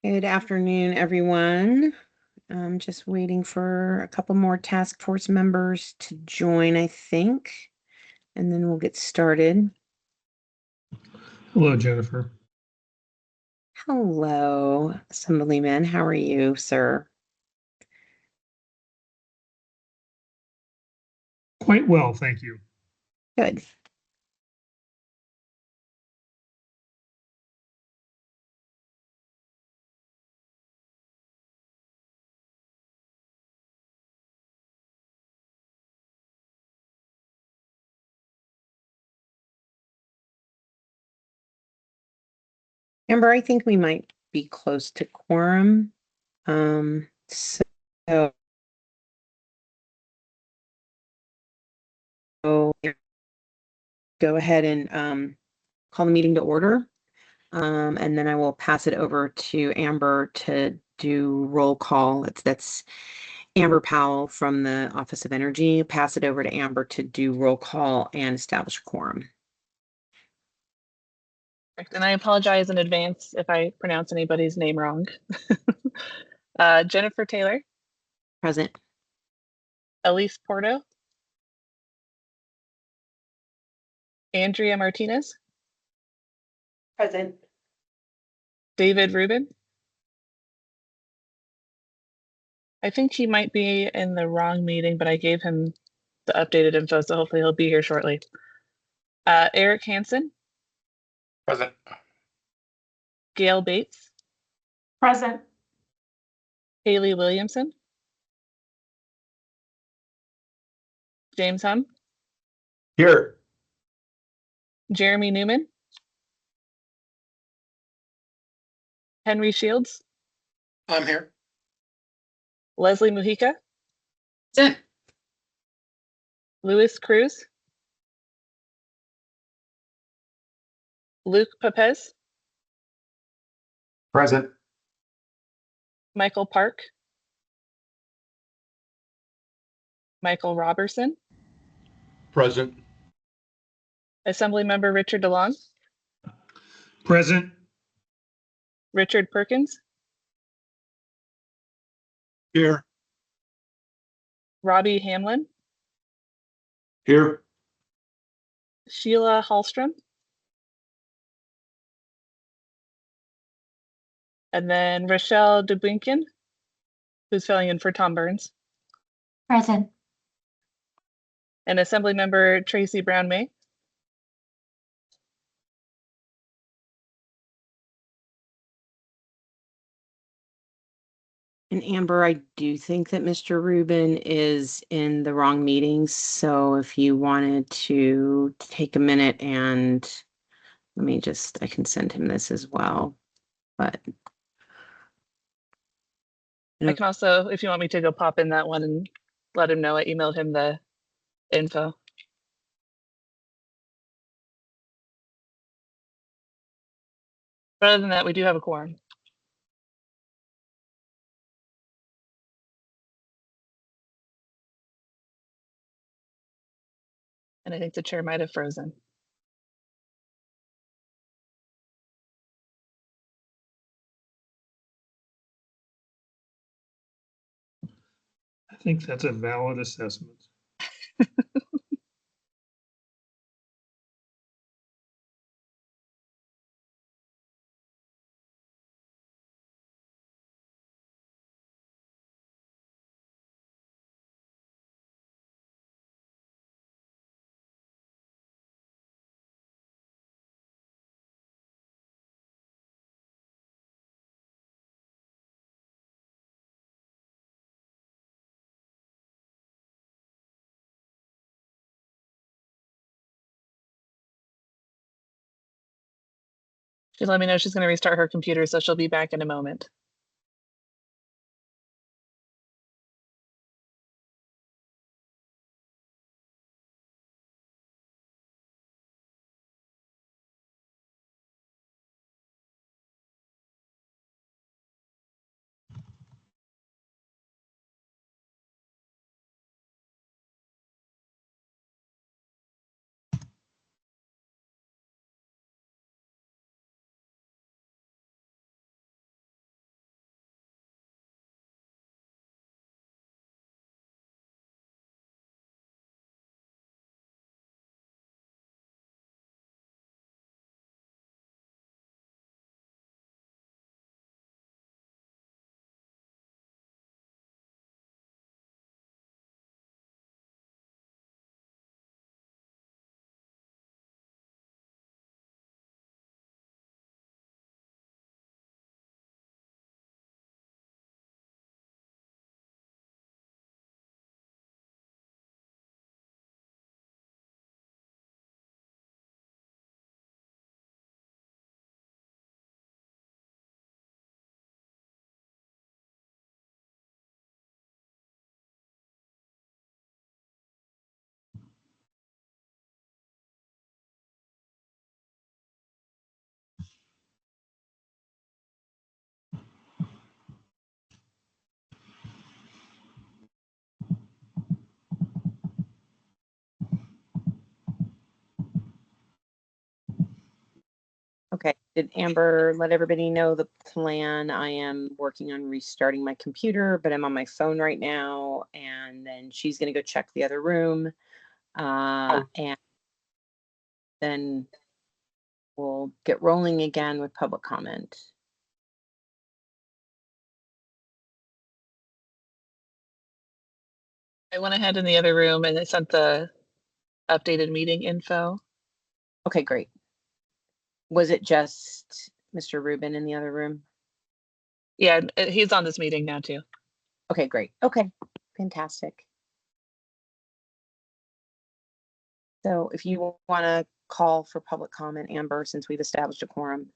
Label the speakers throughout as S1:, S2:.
S1: Good afternoon, everyone. I'm just waiting for a couple more task force members to join, I think, and then we'll get started.
S2: Hello, Jennifer.
S1: Hello, Assemblyman. How are you, sir?
S2: Quite well, thank you.
S1: Good. Amber, I think we might be close to quorum. So go ahead and call the meeting to order. And then I will pass it over to Amber to do roll call. That's Amber Powell from the Office of Energy. Pass it over to Amber to do roll call and establish a quorum.
S3: And I apologize in advance if I pronounce anybody's name wrong. Jennifer Taylor.
S1: Present.
S3: Elise Porto. Andrea Martinez.
S1: Present.
S3: David Rubin. I think he might be in the wrong meeting, but I gave him the updated info, so hopefully he'll be here shortly. Eric Hansen.
S4: Present.
S3: Gail Bates.
S5: Present.
S3: Haley Williamson. James Hum.
S4: Here.
S3: Jeremy Newman. Henry Shields.
S4: I'm here.
S3: Leslie Mujica.
S5: Present.
S3: Luis Cruz. Luke Papez.
S4: Present.
S3: Michael Park. Michael Robertson.
S4: Present.
S3: Assemblymember Richard DeLong.
S2: Present.
S3: Richard Perkins.
S4: Here.
S3: Robbie Hamlin.
S4: Here.
S3: Sheila Hallstrom. And then Rochelle DeBuinken, who's filling in for Tom Burns.
S5: Present.
S3: And Assemblymember Tracy Brown May.
S1: And Amber, I do think that Mr. Rubin is in the wrong meetings. So if you wanted to take a minute and I can send him this as well. But
S3: I can also, if you want me to go pop in that one and let him know, I emailed him the info. But other than that, we do have a quorum. And I think the chair might have frozen.
S2: I think that's a valid assessment.
S3: She let me know she's going to restart her computer, so she'll be back in a moment.
S1: did Amber let everybody know the plan? I am working on restarting my computer, but I'm on my phone right now, and then she's gonna go check the other room. And then we'll get rolling again with public comment.
S3: I went ahead in the other room and I sent the updated meeting info.
S1: Okay, great. Was it just Mr. Rubin in the other room?
S3: Yeah, he's on this meeting now too.
S1: Okay, great. Okay, fantastic. So if you want to call for public comment, Amber, since we've established a quorum.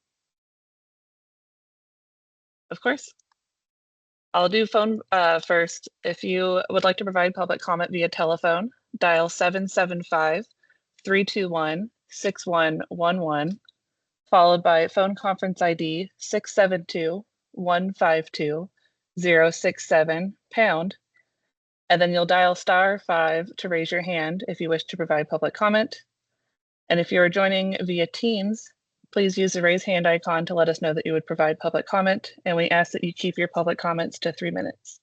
S3: Of course. I'll do phone first. If you would like to provide public comment via telephone, dial 775-321-6111, followed by phone conference ID 672-152-067 pound, and then you'll dial *5 to raise your hand if you wish to provide public comment. And if you are joining via Teams, please use the raise hand icon to let us know that you would provide public comment, and we ask that you keep your public comments to 3 minutes.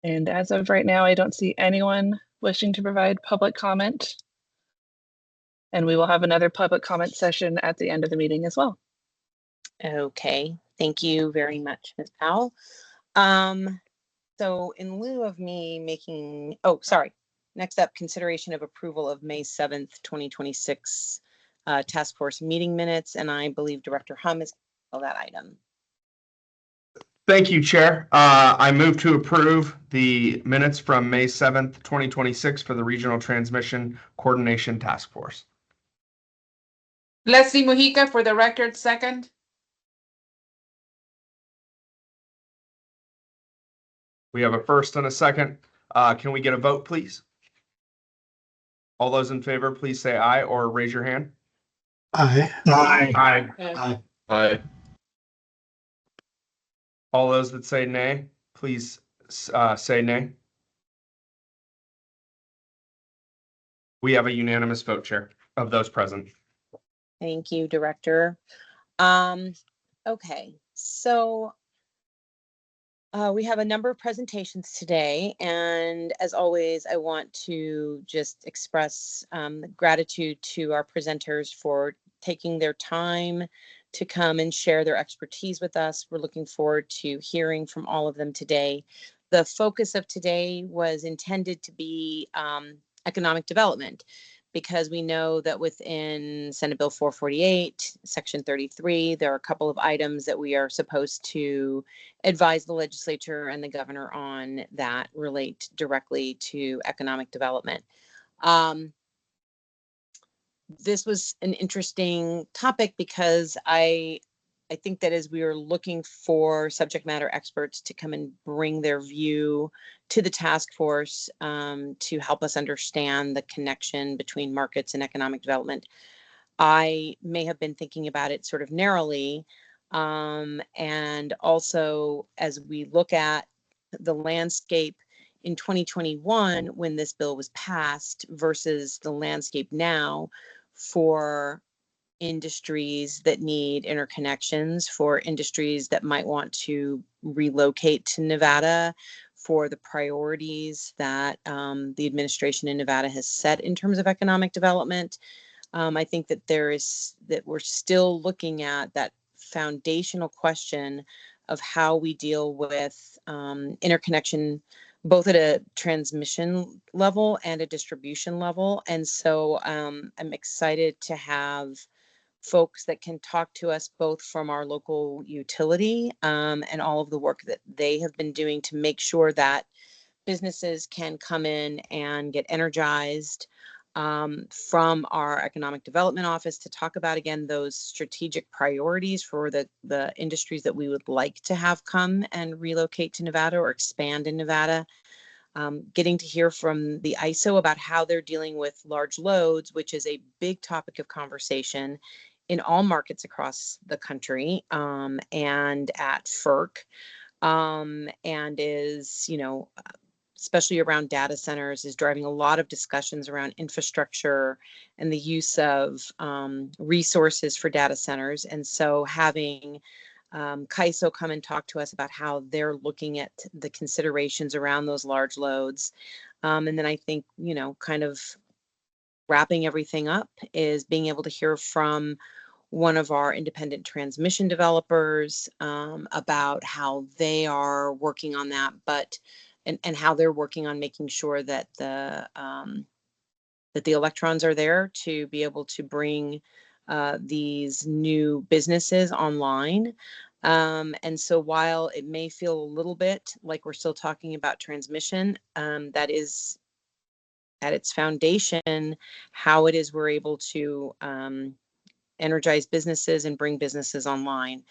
S3: And as of right now, I don't see anyone wishing to provide public comment. And we will have another public comment session at the end of the meeting as well.
S1: Okay, thank you very much, Ms. Powell. So in lieu of me making, oh, sorry. Next up, consideration of approval of May 7th, 2026 task force meeting minutes. And I believe Director Hum is on that item.
S6: Thank you, Chair. I move to approve the minutes from May 7th, 2026 for the Regional Transmission Coordination Task Force.
S7: Leslie Mujica, for the record, second.
S6: We have a first and a second. Can we get a vote, please? All those in favor, please say aye or raise your hand.
S4: Aye.
S6: Aye.
S4: Aye.
S6: All those that say nay, please say nay. We have a unanimous vote, Chair, of those present.
S1: Thank you, Director. Okay, so we have a number of presentations today, and as always, I want to just express gratitude to our presenters for taking their time to come and share their expertise with us. We're looking forward to hearing from all of them today. The focus of today was intended to be economic development, because we know that within Senate Bill 448, Section 33, there are a couple of items that we are supposed to advise the legislature and the governor on that relate directly to economic development. This was an interesting topic because I think that as we are looking for subject matter experts to come and bring their view to the task force to help us understand the connection between markets and economic development, I may have been thinking about it sort of narrowly. And also, as we look at the landscape in 2021, when this bill was passed, versus the landscape now for industries that need interconnections, for industries that might want to relocate to Nevada, for the priorities that the administration in Nevada has set in terms of economic development. I think that we're still looking at that foundational question of how we deal with interconnection, both at a transmission level and a distribution level. And so I'm excited to have folks that can talk to us both from our local utility and all of the work that they have been doing to make sure that businesses can come in and get energized, from our economic development office to talk about, again, those strategic priorities for the industries that we would like to have come and relocate to Nevada or expand in Nevada. Getting to hear from the ISO about how they're dealing with large loads, which is a big topic of conversation in all markets across the country, and at FERC, and is, especially around data centers, is driving a lot of discussions around infrastructure and the use of resources for data centers. And so having CAISO come and talk to us about how they're looking at the considerations around those large loads. And then I think, kind of wrapping everything up is being able to hear from one of our independent transmission developers about how they are working on that, and how they're working on making sure that the electrons are there to be able to bring these new businesses online. And so while it may feel a little bit like we're still talking about transmission, that is at its foundation how it is we're able to energize businesses and bring businesses online.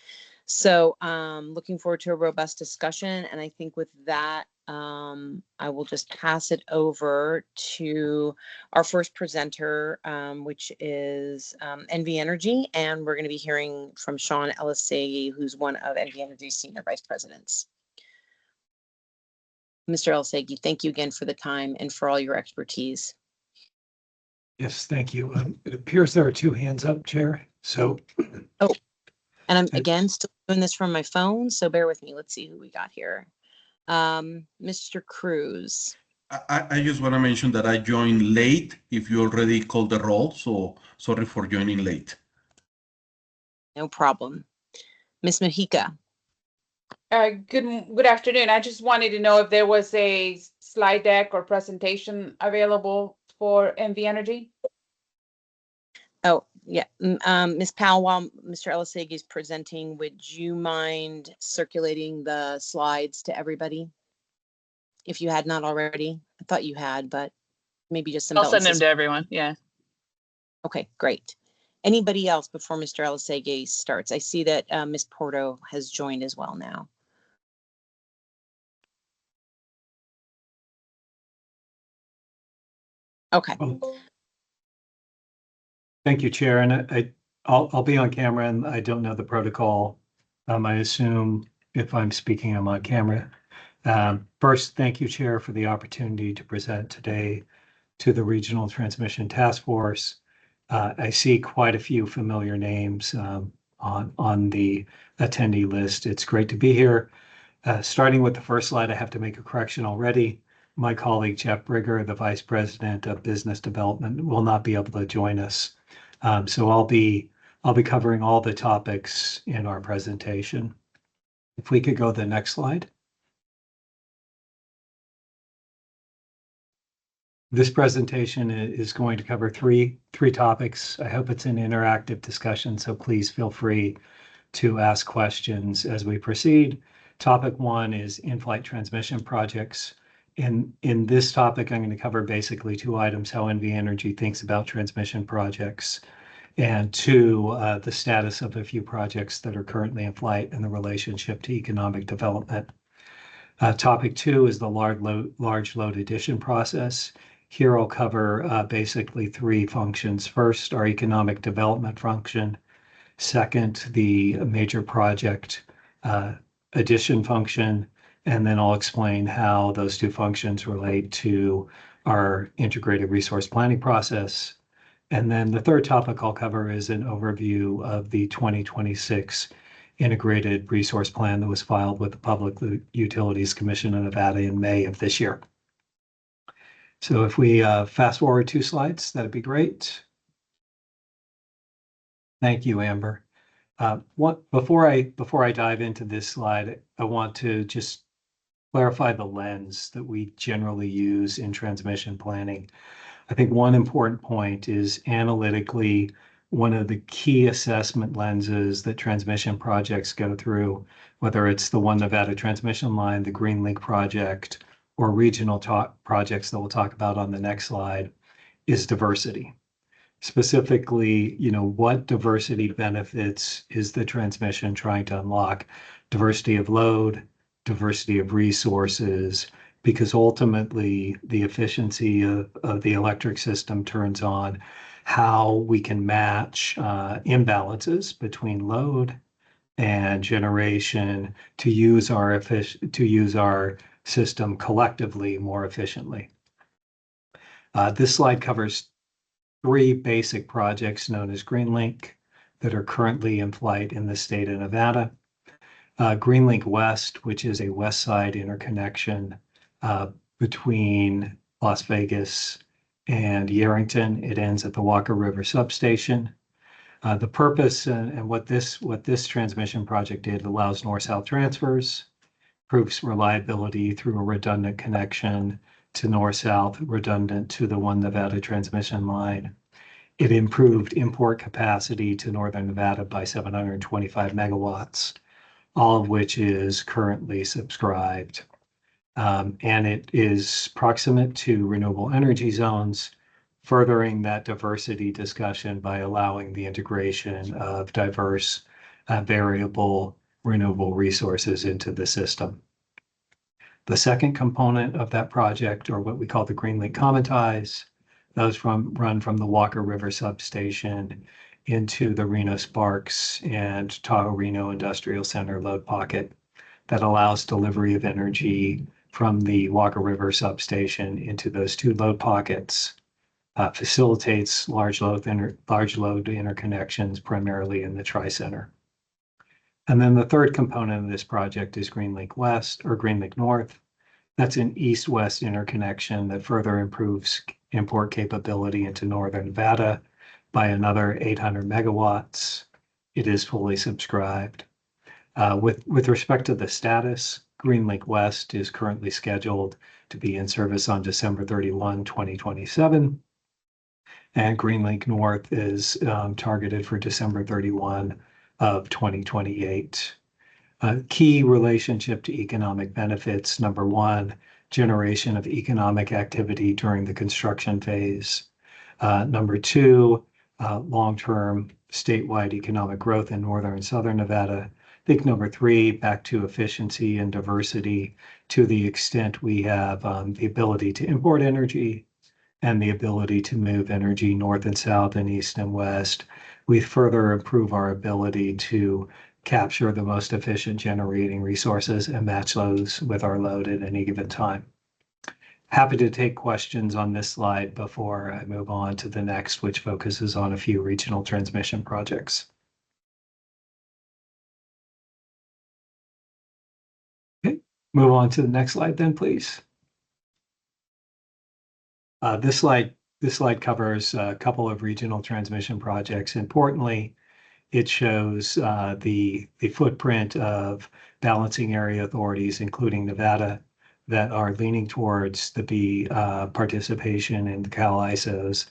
S1: So looking forward to a robust discussion. And I think with that, I will just pass it over to our first presenter, which is NV Energy. And we're going to be hearing from Sean Elisegi, who's one of NV Energy's senior vice presidents. Mr. Elisegi, thank you again for the time and for all your expertise.
S4: Yes, thank you. It appears there are two hands up, Chair. So.
S1: Oh, and I'm again still doing this from my phone, so bear with me. Let's see who we got here. Mr. Cruz.
S8: I just want to mention that I joined late if you already called the roll, so sorry for joining late.
S1: No problem. Ms. Mojica.
S7: Good afternoon. I just wanted to know if there was a slide deck or presentation available for NV Energy.
S1: Oh, yeah. Ms. Powell, while Mr. Elisegi is presenting, would you mind circulating the slides to everybody? If you had not already. I thought you had, but maybe just some.
S3: I'll send them to everyone. Yeah.
S1: Okay, great. Anybody else before Mr. Elisegi starts? I see that Ms. Porto has joined as well now. Okay.
S4: Thank you, Chair. And I'll be on camera, and I don't know the protocol. I assume if I'm speaking, I'm on camera. First, thank you, Chair, for the opportunity to present today to the Regional Transmission Task Force. I see quite a few familiar names on the attendee list. It's great to be here. Starting with the first slide, I have to make a correction already. My colleague, Jeff Brigger, the Vice President of Business Development, will not be able to join us. So I'll be covering all the topics in our presentation. If we could go to the next slide. This presentation is going to cover three topics. I hope it's an interactive discussion, so please feel free to ask questions as we proceed. Topic one is in-flight transmission projects. In this topic, I'm going to cover basically two items: how NV Energy thinks about transmission projects, and two, the status of a few projects that are currently in flight and the relationship to economic development. Topic two is the large load addition process. Here I'll cover basically three functions. First, our economic development function. Second, the major project addition function. And then I'll explain how those two functions relate to our integrated resource planning process. And then the third topic I'll cover is an overview of the 2026 integrated resource plan that was filed with the Public Utilities Commission of Nevada in May of this year. So if we fast forward 2 slides, that'd be great. Thank you, Amber. Before I dive into this slide, I want to just clarify the lens that we generally use in transmission planning. I think one important point is analytically, one of the key assessment lenses that transmission projects go through, whether it's the One Nevada transmission line, the Green Link project, or regional projects that we'll talk about on the next slide, is diversity. Specifically, what diversity benefits is the transmission trying to unlock? Diversity of load, diversity of resources, because ultimately the efficiency of the electric system turns on how we can match imbalances between load and generation to use our system collectively more efficiently. This slide covers 3 basic projects known as GreenLink that are currently in flight in the state of Nevada. GreenLink West, which is a west side interconnection between Las Vegas and Yerington. It ends at the Walker River substation. The purpose and what this transmission project did allows north-south transfers, improves reliability through a redundant connection to north-south, redundant to the One Nevada transmission line. It improved import capacity to northern Nevada by 725 megawatts, all of which is currently subscribed. And it is proximate to renewable energy zones, furthering that diversity discussion by allowing the integration of diverse, variable renewable resources into the system. The second component of that project, or what we call the GreenLink Common Ties, those run from the Walker River substation into the Reno Sparks and Tahoe Reno Industrial Center load pocket that allows delivery of energy from the Walker River substation into those 2 load pockets, facilitates large load interconnections primarily in the Tri-Center. And then the third component of this project is GreenLink West or GreenLink North. That's an east-west interconnection that further improves import capability into northern Nevada by another 800 megawatts. It is fully subscribed. With respect to the status, GreenLink West is currently scheduled to be in service on December 31, 2027. And GreenLink North is targeted for December 31 of 2028. Key relationship to economic benefits. Number 1, generation of economic activity during the construction phase. Number 2, long-term statewide economic growth in northern and southern Nevada. I think number 3, back to efficiency and diversity to the extent we have the ability to import energy and the ability to move energy north and south and east and west. We further improve our ability to capture the most efficient generating resources and match those with our load at any given time. Happy to take questions on this slide before I move on to the next, which focuses on a few regional transmission projects. Okay, move on to the next slide then, please. This slide covers a couple of regional transmission projects. Importantly, it shows the footprint of balancing area authorities, including Nevada, that are leaning towards the participation in the CAISO's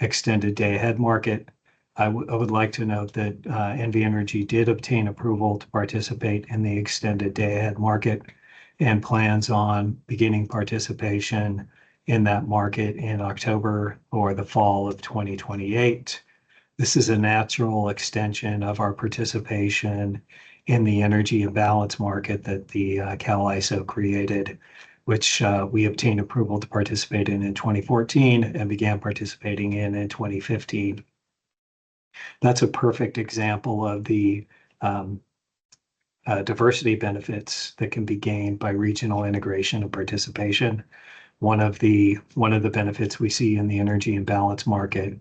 S4: extended day-ahead market. I would like to note that NV Energy did obtain approval to participate in the extended day-ahead market and plans on beginning participation in that market in October or the fall of 2028. This is a natural extension of our participation in the energy imbalance market that the CAISO created, which we obtained approval to participate in 2014 and began participating in 2015. That's a perfect example of the diversity benefits that can be gained by regional integration and participation. One of the benefits we see in the energy imbalance market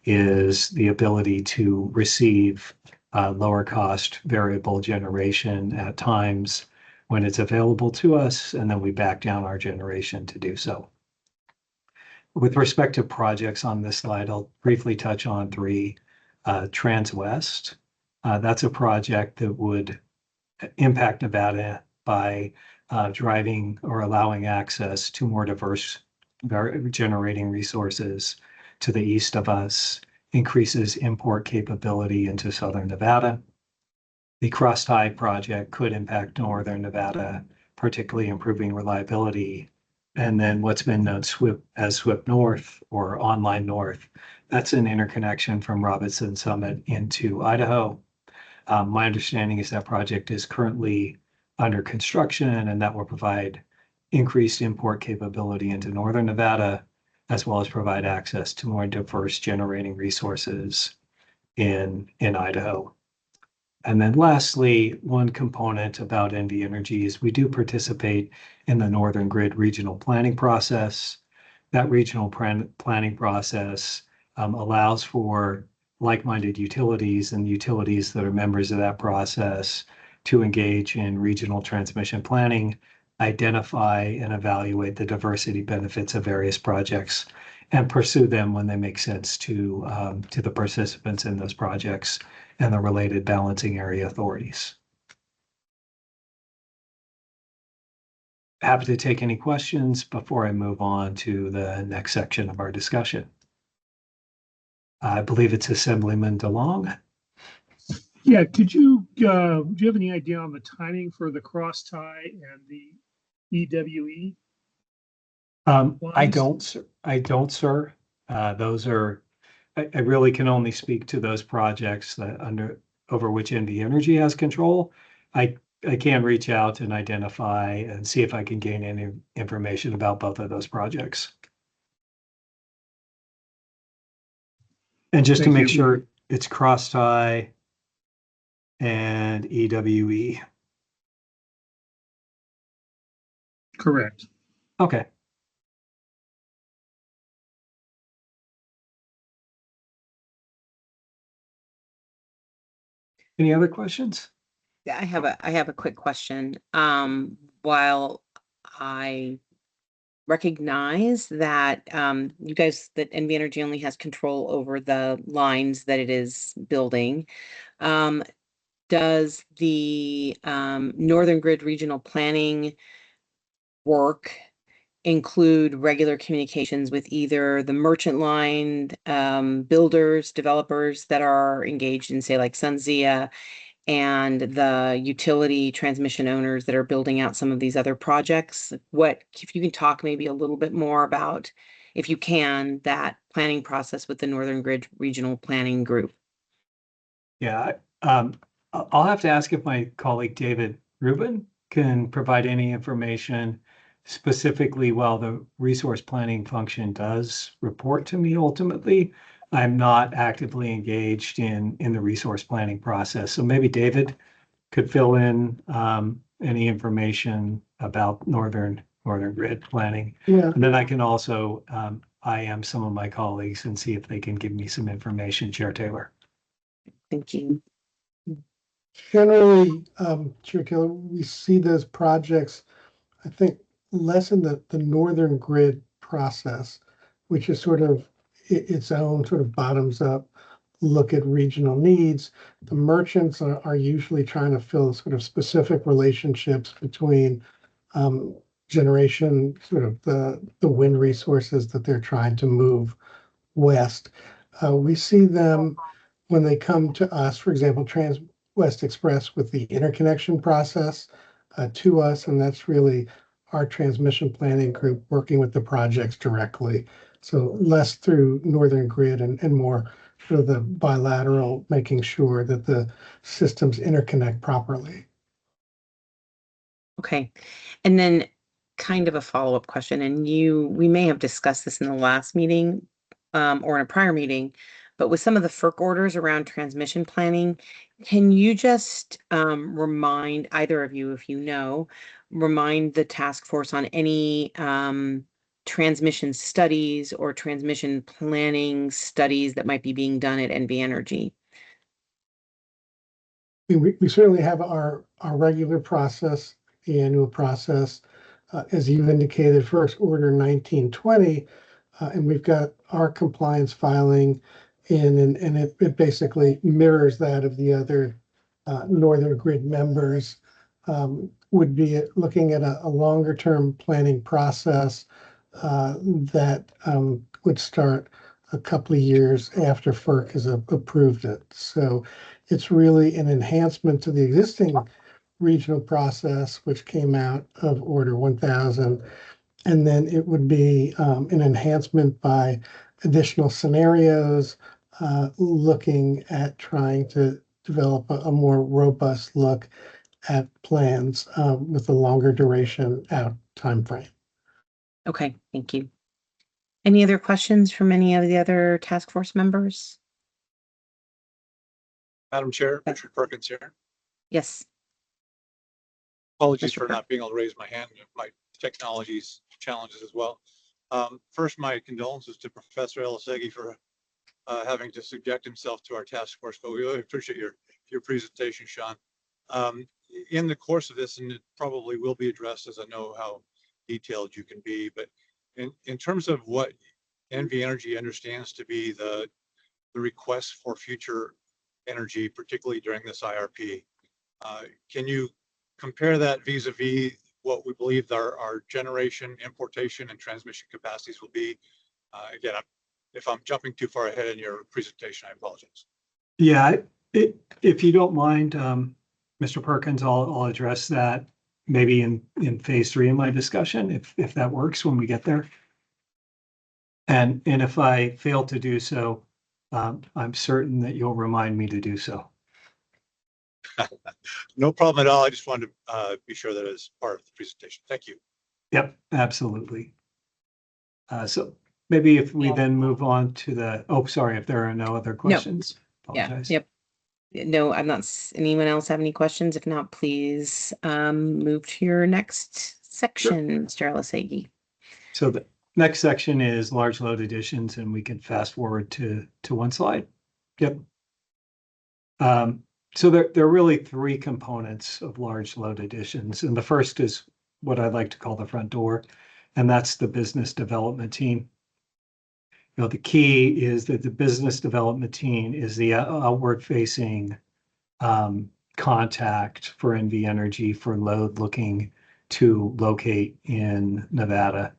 S4: is the ability to receive lower cost variable generation at times when it's available to us, and then we back down our generation to do so. With respect to projects on this slide, I'll briefly touch on 3. Transwest, that's a project that would impact Nevada by driving or allowing access to more diverse generating resources to the east of us, increases import capability into southern Nevada. The Cross-Tie project could impact northern Nevada, particularly improving reliability. And then what's been known as SWIP North or Online North, that's an interconnection from Robinson Summit into Idaho. My understanding is that project is currently under construction, and that will provide increased import capability into northern Nevada, as well as provide access to more diverse generating resources in Idaho. And then lastly, one component about NV Energy is we do participate in the Northern Grid regional planning process. That regional planning process allows for like-minded utilities and utilities that are members of that process to engage in regional transmission planning, identify and evaluate the diversity benefits of various projects, and pursue them when they make sense to the participants in those projects and the related balancing area authorities. Happy to take any questions before I move on to the next section of our discussion. I believe it's Assemblyman DeLong.
S2: Yeah, could you, do you have any idea on the timing for the cross tie and the EWE?
S4: I don't, sir. Those are, I really can only speak to those projects that over which NV Energy has control. I can reach out and identify and see if I can gain any information about both of those projects. And just to
S2: Thank
S4: make
S2: you.
S4: sure, it's cross tie and EWE.
S2: Correct.
S4: Okay. Any other questions?
S1: Yeah, I have a quick question. While I recognize that you guys, that NV Energy only has control over the lines that it is building, does the Northern Grid regional planning work include regular communications with either the merchant line builders, developers that are engaged in, say, like SunZia, and the utility transmission owners that are building out some of these other projects? What, if you can talk maybe a little bit more about, if you can, that planning process with the Northern Grid Regional Planning Group?
S4: Yeah, I'll have to ask if my colleague David Rubin can provide any information specifically while the resource planning function does report to me ultimately. I'm not actively engaged in the resource planning process. So maybe David could fill in any information about Northern Grid planning.
S9: Yeah,
S4: And then I can also IM some of my colleagues and see if they can give me some information, Chair Taylor.
S1: Thank you.
S9: generally, Chair Taylor, we see those projects, I think, less in the Northern Grid process, which is sort of its own sort of bottoms up look at regional needs. The merchants are usually trying to fill sort of specific relationships between generation, sort of the wind resources that they're trying to move west. We see them when they come to us, for example, Trans-West Express with the interconnection process to us, and that's really our transmission planning group working with the projects directly. So less through Northern Grid and more through the bilateral, making sure that the systems interconnect properly.
S1: Okay. And then kind of a follow-up question, and we may have discussed this in the last meeting or in a prior meeting, but with some of the FERC orders around transmission planning, can you just remind either of you, if you know, remind the task force on any transmission studies or transmission planning studies that might be being done at NV Energy?
S9: We certainly have our regular process, the annual process, as you indicated, FERC Order 1920, and we've got our compliance filing in, and it basically mirrors that of the other Northern Grid members. Would be looking at a longer term planning process that would start a couple of years after FERC has approved it. So it's really an enhancement to the existing regional process, which came out of Order 1000. And then it would be an enhancement by additional scenarios, looking at trying to develop a more robust look at plans with a longer duration out timeframe.
S1: Okay, thank you. Any other questions from any of the other task force members?
S10: Madam Chair, Richard Perkins here.
S1: Yes.
S10: Apologies
S1: Mr.
S10: for not being able to raise my hand. My technology's challenges as well. First, my condolences to Professor Elisegi for having to subject himself to our task force, but we really appreciate your presentation, Sean. In the course of this, and it probably will be addressed as I know how detailed you can be, but in terms of what NV Energy understands to be the request for future energy, particularly during this IRP, can you compare that vis-a-vis what we believe our generation, importation, and transmission capacities will be? Again, if I'm jumping too far ahead in your presentation, I apologize.
S4: Yeah, if you don't mind, Mr. Perkins, I'll address that maybe in phase 3 of my discussion, if that works when we get there. And if I fail to do so, I'm certain that you'll remind me to do so.
S10: No problem at all. I just wanted to be sure that it's part of the presentation. Thank you.
S4: Yep, absolutely. So maybe if we then move on to sorry, if there are no other questions. Apologize.
S1: Yep. No, I'm not. Anyone else have any questions? If not, please move to your next section, Mr. Elisegi.
S4: So the next section is large load additions, and we can fast forward to one slide. Yep. So there are really 3 components of large load additions, and the first is what I'd like to call the front door, and that's the business development team. You know, the key is that the business development team is the outward-facing contact for NV Energy for load looking to locate in Nevada.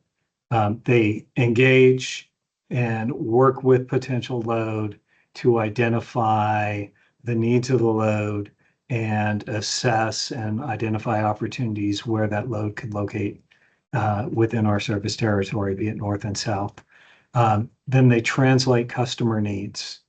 S4: They engage and work with potential load to identify the needs of the load and assess and identify opportunities where that load could locate within our service territory, be it north and south. Then they translate customer needs.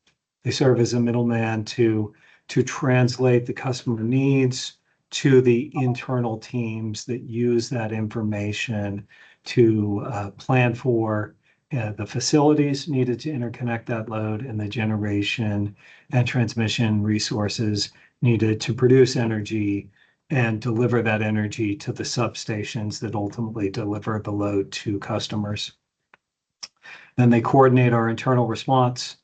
S4: They serve as a middleman to translate the customer needs to the internal teams that use that information to plan for the facilities needed to interconnect that load and the generation and transmission resources needed to produce energy and deliver that energy to the substations that ultimately deliver the load to customers. Then they coordinate our internal response.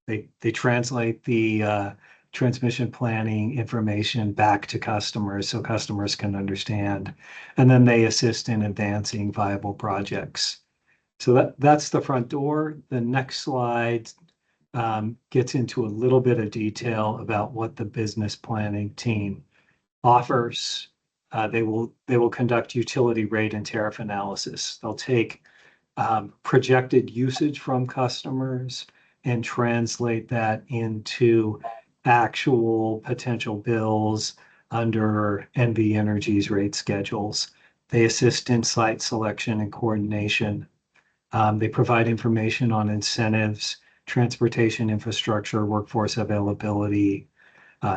S4: They translate the transmission planning information back to customers so customers can understand. And then they assist in advancing viable projects. So that's the front door. The next slide gets into a little bit of detail about what the business planning team offers. They will conduct utility rate and tariff analysis. They'll take projected usage from customers and translate that into actual potential bills under NV Energy's rate schedules. They assist in site selection and coordination. They provide information on incentives, transportation infrastructure, workforce availability.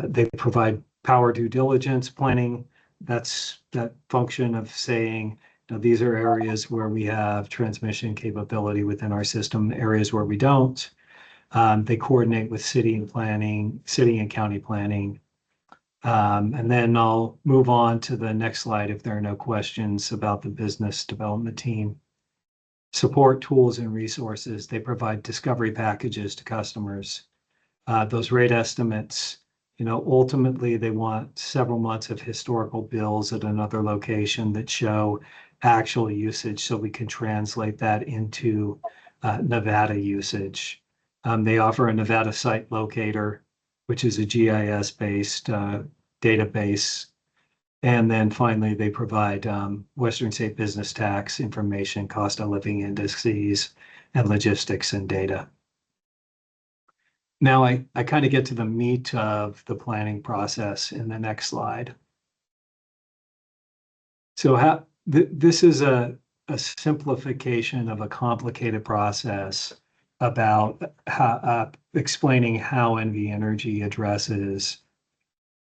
S4: They provide power due diligence planning. That's that function of saying, these are areas where we have transmission capability within our system, areas where we don't. They coordinate with city and county planning. And then I'll move on to the next slide if there are no questions about the business development team. Support tools and resources. They provide discovery packages to customers. Those rate estimates, ultimately they want several months of historical bills at another location that show actual usage so we can translate that into Nevada usage. They offer a Nevada site locator, which is a GIS-based database. And then finally, they provide Western State business tax information, cost of living indices, and logistics and data. Now I kind of get to the meat of the planning process in the next slide. So this is a simplification of a complicated process about explaining how NV Energy addresses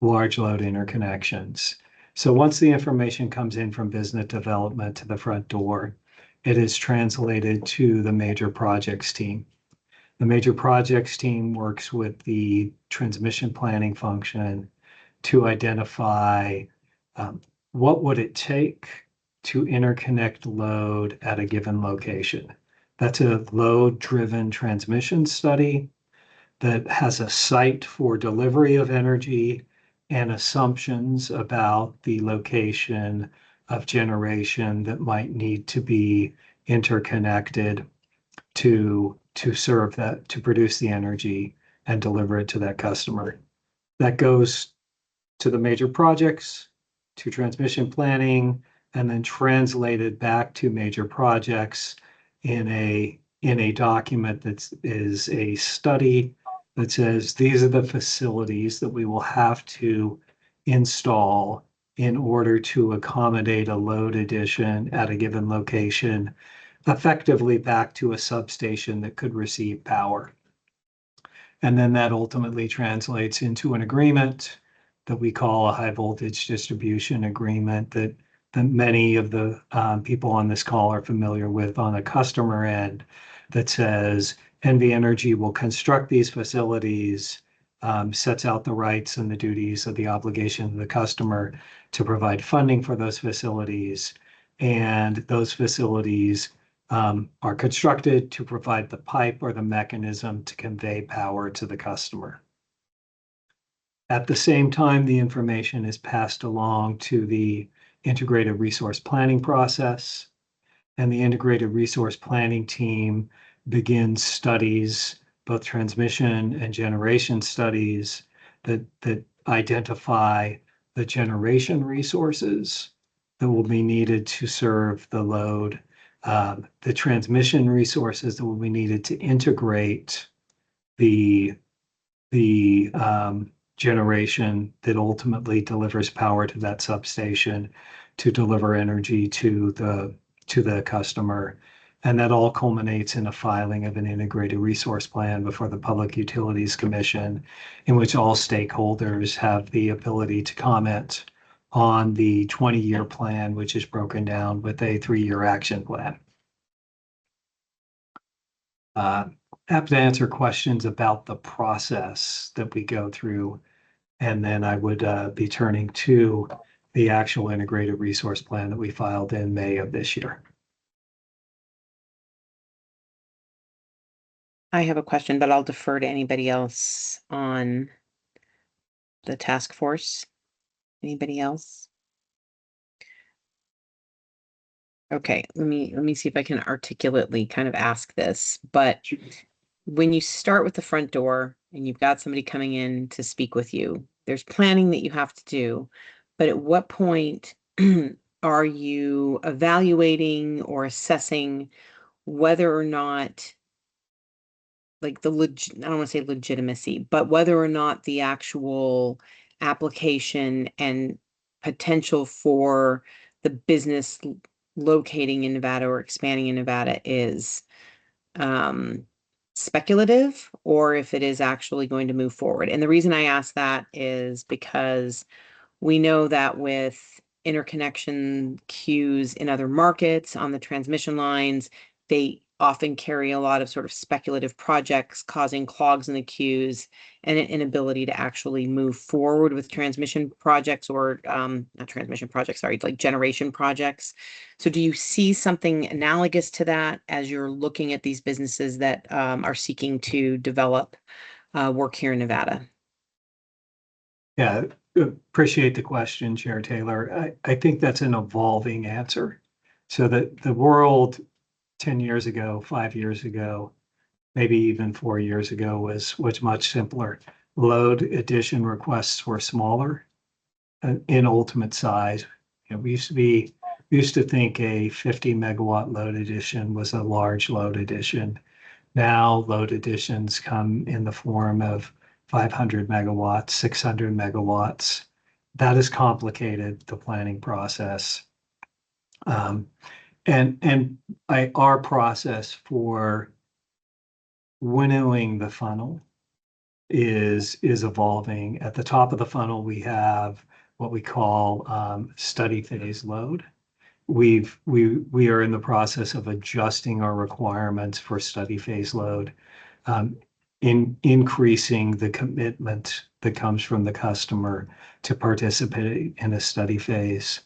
S4: large load interconnections. So once the information comes in from business development to the front door, it is translated to the major projects team. The major projects team works with the transmission planning function to identify what would it take to interconnect load at a given location. That's a load-driven transmission study that has a site for delivery of energy and assumptions about the location of generation that might need to be interconnected to serve that, to produce the energy and deliver it to that customer. That goes to the major projects, to transmission planning, and then translated back to major projects in a document that is a study that says these are the facilities that we will have to install in order to accommodate a load addition at a given location, effectively back to a substation that could receive power. And then that ultimately translates into an agreement that we call a high voltage distribution agreement that many of the people on this call are familiar with on the customer end, that says NV Energy will construct these facilities, sets out the rights and the duties of the obligation of the customer to provide funding for those facilities. And those facilities are constructed to provide the pipe or the mechanism to convey power to the customer. At the same time, the information is passed along to the integrated resource planning process, and the integrated resource planning team begins studies, both transmission and generation studies, that identify the generation resources that will be needed to serve the load, the transmission resources that will be needed to integrate the generation that ultimately delivers power to that substation to deliver energy to the customer. And that all culminates in a filing of an integrated resource plan before the Public Utilities Commission, in which all stakeholders have the ability to comment on the 20-year plan, which is broken down with a 3-year action plan. Happy to answer questions about the process that we go through, and then I would be turning to the actual integrated resource plan that we filed in May of this year.
S1: I have a question, but I'll defer to anybody else on the task force. Anybody else? Okay, let me see if I can articulately kind of ask this, but when you start with the front door and you've got somebody coming in to speak with you, there's planning that you have to do, but at what point are you evaluating or assessing whether or not, like I don't want to say legitimacy, but whether or not the actual application and potential for the business locating in Nevada or expanding in Nevada is speculative, or if it is actually going to move forward. And the reason I ask that is because we know that with interconnection queues in other markets on the transmission lines, they often carry a lot of sort of speculative projects causing clogs in the queues and an inability to actually move forward with transmission projects or not transmission projects, sorry, like generation projects. So do you see something analogous to that as you're looking at these businesses that are seeking to develop work here in Nevada?
S4: Yeah, appreciate the question, Chair Taylor. I think that's an evolving answer. So that the world 10 years ago, 5 years ago, maybe even 4 years ago was much simpler. Load addition requests were smaller in ultimate size. You know, we used to think a 50 megawatt load addition was a large load addition. Now load additions come in the form of 500 megawatts, 600 megawatts. That has complicated the planning process. And our process for winnowing the funnel is evolving. At the top of the funnel, we have what we call study phase load. we are in the process of adjusting our requirements for study phase load, in increasing the commitment that comes from the customer to participate in a study phase.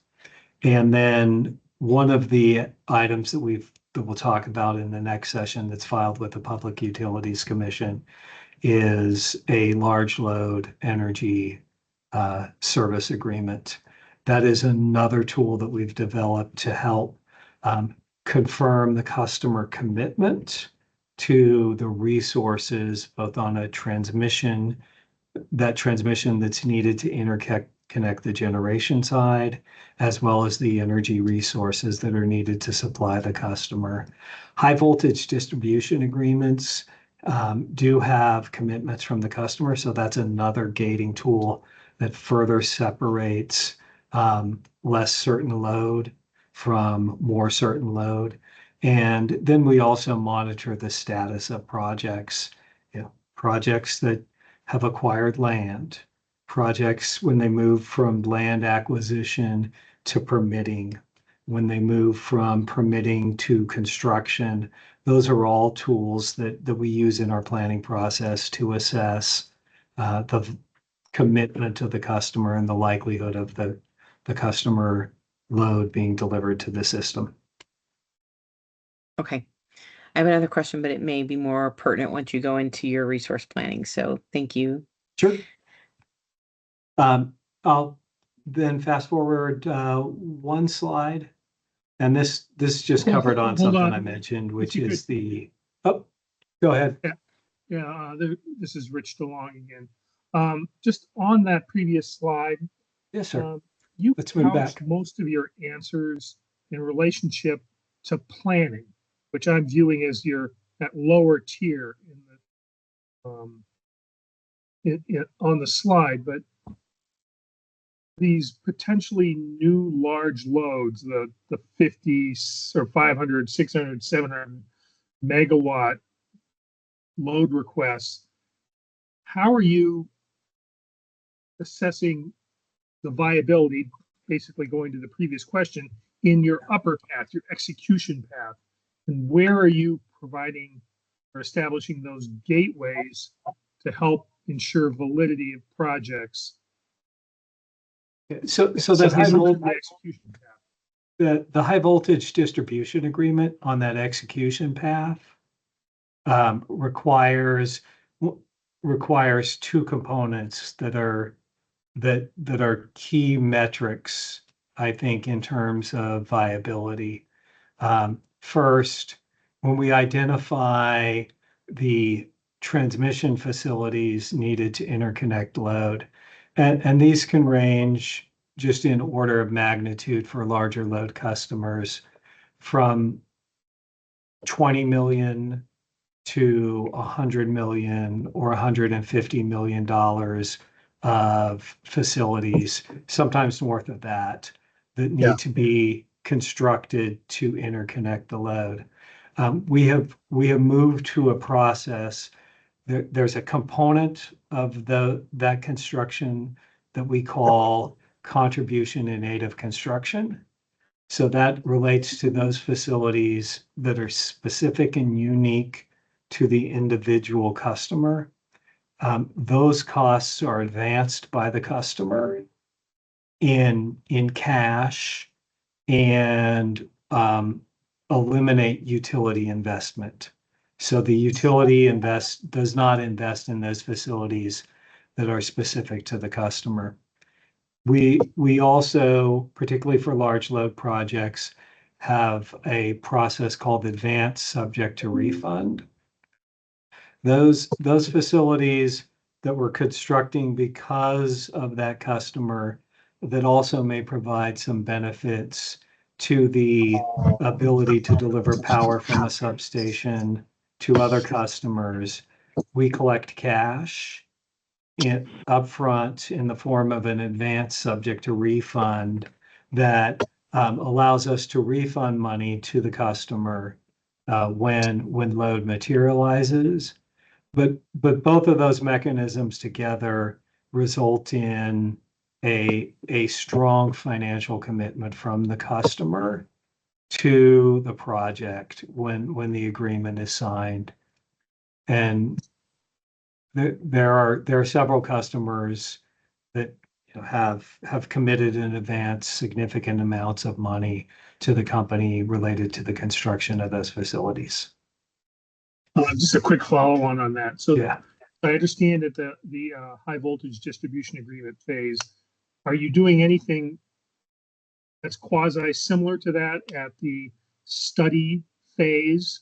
S4: And then one of the items that we'll talk about in the next session that's filed with the Public Utilities Commission is a large load energy service agreement. That is another tool that we've developed to help confirm the customer commitment to the resources, both on a transmission that's needed to interconnect the generation side, as well as the energy resources that are needed to supply the customer. High voltage distribution agreements do have commitments from the customer, so that's another gating tool that further separates less certain load from more certain load. And then we also monitor the status of projects, projects that have acquired land, projects when they move from land acquisition to permitting, when they move from permitting to construction. Those are all tools that we use in our planning process to assess the commitment of the customer and the likelihood of the customer load being delivered to the system.
S1: Okay. I have another question, but it may be more pertinent once you go into your resource planning. So thank you.
S4: Sure. I'll then fast forward one slide. And this just covered on
S2: Hold
S4: something
S2: on.
S4: I mentioned, which
S2: If you
S4: is the, oh, go ahead.
S2: Yeah, this is Rich DeLong again. Just on that previous slide,
S4: Yes, sir.
S2: you
S4: Let's move
S2: couched
S4: back.
S2: most of your answers in relationship to planning, which I'm viewing as that lower tier in the on the slide. But these potentially new large loads, the 50 or 500, 600, 700 megawatt load requests, how are you assessing the viability, basically going to the previous question, in your upper path, your execution path? And where are you providing or establishing those gateways to help ensure validity of projects?
S4: So that
S2: As
S4: high
S2: you move
S4: voltage,
S2: to the execution path.
S4: the high voltage distribution agreement on that execution path requires two components that are key metrics, I think, in terms of viability. First, when we identify the transmission facilities needed to interconnect load, and these can range just in order of magnitude for larger load customers from 20 million to 100 million or 150 million dollars of facilities, sometimes north of that need to be constructed to interconnect the load. We have moved to a process. There's a component of that construction that we call contribution in aid of construction. So that relates to those facilities that are specific and unique to the individual customer. Those costs are advanced by the customer in cash and eliminate utility investment. So the utility does not invest in those facilities that are specific to the customer. We also, particularly for large load projects, have a process called advance subject to refund. Those facilities that we're constructing because of that customer that also may provide some benefits to the ability to deliver power from the substation to other customers, we collect cash upfront in the form of an advance subject to refund that allows us to refund money to the customer when load materializes. But both of those mechanisms together result in a strong financial commitment from the customer to the project when the agreement is signed. And there are several customers that have committed in advance significant amounts of money to the company related to the construction of those facilities.
S2: Just a quick follow on that. So
S4: Yeah.
S2: I understand that the high voltage distribution agreement phase, are you doing anything that's quasi similar to that at the study phase?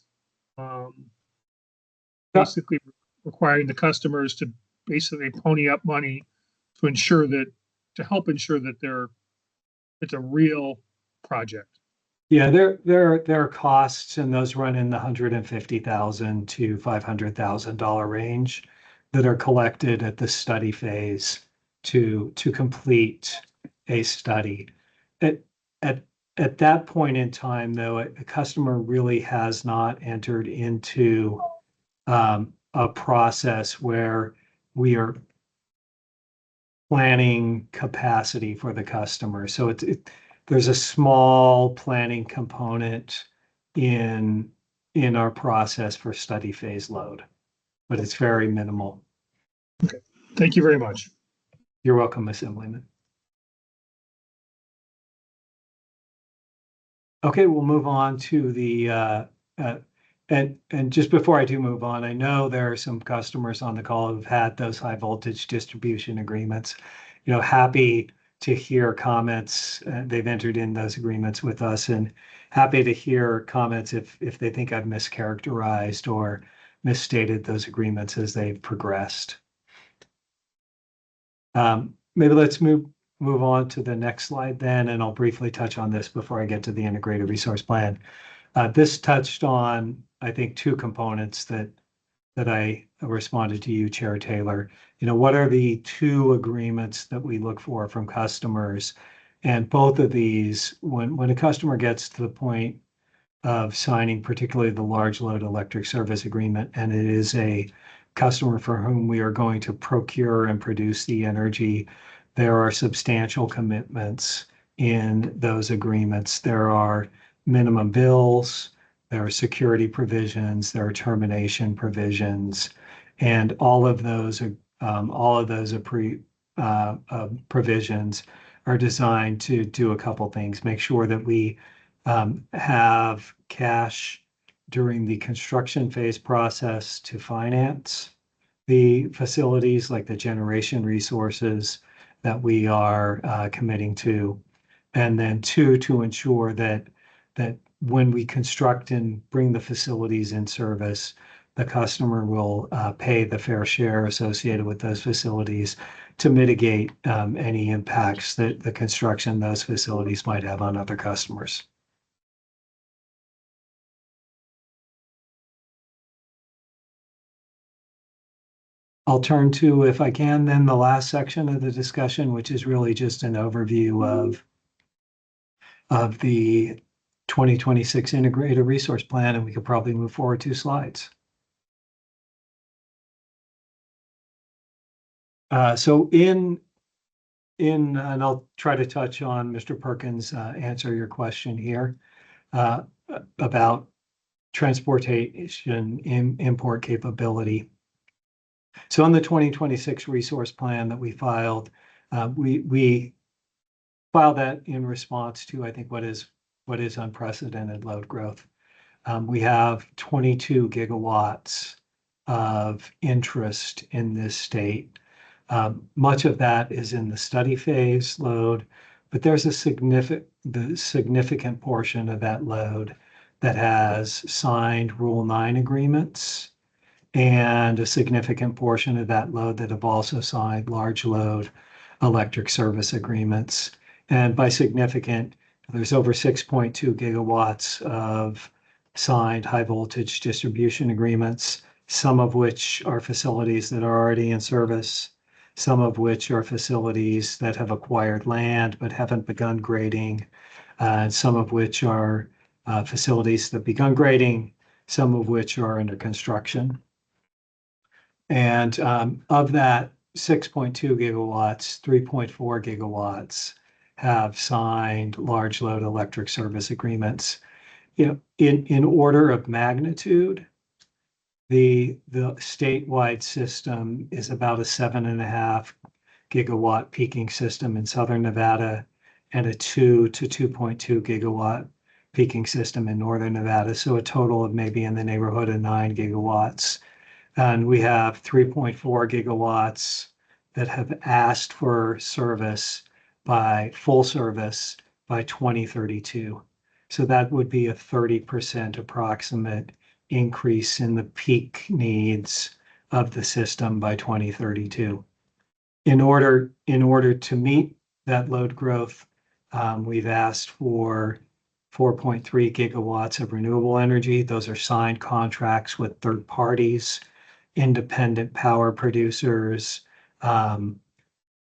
S2: Basically requiring the customers to basically pony up money to help ensure that it's a real project.
S4: Yeah, there are costs, and those run in the $150,000 to $500,000 range that are collected at the study phase to complete a study. At that point in time, though, a customer really has not entered into a process where we are planning capacity for the customer. So there's a small planning component in our process for study phase load, but it's very minimal.
S2: Okay, thank you very much.
S4: You're welcome, Assemblyman. Okay, we'll move on to the and just before I do move on, I know there are some customers on the call who've had those high voltage distribution agreements. Happy to hear comments. They've entered in those agreements with us, and happy to hear comments if they think I've mischaracterized or misstated those agreements as they've progressed. Maybe let's move on to the next slide then, and I'll briefly touch on this before I get to the integrated resource plan. This touched on, I think, two components that I responded to you, Chair Taylor. What are the two agreements that we look for from customers? And both of these, when a customer gets to the point of signing, particularly the large load electric service agreement, and it is a customer for whom we are going to procure and produce the energy, there are substantial commitments in those agreements. There are minimum bills, there are security provisions, there are termination provisions, and all of those provisions are designed to do a couple things. Make sure that we have cash during the construction phase process to finance the facilities, like the generation resources that we are committing to. And then two, to ensure that when we construct and bring the facilities in service, the customer will pay the fair share associated with those facilities to mitigate any impacts that the construction of those facilities might have on other customers. I'll turn to, if I can, then the last section of the discussion, which is really just an overview of the 2026 Integrated Resource Plan, and we could probably move forward 2 slides. And I'll try to touch on Mr. Perkins' answer your question here about transportation import capability. So in the 2026 resource plan that we filed, we filed that in response to, I think, what is unprecedented load growth. We have 22 gigawatts of interest in this state. Much of that is in the study phase load, but there's a significant portion of that load that has signed Rule 9 agreements, and a significant portion of that load that have also signed large load electric service agreements. And by significant, there's over 6.2 gigawatts of signed high voltage distribution agreements, some of which are facilities that are already in service, some of which are facilities that have acquired land but haven't begun grading, and some of which are facilities that begun grading, some of which are under construction. And of that 6.2 gigawatts, 3.4 gigawatts have signed large load electric service agreements. You know, in order of magnitude, the statewide system is about a 7.5 gigawatt peaking system in Southern Nevada and a 2 to 2.2 gigawatt peaking system in Northern Nevada. So a total of maybe in the neighborhood of 9 gigawatts. And we have 3.4 gigawatts that have asked for service by full service by 2032. So that would be a 30% approximate increase in the peak needs of the system by 2032. In order to meet that load growth, we've asked for 4.3 gigawatts of renewable energy. Those are signed contracts with third parties, independent power producers,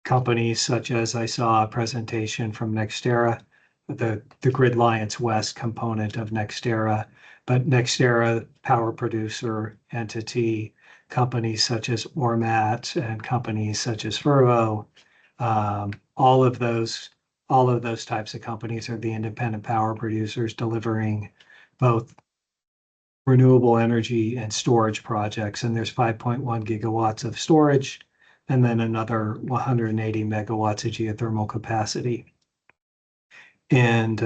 S4: companies such as I saw a presentation from NextEra, the Grid Alliance West component of NextEra, but NextEra power producer entity, companies such as Ormat and companies such as Fervo, all of those types of companies are the independent power producers delivering both renewable energy and storage projects. And there's 5.1 gigawatts of storage and then another 180 megawatts of geothermal capacity. And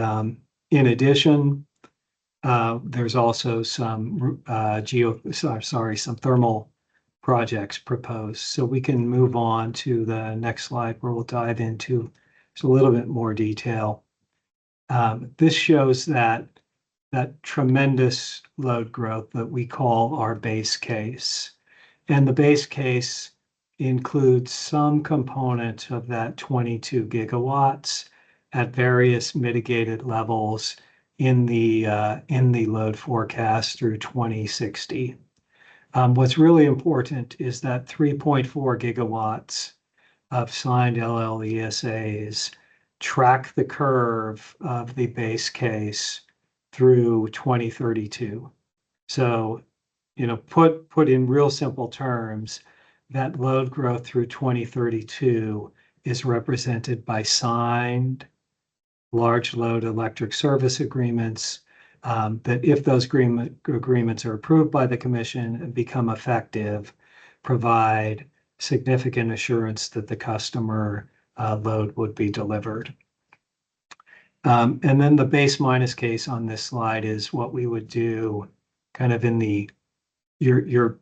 S4: in addition, there's also some some thermal projects proposed. So we can move on to the next slide where we'll dive into just a little bit more detail. This shows that tremendous load growth that we call our base case. And the base case includes some component of that 22 gigawatts at various mitigated levels in the load forecast through 2060. What's really important is that 3.4 gigawatts of signed LLESAs track the curve of the base case through 2032. So, you know, put in real simple terms, that load growth through 2032 is represented by signed large load electric service agreements that if those agreements are approved by the commission and become effective, provide significant assurance that the customer load would be delivered. And then the base minus case on this slide is what we would do kind of in your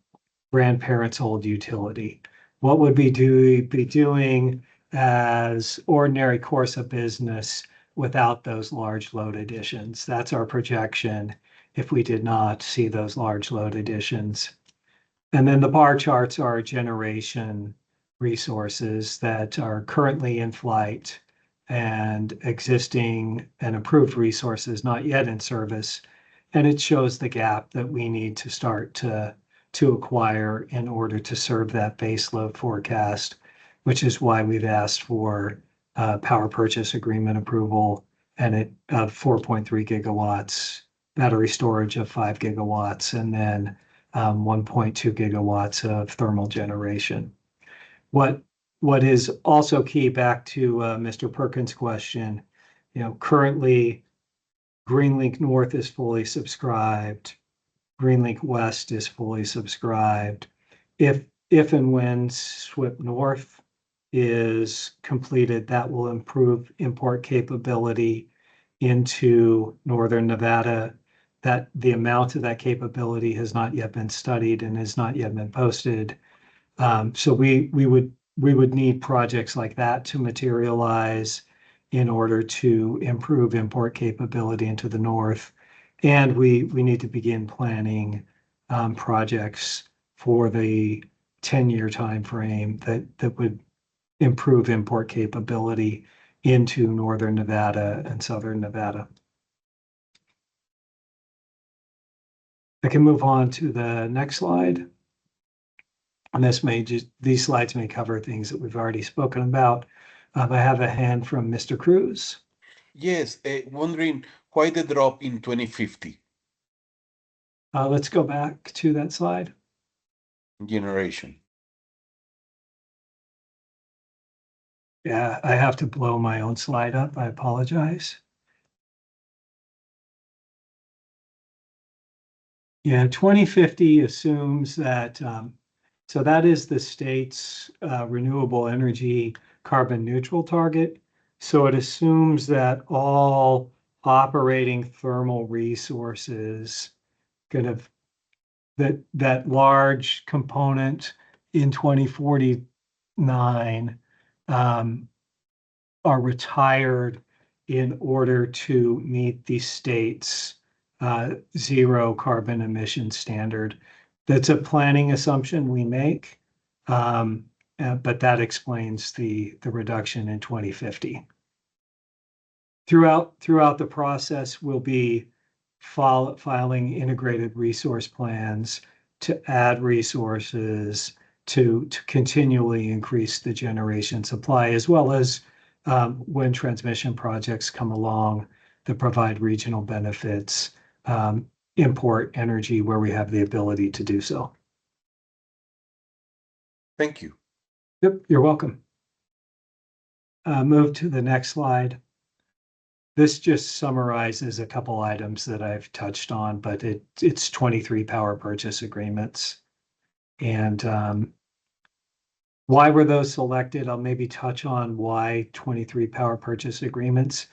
S4: grandparents' old utility. What would we be doing as ordinary course of business without those large load additions? That's our projection if we did not see those large load additions. And then the bar charts are generation resources that are currently in flight and existing and approved resources not yet in service. And it shows the gap that we need to start to acquire in order to serve that base load forecast, which is why we've asked for power purchase agreement approval and it of 4.3 gigawatts, battery storage of 5 gigawatts, and then 1.2 gigawatts of thermal generation. What is also key, back to Mr. Perkins' question, you know, currently GreenLink North is fully subscribed. GreenLink West is fully subscribed. If and when SWIP North is completed, that will improve import capability into Northern Nevada. That the amount of that capability has not yet been studied and has not yet been posted. So we would need projects like that to materialize in order to improve import capability into the north. And we need to begin planning projects for the 10-year timeframe that would improve import capability into Northern Nevada and Southern Nevada. I can move on to the next slide. And these slides may cover things that we've already spoken about. I have a hand from Mr. Cruz.
S8: Yes, wondering why the drop in 2050
S4: Let's go back to that slide.
S8: generation.
S4: Yeah, I have to blow my own slide up. I apologize. Yeah, 2050 assumes that, so that is the state's renewable energy carbon neutral target. So it assumes that all operating thermal resources kind of that large component in 2049 are retired in order to meet the state's zero carbon emission standard. That's a planning assumption we make, but that explains the reduction in 2050. Throughout the process, we'll be filing integrated resource plans to add resources to continually increase the generation supply, as well as when transmission projects come along that provide regional benefits, import energy where we have the ability to do so.
S11: Thank you.
S4: Yep, you're welcome. Move to the next slide. This just summarizes a couple items that I've touched on, but it's 23 power purchase agreements. And why were those selected? I'll maybe touch on why 23 power purchase agreements.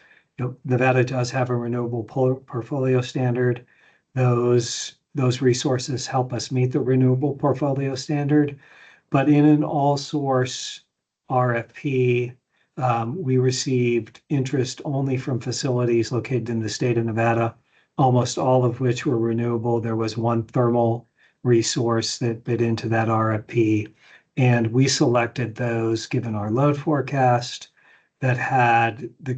S4: Nevada does have a renewable portfolio standard. Those resources help us meet the renewable portfolio standard. But in an all source RFP, we received interest only from facilities located in the state of Nevada, almost all of which were renewable. There was one thermal resource that bid into that RFP, and we selected those given our load forecast that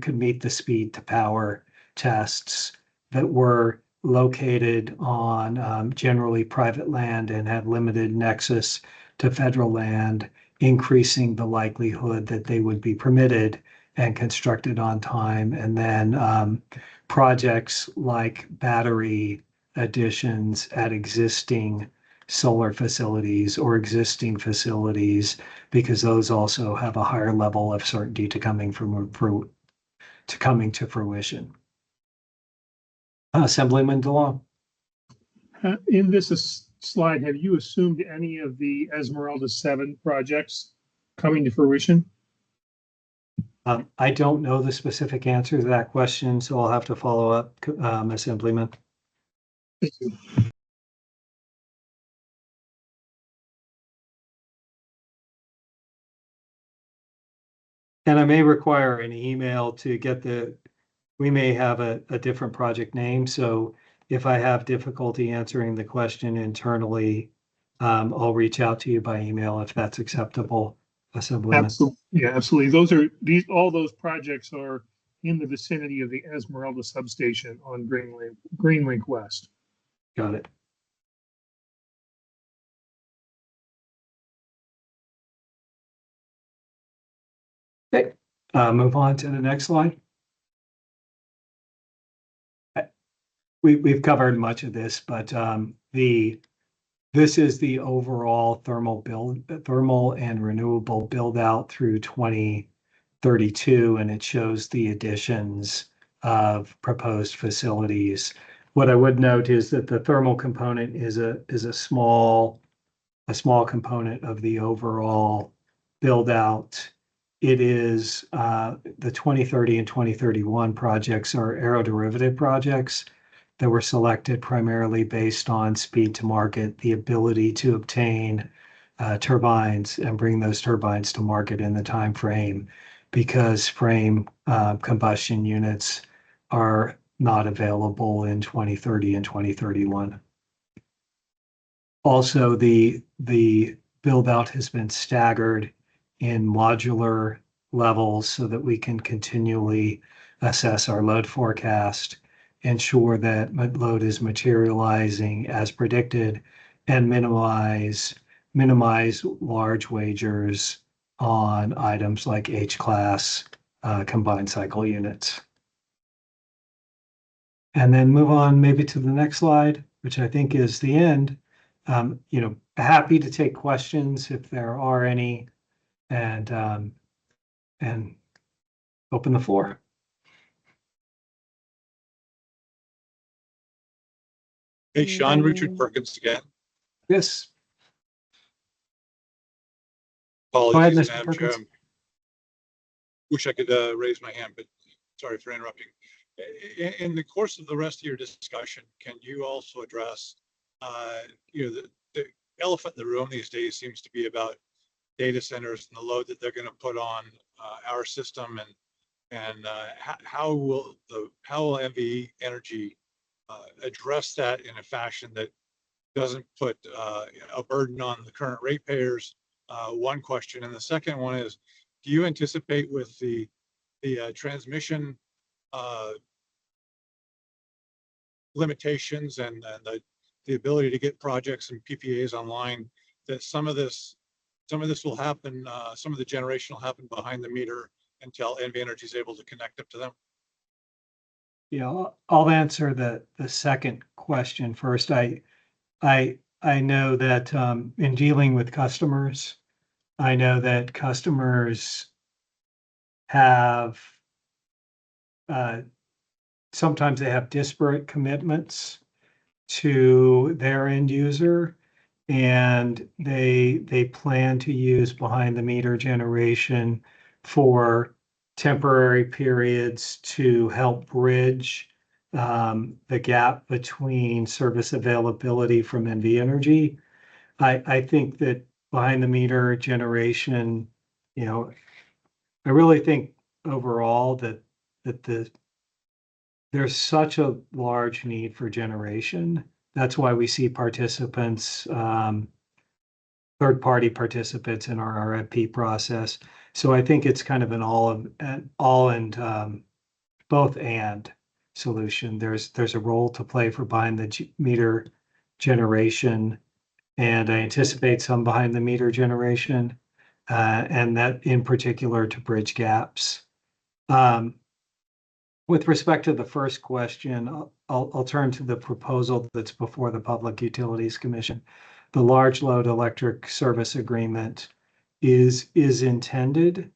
S4: could meet the speed to power tests, that were located on generally private land and had limited nexus to federal land, increasing the likelihood that they would be permitted and constructed on time. And then projects like battery additions at existing solar facilities or existing facilities, because those also have a higher level of certainty to coming to fruition. Assemblyman DeLong.
S2: In this slide, have you assumed any of the Esmeralda 7 projects coming to fruition?
S4: I don't know the specific answer to that question, so I'll have to follow up, Assemblyman.
S2: Thank you.
S4: And I may require an email to get we may have a different project name. So if I have difficulty answering the question internally, I'll reach out to you by email if that's acceptable, Assemblyman.
S2: Absolutely. Yeah, absolutely. All those projects are in the vicinity of the Esmeralda substation on Greenlink West.
S4: Got it. Okay, move on to the next slide. We've covered much of this, but this is the overall thermal and renewable build out through 2032, and it shows the additions of proposed facilities. What I would note is that the thermal component is a small component of the overall build out. It is the 2030 and 2031 projects are aeroderivative projects that were selected primarily based on speed to market, the ability to obtain turbines and bring those turbines to market in the time frame, because frame combustion units are not available in 2030 and 2031. Also, the build out has been staggered in modular levels so that we can continually assess our load forecast, ensure that load is materializing as predicted, and minimize large wagers on items like H-class combined cycle units. And then move on maybe to the next slide, which I think is the end. Happy to take questions if there are any. And and open the floor.
S10: Hey, Sean Richard Perkins again.
S4: Yes. Go ahead,
S10: Apologies,
S4: Mr.
S10: Madam Chair.
S4: Perkins.
S10: Wish I could raise my hand, but sorry for interrupting. In the course of the rest of your discussion, can you also address, the elephant in the room these days seems to be about data centers and the load that they're going to put on our system, and how will NV Energy address that in a fashion that doesn't put a burden on the current ratepayers? One question, and the second one is, do you anticipate with the transmission limitations and the ability to get projects and PPAs online, that some of this will happen, some of the generation will happen behind the meter until NV Energy is able to connect up to them?
S4: Yeah, I'll answer the second question first. I know that in dealing with customers, I know that customers have sometimes they have disparate commitments to their end user, and they plan to use behind the meter generation for temporary periods to help bridge the gap between service availability from NV Energy. I think that behind the meter generation, I really think overall that there's such a large need for generation. That's why we see participants, third-party participants in our RFP process. So I think it's kind of an both and solution. There's a role to play for behind the meter generation, and I anticipate some behind the meter generation, and that in particular to bridge gaps. With respect to the first question, I'll turn to the proposal that's before the Public Utilities Commission. The large load electric service agreement is intended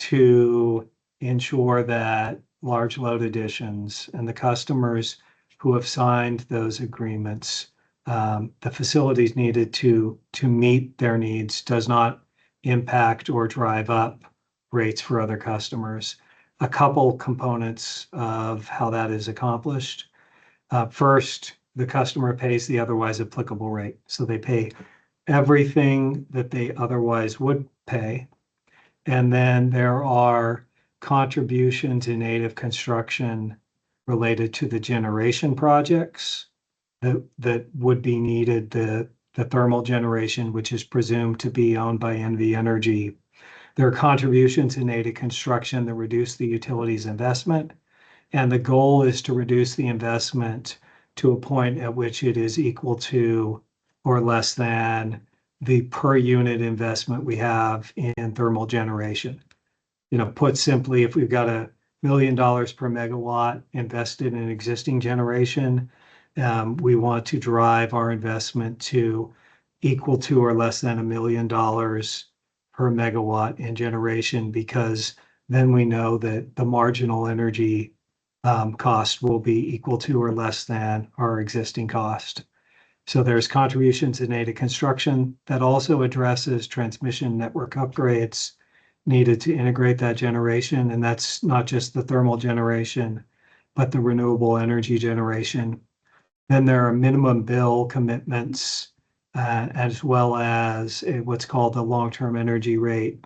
S4: to ensure that large load additions and the customers who have signed those agreements, the facilities needed to meet their needs does not impact or drive up rates for other customers. A couple components of how that is accomplished. First, the customer pays the otherwise applicable rate. So they pay everything that they otherwise would pay. And then there are contributions in aid of construction related to the generation projects that would be needed, the thermal generation, which is presumed to be owned by NV Energy. There are contributions in aid of construction that reduce the utilities investment, and the goal is to reduce the investment to a point at which it is equal to or less than the per unit investment we have in thermal generation. Put simply, if we've got $1 million per megawatt invested in existing generation, we want to drive our investment to equal to or less than $1 million per megawatt in generation, because then we know that the marginal energy cost will be equal to or less than our existing cost. So there's contributions in aid of construction that also addresses transmission network upgrades needed to integrate that generation. And that's not just the thermal generation, but the renewable energy generation. Then there are minimum bill commitments, as well as what's called the long-term energy rate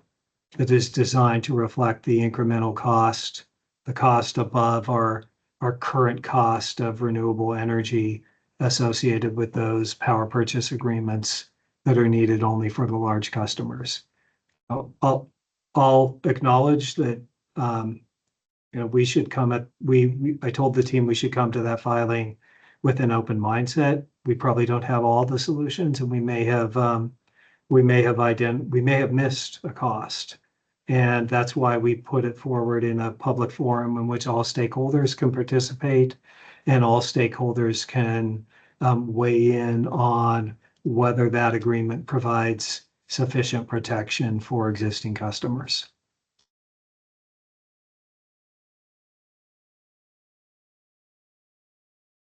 S4: that is designed to reflect the incremental cost, the cost above our current cost of renewable energy associated with those power purchase agreements that are needed only for the large customers. I'll acknowledge that we should come at I told the team we should come to that filing with an open mindset. We probably don't have all the solutions, and we may have missed a cost. And that's why we put it forward in a public forum in which all stakeholders can participate and all stakeholders can weigh in on whether that agreement provides sufficient protection for existing customers.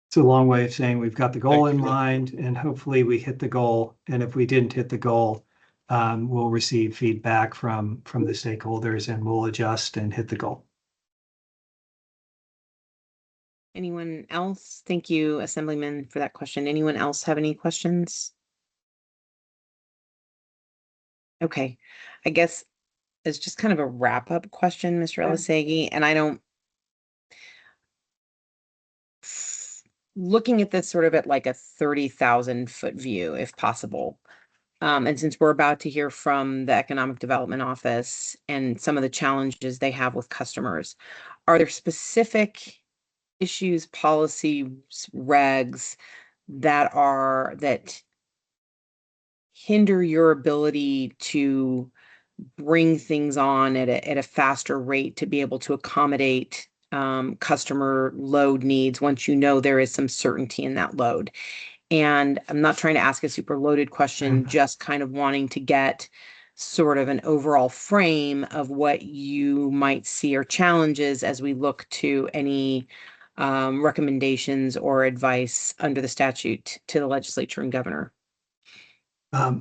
S4: It's a long way of saying we've got the goal
S10: Thank
S4: in
S10: you.
S4: mind and hopefully we hit the goal. And if we didn't hit the goal, we'll receive feedback from the stakeholders and we'll adjust and hit the goal.
S1: Anyone else? Thank you, Assemblyman, for that question. Anyone else have any questions? Okay, I guess it's just kind of a wrap-up question, Mr.
S7: Yeah.
S1: Elisagi, and I don't looking at this sort of at like a 30,000 foot view, if possible. And since we're about to hear from the Economic Development Office and some of the challenges they have with customers, are there specific issues, policies, regs that hinder your ability to bring things on at a faster rate to be able to accommodate customer load needs once you know there is some certainty in that load? And I'm not trying to ask a super loaded question, just kind of wanting to get sort of an overall frame of what you might see are challenges as we look to any recommendations or advice under the statute to the legislature and governor.
S4: I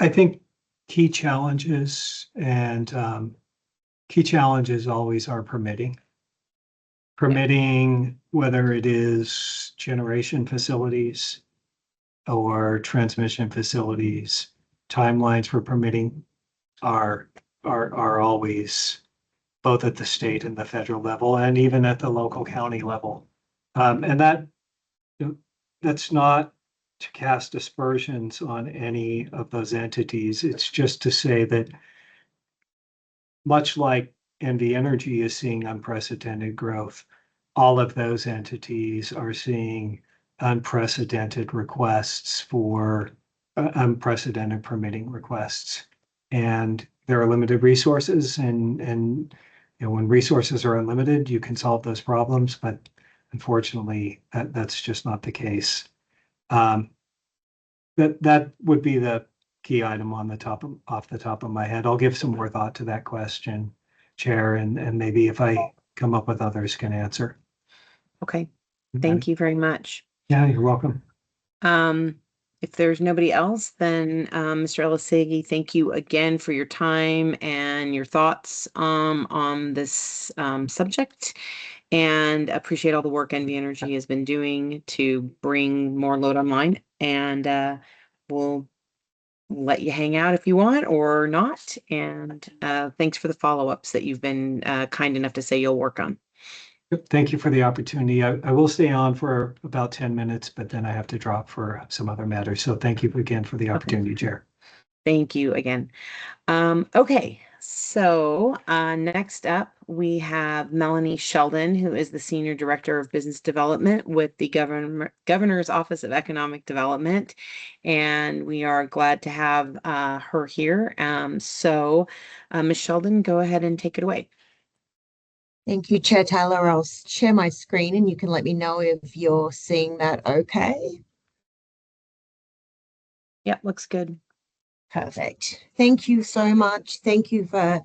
S4: think key challenges always are permitting. Permitting, whether it is generation facilities or transmission facilities, timelines for permitting are always both at the state and the federal level, and even at the local county level. And that's not to cast aspersions on any of those entities. It's just to say that much like NV Energy is seeing unprecedented growth, all of those entities are seeing unprecedented requests for unprecedented permitting requests. And there are limited resources, and when resources are unlimited, you can solve those problems, but unfortunately, that's just not the case. That would be the key item off the top of my head. I'll give some more thought to that question, Chair, and maybe if I come up with others can answer.
S1: Okay, thank you very much.
S4: Yeah, you're welcome.
S1: If there's nobody else, then Mr. Elisagi, thank you again for your time and your thoughts on this subject, and appreciate all the work NV Energy has been doing to bring more load online. And we'll let you hang out if you want or not. And thanks for the follow-ups that you've been kind enough to say you'll work on.
S4: Thank you for the opportunity. I will stay on for about 10 minutes, but then I have to drop for some other matters. So thank you again for the opportunity, Chair.
S1: Thank you again. Okay, so next up we have Melanie Sheldon, who is the Senior Director of Business Development with the Governor's Office of Economic Development, and we are glad to have her here. So Ms. Sheldon, go ahead and take it away.
S11: Thank you, Chair Taylor. I'll share my screen and you can let me know if you're seeing that okay.
S1: Yep, looks good.
S11: Perfect. Thank you so much. Thank you for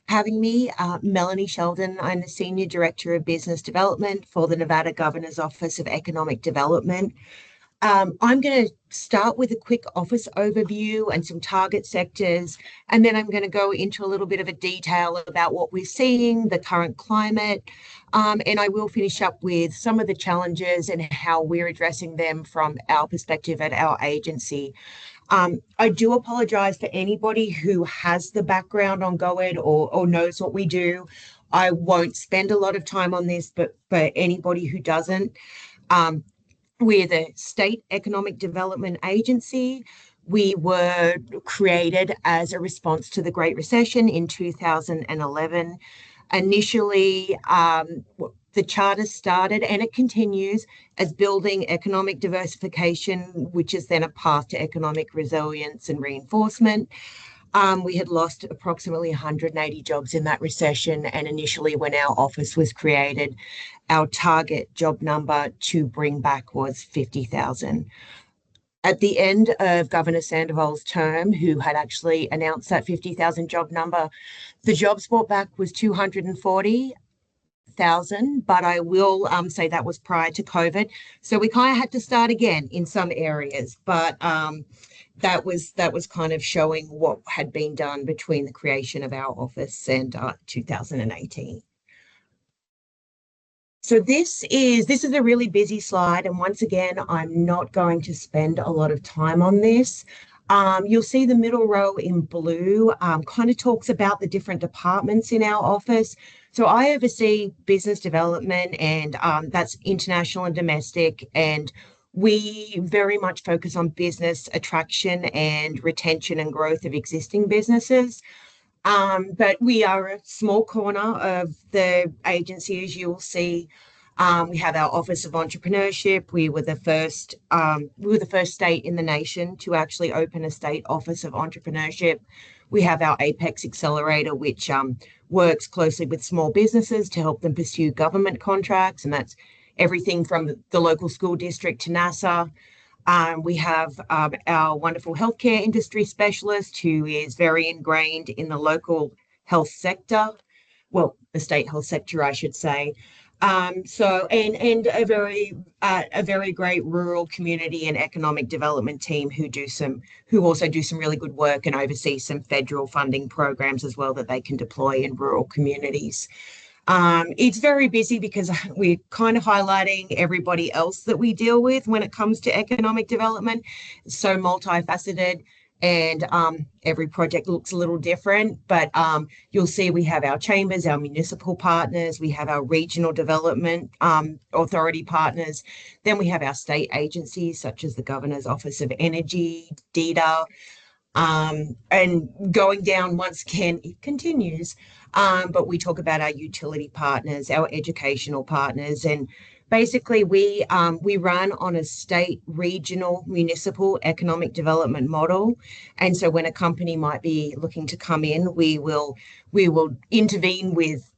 S11: having me. Melanie Sheldon. I'm the Senior Director of Business Development for the Nevada Governor's Office of Economic Development. I'm going to start with a quick office overview and some target sectors, and then I'm going to go into a little bit of a detail about what we're seeing, the current climate, and I will finish up with some of the challenges and how we're addressing them from our perspective at our agency. I do apologize for anybody who has the background on GOED or knows what we do. I won't spend a lot of time on this, but for anybody who doesn't, we're the State Economic Development Agency. We were created as a response to the Great Recession in 2011. Initially, the charter started and it continues as building economic diversification, which is then a path to economic resilience and reinforcement. We had lost approximately 180 jobs in that recession, and initially when our office was created, our target job number to bring back was 50,000. At the end of Governor Sandoval's term, who had actually announced that 50,000 job number, the jobs brought back was 240,000, $8,000, but I will say that was prior to COVID. So we kind of had to start again in some areas, but that was kind of showing what had been done between the creation of our office and 2018. So this is a really busy slide, and once again, I'm not going to spend a lot of time on this. You'll see the middle row in blue kind of talks about the different departments in our office. So I oversee business development, and that's international and domestic, and we very much focus on business attraction and retention and growth of existing businesses. But we are a small corner of the agency, as you will see. We have our Office of Entrepreneurship. We were the first state in the nation to actually open a state Office of Entrepreneurship. We have our Apex Accelerator, which works closely with small businesses to help them pursue government contracts, and that's everything from the local school district to NASA. We have our wonderful healthcare industry specialist, who is very ingrained in the local health sector, well, the state health sector, I should say. So a very great rural community and economic development team who also do some really good work and oversee some federal funding programs as well that they can deploy in rural communities. It's very busy because we're kind of highlighting everybody else that we deal with when it comes to economic development. It's so multifaceted, and every project looks a little different, but you'll see we have our chambers, our municipal partners, we have our regional development authority partners, then we have our state agencies such as the Governor's Office of Energy, DEDA, and going down once again, it continues. But we talk about our utility partners, our educational partners, and basically we run on a state, regional, municipal economic development model. And so when a company might be looking to come in, we will intervene with,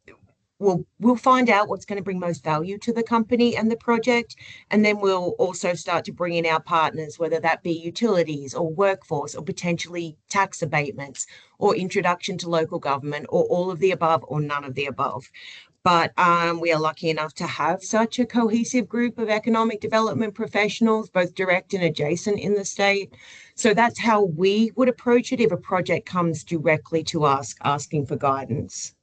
S11: we'll find out what's going to bring most value to the company and the project. And then we'll also start to bring in our partners, whether that be utilities or workforce or potentially tax abatements or introduction to local government or all of the above or none of the above. But we are lucky enough to have such a cohesive group of economic development professionals, both direct and adjacent in the state. So that's how we would approach it if a project comes directly to us asking for guidance.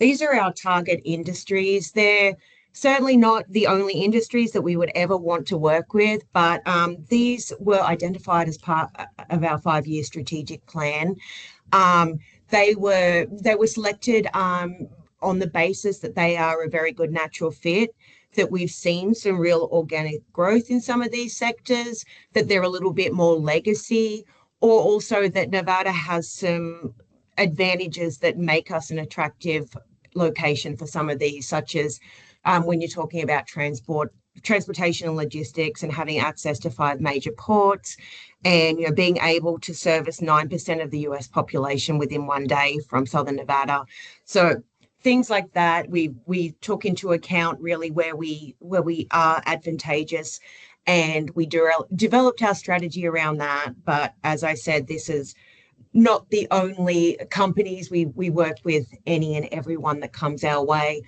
S11: These are our target industries. They're certainly not the only industries that we would ever want to work with, but these were identified as part of our 5-year strategic plan. They were selected on the basis that they are a very good natural fit, that we've seen some real organic growth in some of these sectors, that they're a little bit more legacy, or also that Nevada has some advantages that make us an attractive location for some of these, such as when you're talking about transportation and logistics and having access to 5 major ports, and being able to service 9% of the US population within 1 day from Southern Nevada. So things like that, we took into account really where we are advantageous, and we developed our strategy around that. But as I said, this is not the only companies. We work with any and everyone that comes our way.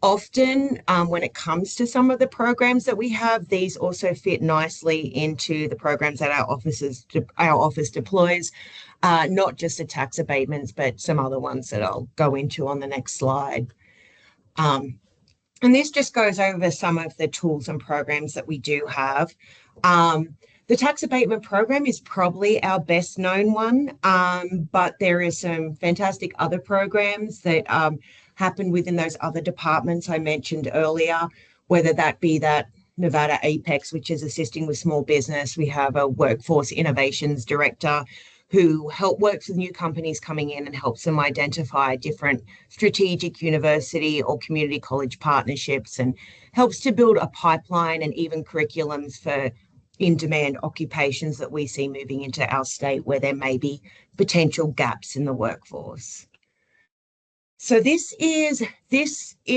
S11: Often, when it comes to some of the programs that we have, these also fit nicely into the programs that our office deploys, not just the tax abatements, but some other ones that I'll go into on the next slide. And this just goes over some of the tools and programs that we do have. The tax abatement program is probably our best known one, but there are some fantastic other programs that happen within those other departments I mentioned earlier, whether that be that Nevada Apex, which is assisting with small business. We have a workforce innovations director who works with new companies coming in and helps them identify different strategic university or community college partnerships and helps to build a pipeline and even curriculums for in-demand occupations that we see moving into our state where there may be potential gaps in the workforce. So this is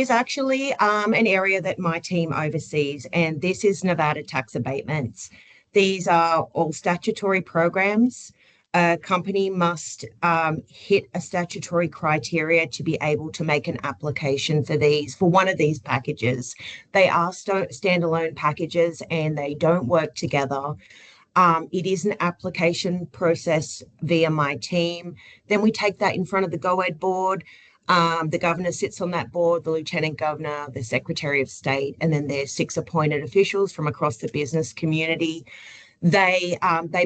S11: actually an area that my team oversees, and this is Nevada tax abatements. These are all statutory programs. a company must hit a statutory criteria to be able to make an application for one of these packages. They are standalone packages and they don't work together. It is an application process via my team. Then we take that in front of the GOED board. The governor sits on that board, the lieutenant governor, the secretary of state, and then there's 6 appointed officials from across the business community. They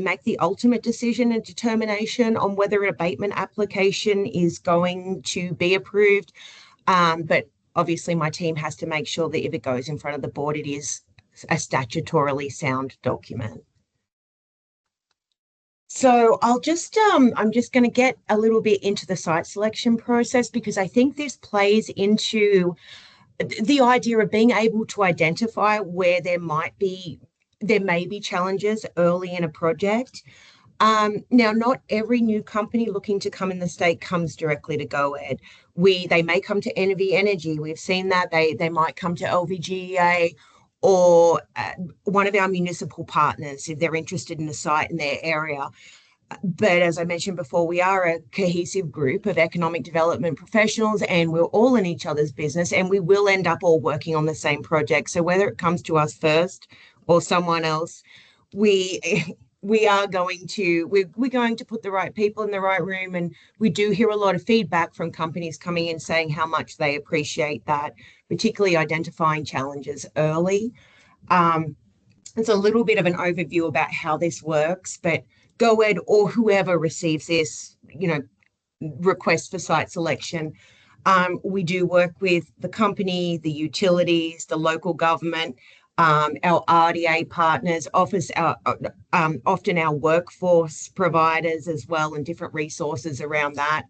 S11: make the ultimate decision and determination on whether an abatement application is going to be approved. But obviously my team has to make sure that if it goes in front of the board, it is a statutorily sound document. So I'm just going to get a little bit into the site selection process, because I think this plays into the idea of being able to identify where there may be challenges early in a project. Now, not every new company looking to come in the state comes directly to GOED. They may come to NV Energy. We've seen that. They might come to LVGEA or one of our municipal partners if they're interested in a site in their area. But as I mentioned before, we are a cohesive group of economic development professionals, and we're all in each other's business, and we will end up all working on the same project. So whether it comes to us first or someone else, we're going to put the right people in the right room. And we do hear a lot of feedback from companies coming in saying how much they appreciate that, particularly identifying challenges early. It's a little bit of an overview about how this works, but GOED or whoever receives this, request for site selection, we do work with the company, the utilities, the local government, our RDA partners, often our workforce providers as well, and different resources around that.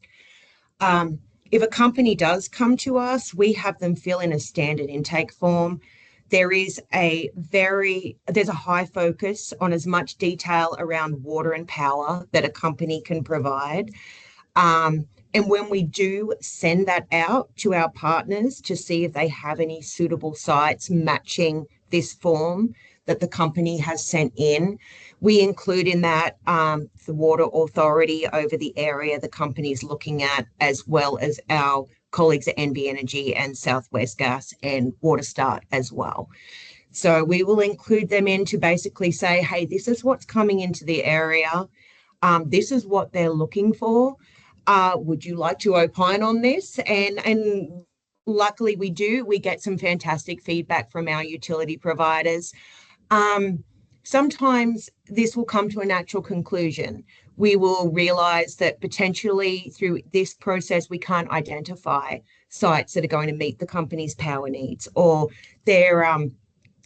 S11: If a company does come to us, we have them fill in a standard intake form. There's a high focus on as much detail around water and power that a company can provide. And when we do send that out to our partners to see if they have any suitable sites matching this form that the company has sent in, we include in that the water authority over the area the company is looking at, as well as our colleagues at NV Energy and Southwest Gas and WaterStart as well. So we will include them in to basically say, hey, this is what's coming into the area. This is what they're looking for. Would you like to opine on this? And luckily we do. We get some fantastic feedback from our utility providers. Sometimes this will come to a natural conclusion. We will realize that potentially through this process, we can't identify sites that are going to meet the company's power needs, or their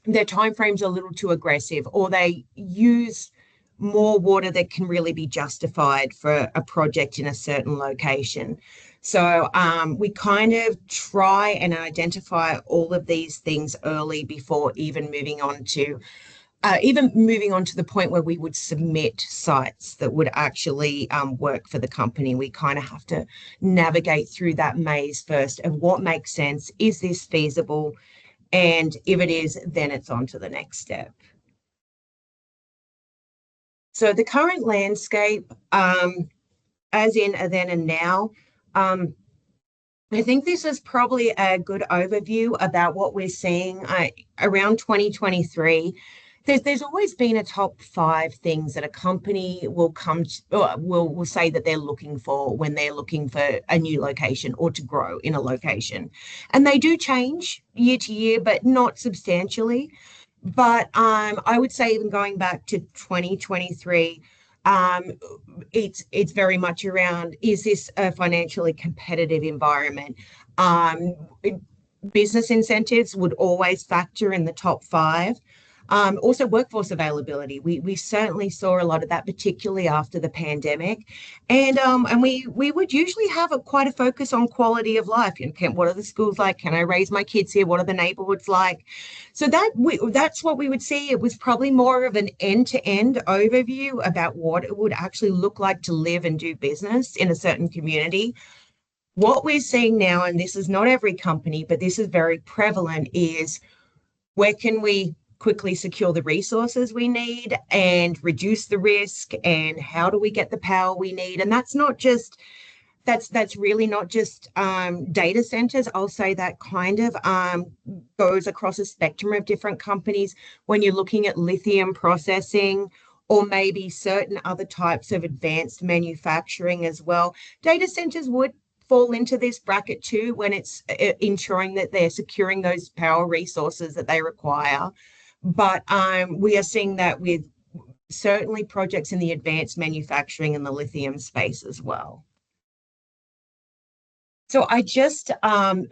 S11: timeframes are a little too aggressive, or they use more water that can really be justified for a project in a certain location. So we kind of try and identify all of these things early before even moving on to the point where we would submit sites that would actually work for the company. We kind of have to navigate through that maze first of what makes sense. Is this feasible? And if it is, then it's on to the next step. So the current landscape, as in a then and now, I think this is probably a good overview about what we're seeing around 2023. There's always been a top 5 things that a company will will say that they're looking for when they're looking for a new location or to grow in a location. And they do change year to year, but not substantially. But I would say even going back to 2023, it's very much around, is this a financially competitive environment? Business incentives would always factor in the top 5. Also workforce availability. We certainly saw a lot of that, particularly after the pandemic. And we would usually have quite a focus on quality of life. What are the schools like? Can I raise my kids here? What are the neighborhoods like? So that's what we would see. It was probably more of an end-to-end overview about what it would actually look like to live and do business in a certain community. What we're seeing now, and this is not every company, but this is very prevalent, is where can we quickly secure the resources we need and reduce the risk, and how do we get the power we need? And that's not just that's really not just data centers. I'll say that kind of goes across a spectrum of different companies. When you're looking at lithium processing or maybe certain other types of advanced manufacturing as well, data centers would fall into this bracket too, when it's ensuring that they're securing those power resources that they require. But we are seeing that with certainly projects in the advanced manufacturing and the lithium space as well. So I just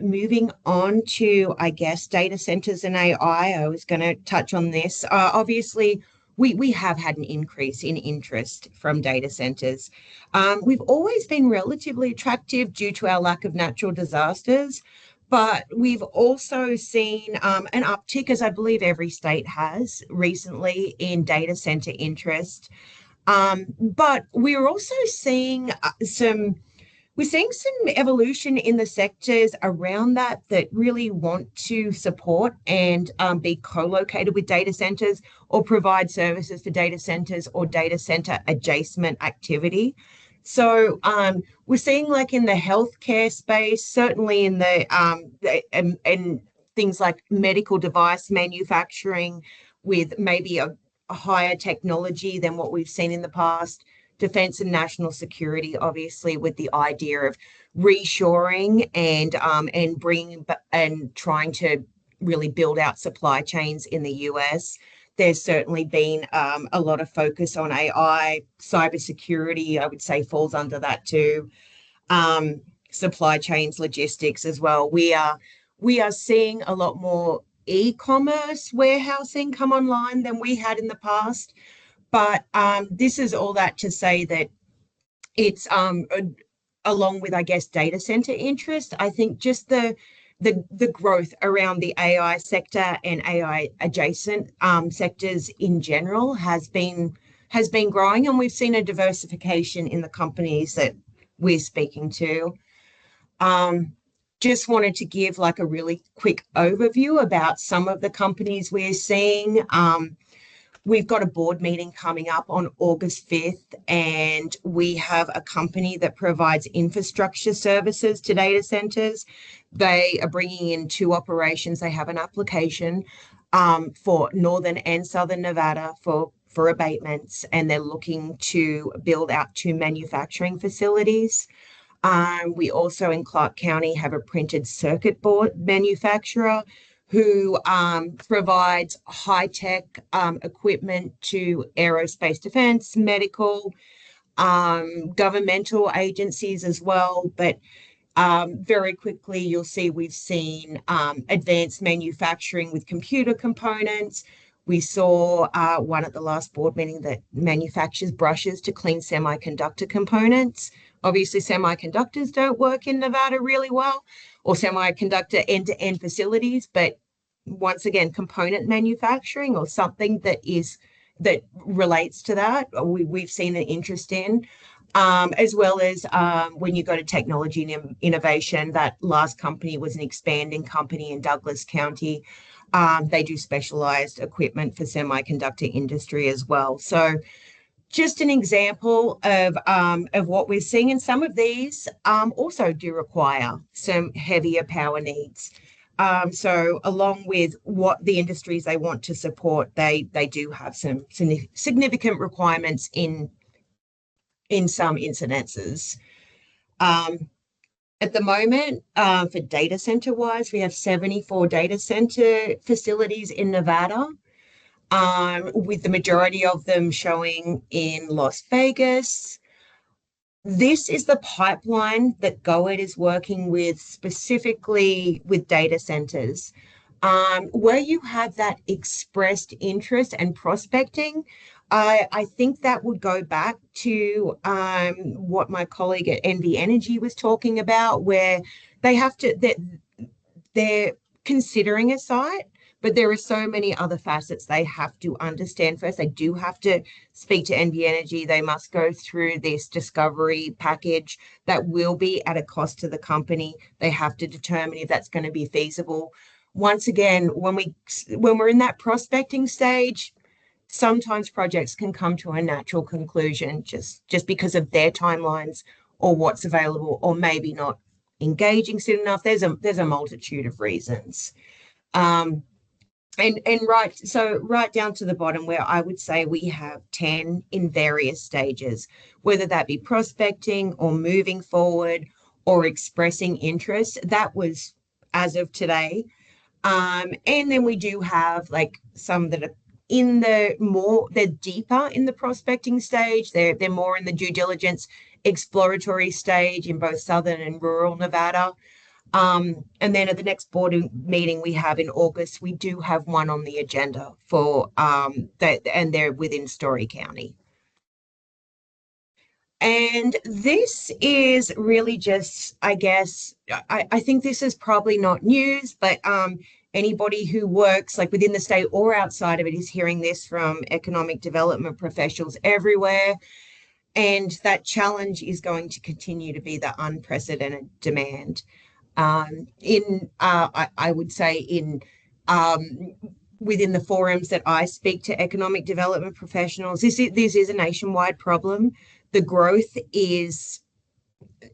S11: moving on to, I guess, data centers and AI. I was going to touch on this. Obviously, we have had an increase in interest from data centers. We've always been relatively attractive due to our lack of natural disasters, but we've also seen an uptick, as I believe every state has recently, in data center interest. But we're also seeing some evolution in the sectors around that really want to support and be co-located with data centers or provide services for data centers or data center adjacent activity. So we're seeing, like in the healthcare space, certainly in the and things like medical device manufacturing with maybe a higher technology than what we've seen in the past. Defense and national security, obviously, with the idea of reshoring and bringing and trying to really build out supply chains in the US. There's certainly been a lot of focus on AI, cybersecurity, I would say, falls under that too. Supply chains, logistics as well. We are seeing a lot more e-commerce warehousing come online than we had in the past. But this is all that to say that it's along with, I guess, data center interest. I think just the growth around the AI sector and AI adjacent sectors in general has been growing, and we've seen a diversification in the companies that we're speaking to. Just wanted to give like a really quick overview about some of the companies we're seeing. We've got a board meeting coming up on August 5th, and we have a company that provides infrastructure services to data centers. They are bringing in 2 operations. They have an application for Northern and Southern Nevada for abatements, and they're looking to build out 2 manufacturing facilities. We also in Clark County have a printed circuit board manufacturer who provides high-tech equipment to aerospace defense, medical, governmental agencies as well. But very quickly, you'll see we've seen advanced manufacturing with computer components. We saw one at the last board meeting that manufactures brushes to clean semiconductor components. Obviously, semiconductors don't work in Nevada really well, or semiconductor end-to-end facilities, but once again, component manufacturing or something that relates to that, we've seen an interest in, as well as when you go to technology and innovation. That last company was an expanding company in Douglas County. They do specialized equipment for semiconductor industry as well. So just an example of what we're seeing. And some of these also do require some heavier power needs. So along with what the industries they want to support, they do have some significant requirements in some incidences. At the moment, for data center wise, we have 74 data center facilities in Nevada, with the majority of them showing in Las Vegas. This is the pipeline that GOED is working with, specifically with data centers. Where you have that expressed interest and prospecting, I think that would go back to what my colleague at NV Energy was talking about, where they have to, they're considering a site, but there are so many other facets they have to understand first. They do have to speak to NV Energy. They must go through this discovery package that will be at a cost to the company. They have to determine if that's going to be feasible. once again, when we're in that prospecting stage, sometimes projects can come to a natural conclusion just because of their timelines or what's available, or maybe not engaging soon enough. There's a multitude of reasons. And right down to the bottom, where I would say we have 10 in various stages, whether that be prospecting or moving forward or expressing interest. That was as of today. And then we do have like some that are they're deeper in the prospecting stage. They're more in the due diligence exploratory stage in both southern and rural Nevada. And then at the next board meeting we have in August, we do have one on the agenda for that, and they're within Story County. And this is really just, I guess, I think this is probably not news, but anybody who works like within the state or outside of it is hearing this from economic development professionals everywhere. And that challenge is going to continue to be the unprecedented demand. I would say within the forums that I speak to economic development professionals, this is a nationwide problem. The growth is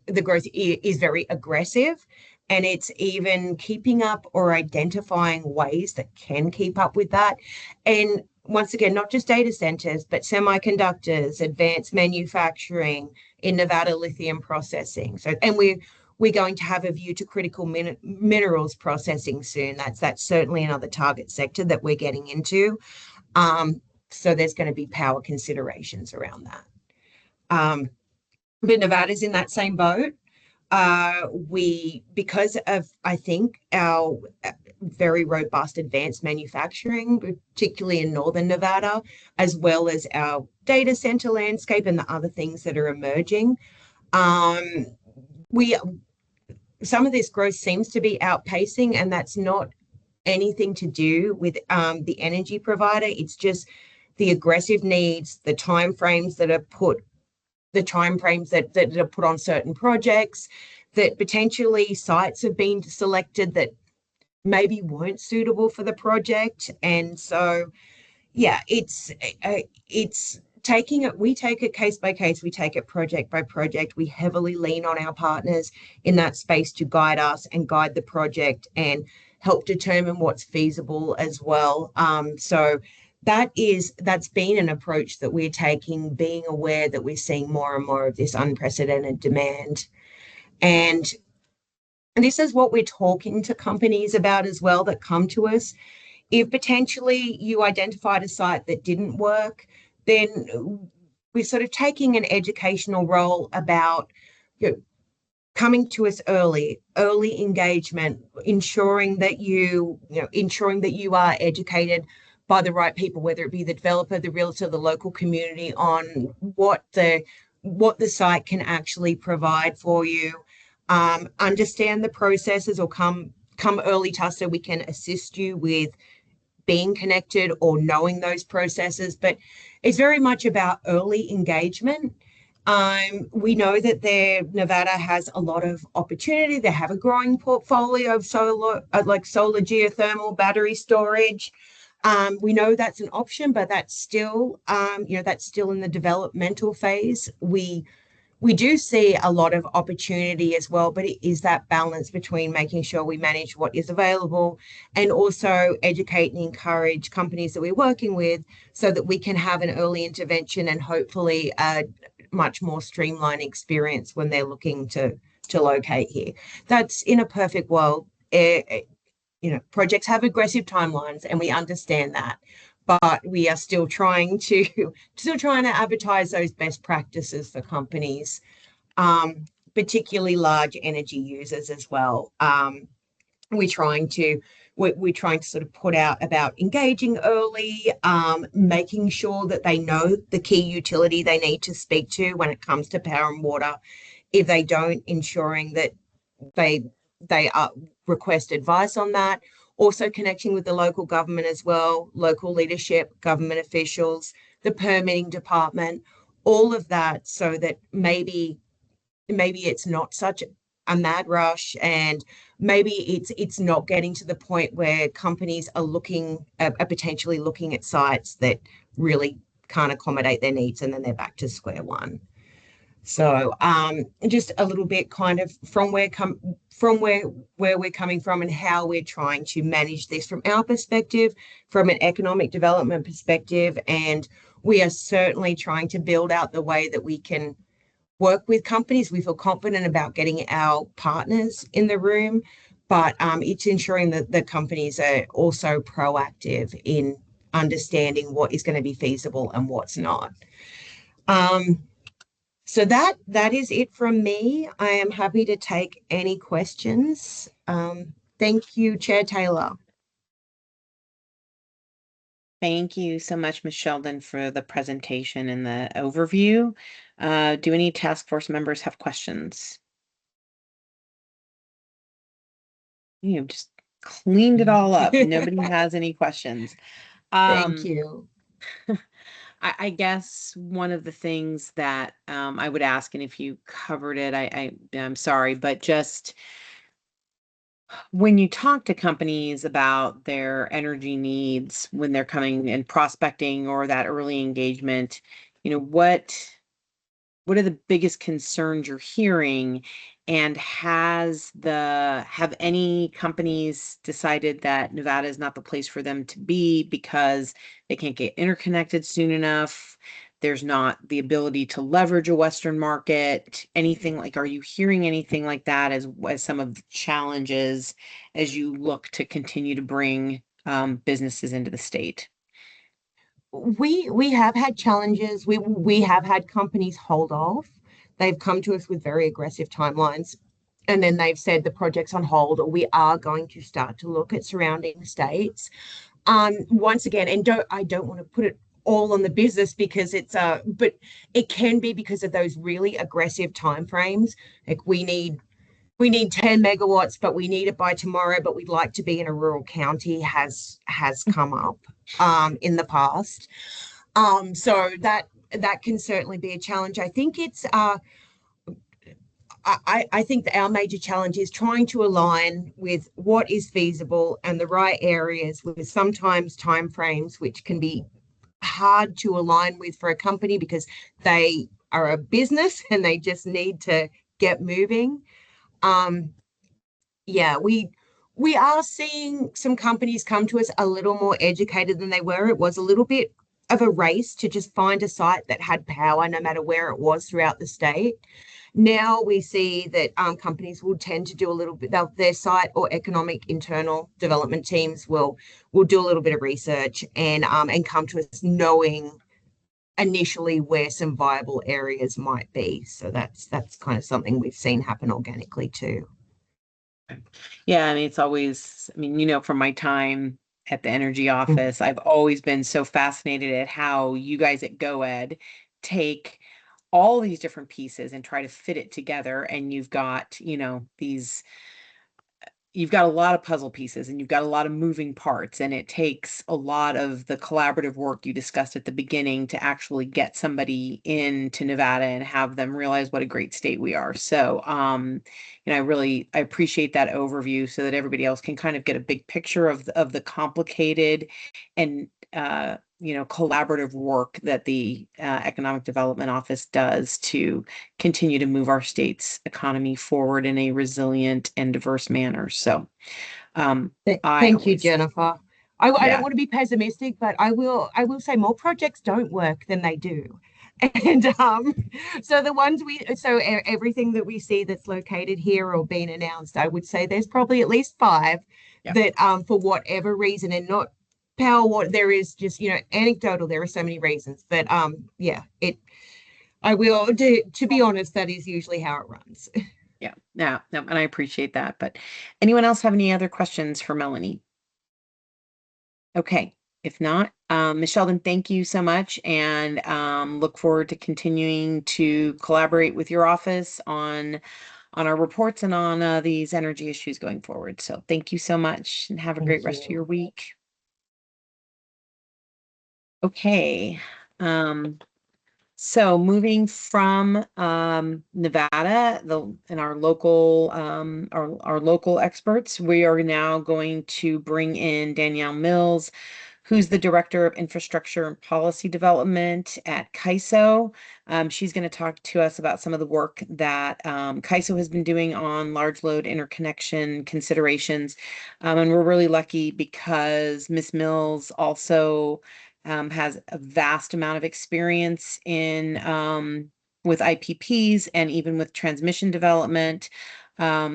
S11: very aggressive, and it's even keeping up or identifying ways that can keep up with that. And once again, not just data centers, but semiconductors, advanced manufacturing, in Nevada, lithium processing. So, and we're going to have a view to critical minerals processing soon. That's certainly another target sector that we're getting into. So there's going to be power considerations around that. But Nevada's in that same boat. Because of, I think, our very robust advanced manufacturing, particularly in northern Nevada, as well as our data center landscape and the other things that are emerging, some of this growth seems to be outpacing, and that's not anything to do with the energy provider. It's just the aggressive needs, the timeframes that are put on certain projects, that potentially sites have been selected that maybe weren't suitable for the project. And so, yeah, it's taking it, we take it case by case, we take it project by project. We heavily lean on our partners in that space to guide us and guide the project and help determine what's feasible as well. So that's been an approach that we're taking, being aware that we're seeing more and more of this unprecedented demand. And this is what we're talking to companies about as well that come to us. If potentially you identified a site that didn't work, then we're sort of taking an educational role about coming to us early engagement, ensuring that you are educated by the right people, whether it be the developer, the realtor, the local community, on what the site can actually provide for you. Understand the processes, or come early to us so we can assist you with being connected or knowing those processes. But it's very much about early engagement. We know that Nevada has a lot of opportunity. They have a growing portfolio of solar geothermal battery storage. We know that's an option, but that's still, that's still in the developmental phase. We do see a lot of opportunity as well, but it is that balance between making sure we manage what is available and also educate and encourage companies that we're working with so that we can have an early intervention and hopefully a much more streamlined experience when they're looking to locate here. That's in a perfect world. Projects have aggressive timelines, and we understand that, but we are still trying to advertise those best practices for companies, particularly large energy users as well. We're trying to sort of put out about engaging early, making sure that they know the key utility they need to speak to when it comes to power and water. If they don't, ensuring that they request advice on that. Also connecting with the local government as well, local leadership, government officials, the permitting department, all of that, so that maybe it's not such a mad rush, and maybe it's not getting to the point where companies are potentially looking at sites that really can't accommodate their needs, and then they're back to square one. So just a little bit kind of from where we're coming from and how we're trying to manage this from our perspective, from an economic development perspective. And we are certainly trying to build out the way that we can work with companies. We feel confident about getting our partners in the room, but it's ensuring that the companies are also proactive in understanding what is going to be feasible and what's not. So that is it from me. I am happy to take any questions. Thank you, Chair Taylor.
S1: Thank you so much, Ms. Sheldon, for the presentation and the overview. Do any task force members have questions? You've just cleaned it all up. Nobody has any questions.
S11: Thank you.
S1: I guess one of the things that I would ask, and if you covered it, I'm sorry, but just when you talk to companies about their energy needs when they're coming and prospecting or that early engagement, what are the biggest concerns you're hearing? And have any companies decided that Nevada is not the place for them to be because they can't get interconnected soon enough? There's not the ability to leverage a Western market, anything like, are you hearing anything like that as some of the challenges as you look to continue to bring businesses into the state?
S11: We have had challenges. We have had companies hold off. They've come to us with very aggressive timelines, and then they've said the project's on hold, or we are going to start to look at surrounding states. Once again, and I don't want to put it all on the business because but it can be because of those really aggressive timeframes. Like we need 10 megawatts, but we need it by tomorrow, but we'd like to be in a rural county has come up in the past. So that can certainly be a challenge. I think it's I think that our major challenge is trying to align with what is feasible and the right areas with sometimes timeframes which can be hard to align with for a company because they are a business and they just need to get moving. Yeah, we are seeing some companies come to us a little more educated than they were. It was a little bit of a race to just find a site that had power no matter where it was throughout the state. Now we see that companies will tend to do a little bit, their site or economic internal development teams will do a little bit of research and come to us knowing initially where some viable areas might be. So that's kind of something we've seen happen organically too.
S1: Yeah, I mean, it's always, from my time at the energy office, I've always been so fascinated at how you guys at GoEd take all these different pieces and try to fit it together. And you've got, you've got a lot of puzzle pieces and you've got a lot of moving parts, and it takes a lot of the collaborative work you discussed at the beginning to actually get somebody into Nevada and have them realize what a great state we are. So, I appreciate that overview so that everybody else can kind of get a big picture of the complicated and, collaborative work that the Economic Development Office does to continue to move our state's economy forward in a resilient and diverse manner. So,
S11: thank you, Jennifer. I don't want to be pessimistic, but I will say more projects don't work than they do. And so everything that we see that's located here or been announced, I would say there's probably at least 5 that for whatever reason, and not power water, there is just anecdotal, there are so many reasons, but to be honest, that is usually how it runs.
S1: No, and I appreciate that. But anyone else have any other questions for Melanie? Okay, if not, Ms. Sheldon, thank you so much, and look forward to continuing to collaborate with your office on our reports and on these energy issues going forward. So thank you so much, and have a great rest of your week. Okay. So moving from Nevada, in our local our local experts, we are now going to bring in Danielle Mills, who's the Director of Infrastructure and Policy Development at CAISO. She's going to talk to us about some of the work that CAISO has been doing on large load interconnection considerations. And we're really lucky because Ms. Mills also has a vast amount of experience in with IPPs and even with transmission development.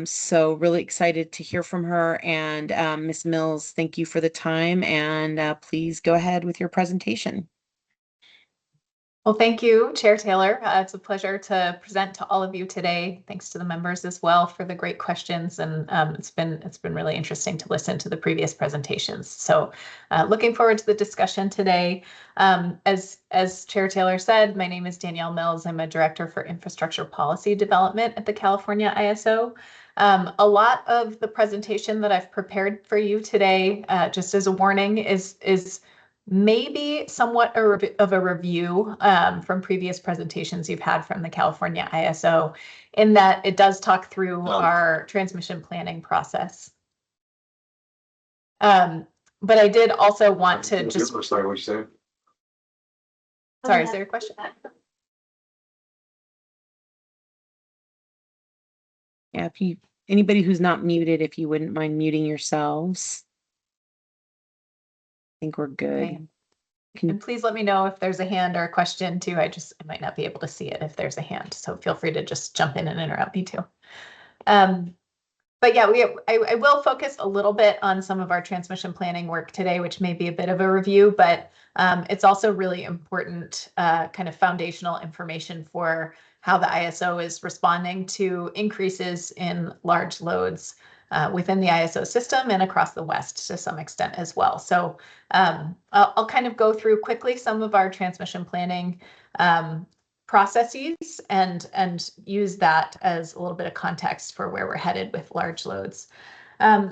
S1: So really excited to hear from her. And Ms. Mills, thank you for the time, and please go ahead with your presentation.
S12: Well, thank you, Chair Taylor. It's a pleasure to present to all of you today. Thanks to the members as well for the great questions, and it's been really interesting to listen to the previous presentations. So, looking forward to the discussion today. As Chair Taylor said, my name is Danielle Mills. I'm a Director for Infrastructure Policy Development at the California ISO. A lot of the presentation that I've prepared for you today, just as a warning, is maybe somewhat of a review from previous presentations you've had from the California ISO, in that it does talk through our transmission planning process. But I did also want to just...
S13: Sorry, what'd you say?
S12: Sorry, is there a question?
S1: Yeah, if anybody who's not muted, if you wouldn't mind muting yourselves. I think we're good.
S12: Okay. And please let me know if there's a hand or a question too. I might not be able to see it if there's a hand, so feel free to just jump in and interrupt me too. But yeah, I will focus a little bit on some of our transmission planning work today, which may be a bit of a review, but it's also really important kind of foundational information for how the ISO is responding to increases in large loads within the ISO system and across the West to some extent as well. So I'll kind of go through quickly some of our transmission planning processes and use that as a little bit of context for where we're headed with large loads.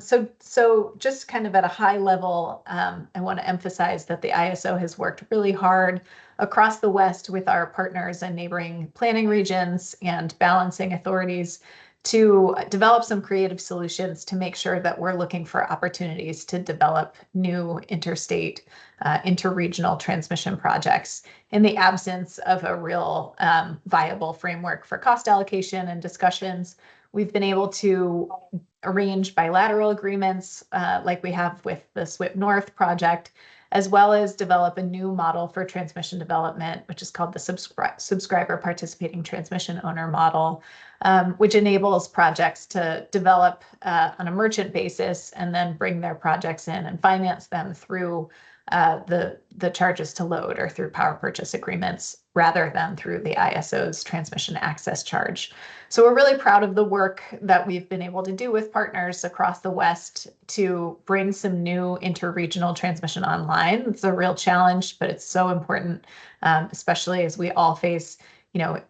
S12: So just kind of at a high level, I want to emphasize that the ISO has worked really hard across the West with our partners and neighboring planning regions and balancing authorities to develop some creative solutions to make sure that we're looking for opportunities to develop new interstate, interregional transmission projects in the absence of a real viable framework for cost allocation and discussions. We've been able to arrange bilateral agreements like we have with the SWIP North project, as well as develop a new model for transmission development, which is called the Subscriber Participating Transmission Owner Model, which enables projects to develop on a merchant basis and then bring their projects in and finance them through the charges to load or through power purchase agreements rather than through the ISO's transmission access charge. So we're really proud of the work that we've been able to do with partners across the West to bring some new interregional transmission online. It's a real challenge, but it's so important, especially as we all face,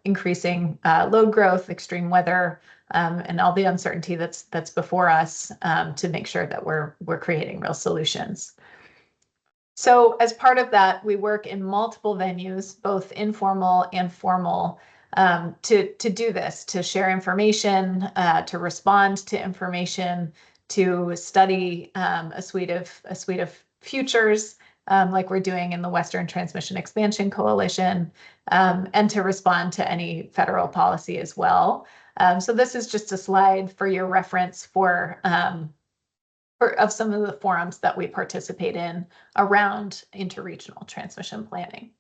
S12: increasing load growth, extreme weather, and all the uncertainty that's before us to make sure that we're creating real solutions. So as part of that, we work in multiple venues, both informal and formal, to do this, to share information, to respond to information, to study a suite of futures, like we're doing in the Western Transmission Expansion Coalition, and to respond to any federal policy as well. So this is just a slide for your reference of some of the forums that we participate in around interregional transmission planning.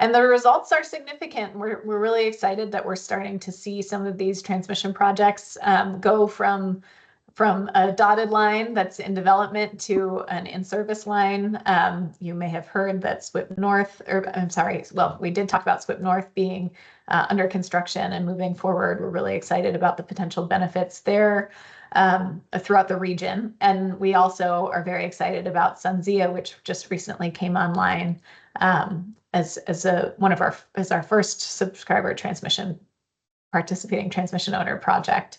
S12: And the results are significant. We're really excited that we're starting to see some of these transmission projects go from a dotted line that's in development to an in-service line. You may have heard that SWIP North, we did talk about SWIP North being under construction and moving forward. We're really excited about the potential benefits there throughout the region. And we also are very excited about SunZia, which just recently came online as our first subscriber participating transmission owner project.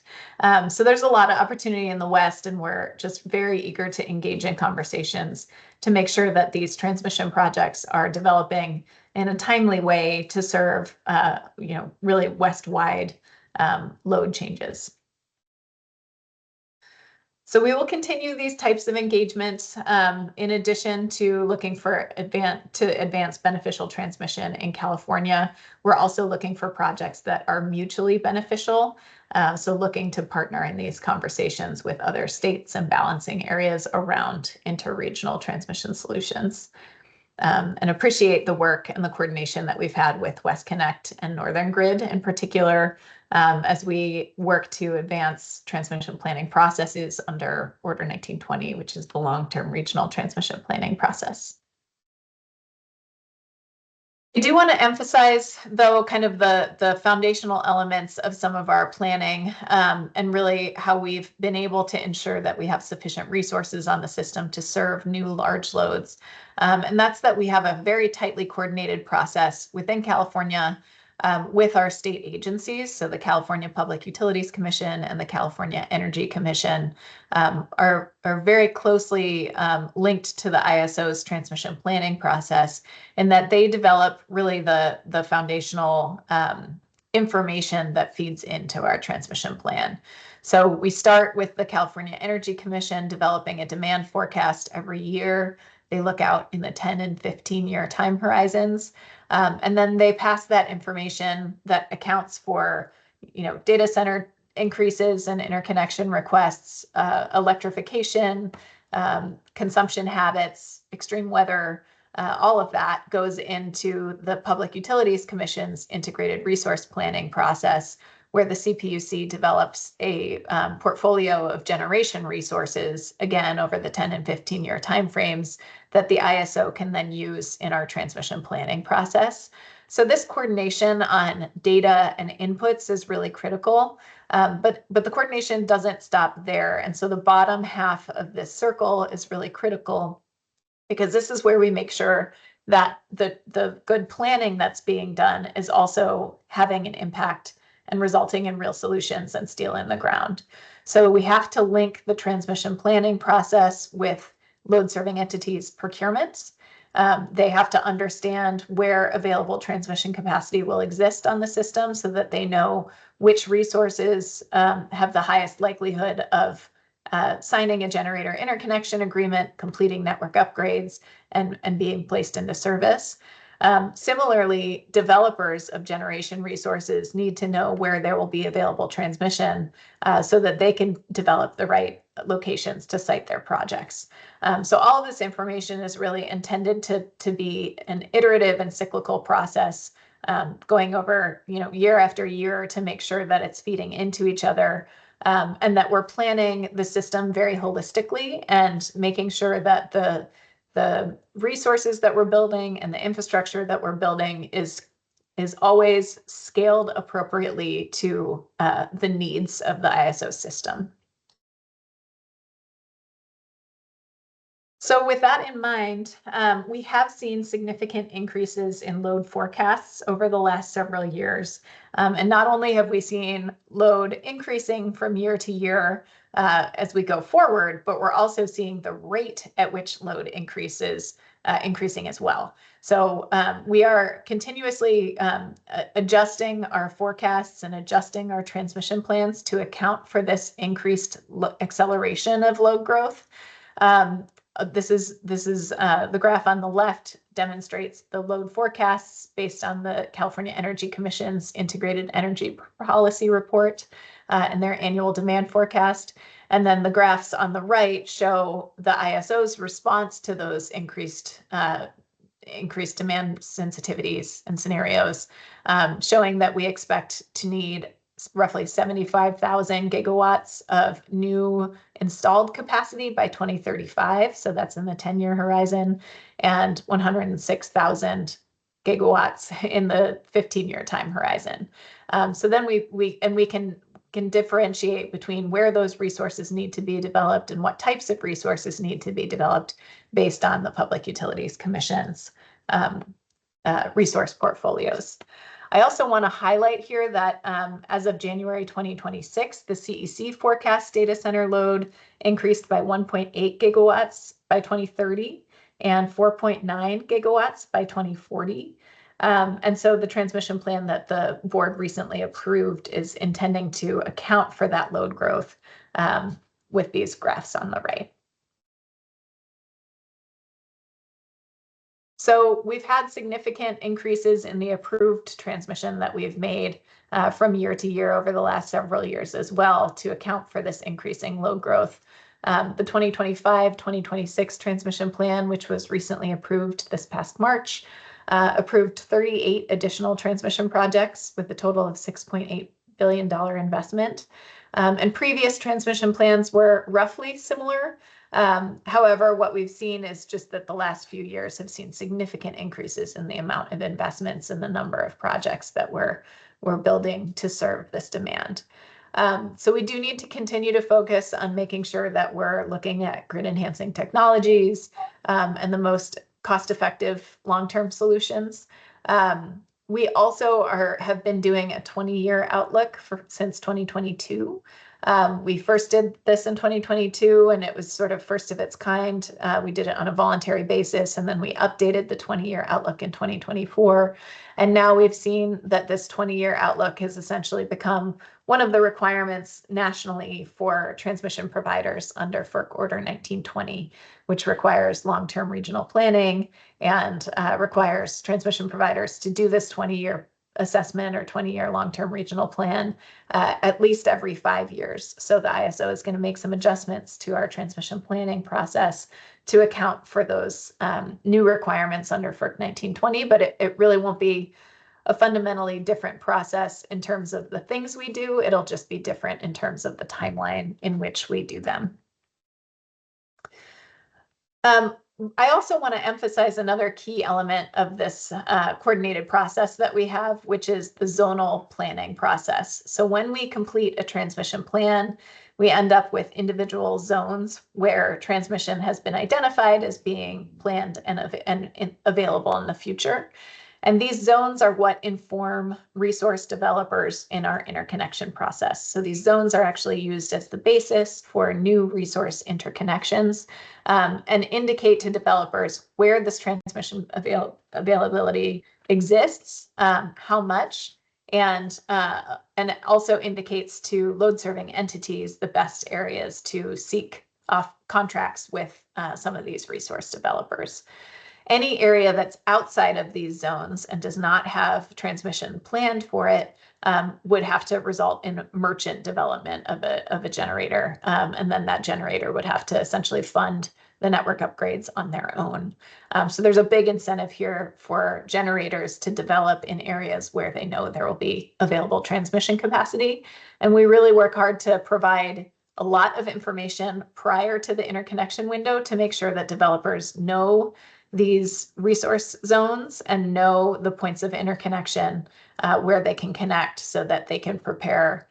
S12: So there's a lot of opportunity in the West, and we're just very eager to engage in conversations to make sure that these transmission projects are developing in a timely way to serve, really west-wide load changes. So we will continue these types of engagements in addition to looking for advance beneficial transmission in California. We're also looking for projects that are mutually beneficial. So looking to partner in these conversations with other states and balancing areas around interregional transmission solutions. And appreciate the work and the coordination that we've had with WestConnect and Northern Grid in particular, as we work to advance transmission planning processes under Order 1920, which is the long-term regional transmission planning process. I do want to emphasize, though, kind of the foundational elements of some of our planning, and really how we've been able to ensure that we have sufficient resources on the system to serve new large loads. And that's that we have a very tightly coordinated process within California with our state agencies. So the California Public Utilities Commission and the California Energy Commission are very closely linked to the ISO's transmission planning process, in that they develop really the foundational information that feeds into our transmission plan. So we start with the California Energy Commission developing a demand forecast every year. They look out in the 10 and 15-year time horizons. And then they pass that information that accounts for, data center increases and interconnection requests, electrification, consumption habits, extreme weather, all of that goes into the Public Utilities Commission's integrated resource planning process, where the CPUC develops a portfolio of generation resources, again, over the 10 and 15-year timeframes, that the ISO can then use in our transmission planning process. So this coordination on data and inputs is really critical, but the coordination doesn't stop there. And so the bottom half of this circle is really critical, because this is where we make sure that the good planning that's being done is also having an impact and resulting in real solutions and steel in the ground. So we have to link the transmission planning process with load serving entities' procurements. They have to understand where available transmission capacity will exist on the system, so that they know which resources have the highest likelihood of signing a generator interconnection agreement, completing network upgrades, and being placed into service. Similarly, developers of generation resources need to know where there will be available transmission so that they can develop the right locations to site their projects. So all of this information is really intended to be an iterative and cyclical process, going over year after year, to make sure that it's feeding into each other, and that we're planning the system very holistically and making sure that the resources that we're building and the infrastructure that we're building is always scaled appropriately to the needs of the ISO system. So with that in mind, we have seen significant increases in load forecasts over the last several years. And not only have we seen load increasing from year to year as we go forward, but we're also seeing the rate at which load increases increasing as well. So we are continuously adjusting our forecasts and adjusting our transmission plans to account for this increased acceleration of load growth. This is the graph on the left demonstrates the load forecasts based on the California Energy Commission's Integrated Energy Policy Report and their annual demand forecast. And then the graphs on the right show the ISO's response to those increased demand sensitivities and scenarios, showing that we expect to need roughly 75,000 gigawatts of new installed capacity by 2035. So that's in the 10-year horizon, and 106,000 gigawatts in the 15-year time horizon. So then we can differentiate between where those resources need to be developed and what types of resources need to be developed based on the Public Utilities Commission's resource portfolios. I also want to highlight here that as of January 2026, the CEC forecast data center load increased by 1.8 gigawatts by 2030 and 4.9 gigawatts by 2040. And so the transmission plan that the board recently approved is intending to account for that load growth with these graphs on the right. So we've had significant increases in the approved transmission that we've made from year to year over the last several years as well to account for this increasing load growth. The 2025-2026 transmission plan, which was recently approved this past March, approved 38 additional transmission projects with a total of $6.8 billion investment. And previous transmission plans were roughly similar. However, what we've seen is just that the last few years have seen significant increases in the amount of investments and the number of projects that we're building to serve this demand. So we do need to continue to focus on making sure that we're looking at grid enhancing technologies and the most cost-effective long-term solutions. We also have been doing a 20-year outlook since 2022. We first did this in 2022, and it was sort of first of its kind. We did it on a voluntary basis, and then we updated the 20-year outlook in 2024. And now we've seen that this 20-year outlook has essentially become one of the requirements nationally for transmission providers under FERC Order 1920, which requires long-term regional planning and requires transmission providers to do this 20-year assessment or 20-year long-term regional plan at least every 5 years. So the ISO is going to make some adjustments to our transmission planning process to account for those new requirements under FERC 1920, but it really won't be a fundamentally different process in terms of the things we do. It'll just be different in terms of the timeline in which we do them. I also want to emphasize another key element of this coordinated process that we have, which is the zonal planning process. So when we complete a transmission plan, we end up with individual zones where transmission has been identified as being planned and available in the future. And these zones are what inform resource developers in our interconnection process. So these zones are actually used as the basis for new resource interconnections and indicate to developers where this transmission availability exists, how much, and it also indicates to load serving entities the best areas to seek off contracts with some of these resource developers. Any area that's outside of these zones and does not have transmission planned for it would have to result in merchant development of a generator. And then that generator would have to essentially fund the network upgrades on their own. So there's a big incentive here for generators to develop in areas where they know there will be available transmission capacity. And we really work hard to provide a lot of information prior to the interconnection window to make sure that developers know these resource zones and know the points of interconnection where they can connect so that they can prepare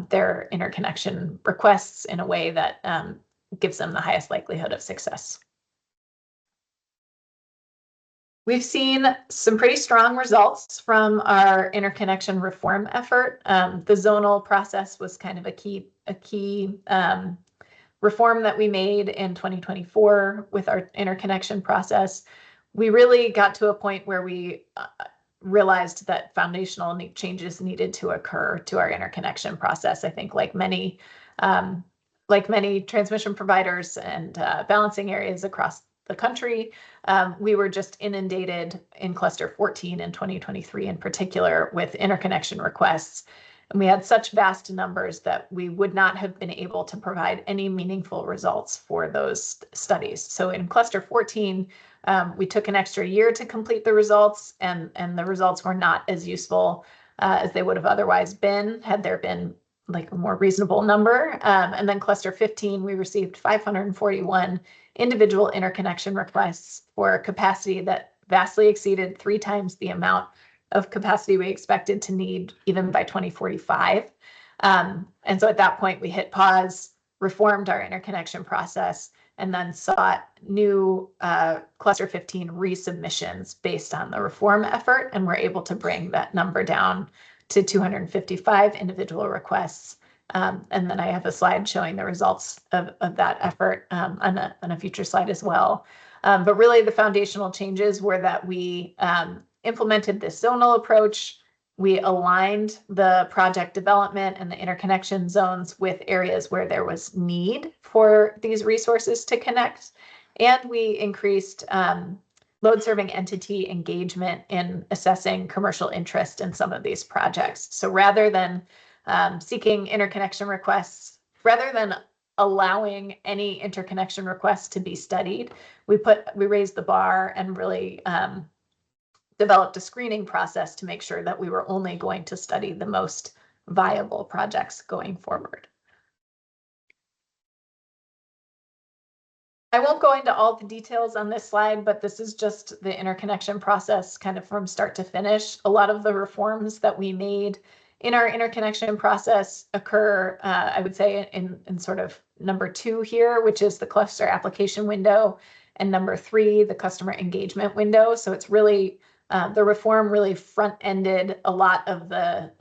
S12: their interconnection requests in a way that gives them the highest likelihood of success. We've seen some pretty strong results from our interconnection reform effort. The zonal process was kind of a key reform that we made in 2024 with our interconnection process. We really got to a point where we realized that foundational changes needed to occur to our interconnection process. I think like many transmission providers and balancing areas across the country, we were just inundated in cluster 14 in 2023 in particular with interconnection requests. And we had such vast numbers that we would not have been able to provide any meaningful results for those studies. So in cluster 14, we took an extra year to complete the results, and the results were not as useful as they would have otherwise been had there been like a more reasonable number. And then cluster 15, we received 541 individual interconnection requests for capacity that vastly exceeded 3 times the amount of capacity we expected to need even by 2045. And so at that point, we hit pause, reformed our interconnection process, and then sought new cluster 15 resubmissions based on the reform effort, and we're able to bring that number down to 255 individual requests. And then I have a slide showing the results of that effort on a future slide as well. But really the foundational changes were that we implemented this zonal approach. We aligned the project development and the interconnection zones with areas where there was need for these resources to connect. And we increased load serving entity engagement in assessing commercial interest in some of these projects. So rather than seeking interconnection requests, rather than allowing any interconnection requests to be studied, we raised the bar and really developed a screening process to make sure that we were only going to study the most viable projects going forward. I won't go into all the details on this slide, but this is just the interconnection process kind of from start to finish. A lot of the reforms that we made in our interconnection process occur, I would say, in sort of number 2 here, which is the cluster application window, and number 3, the customer engagement window. So it's really the reform really front-ended a lot of the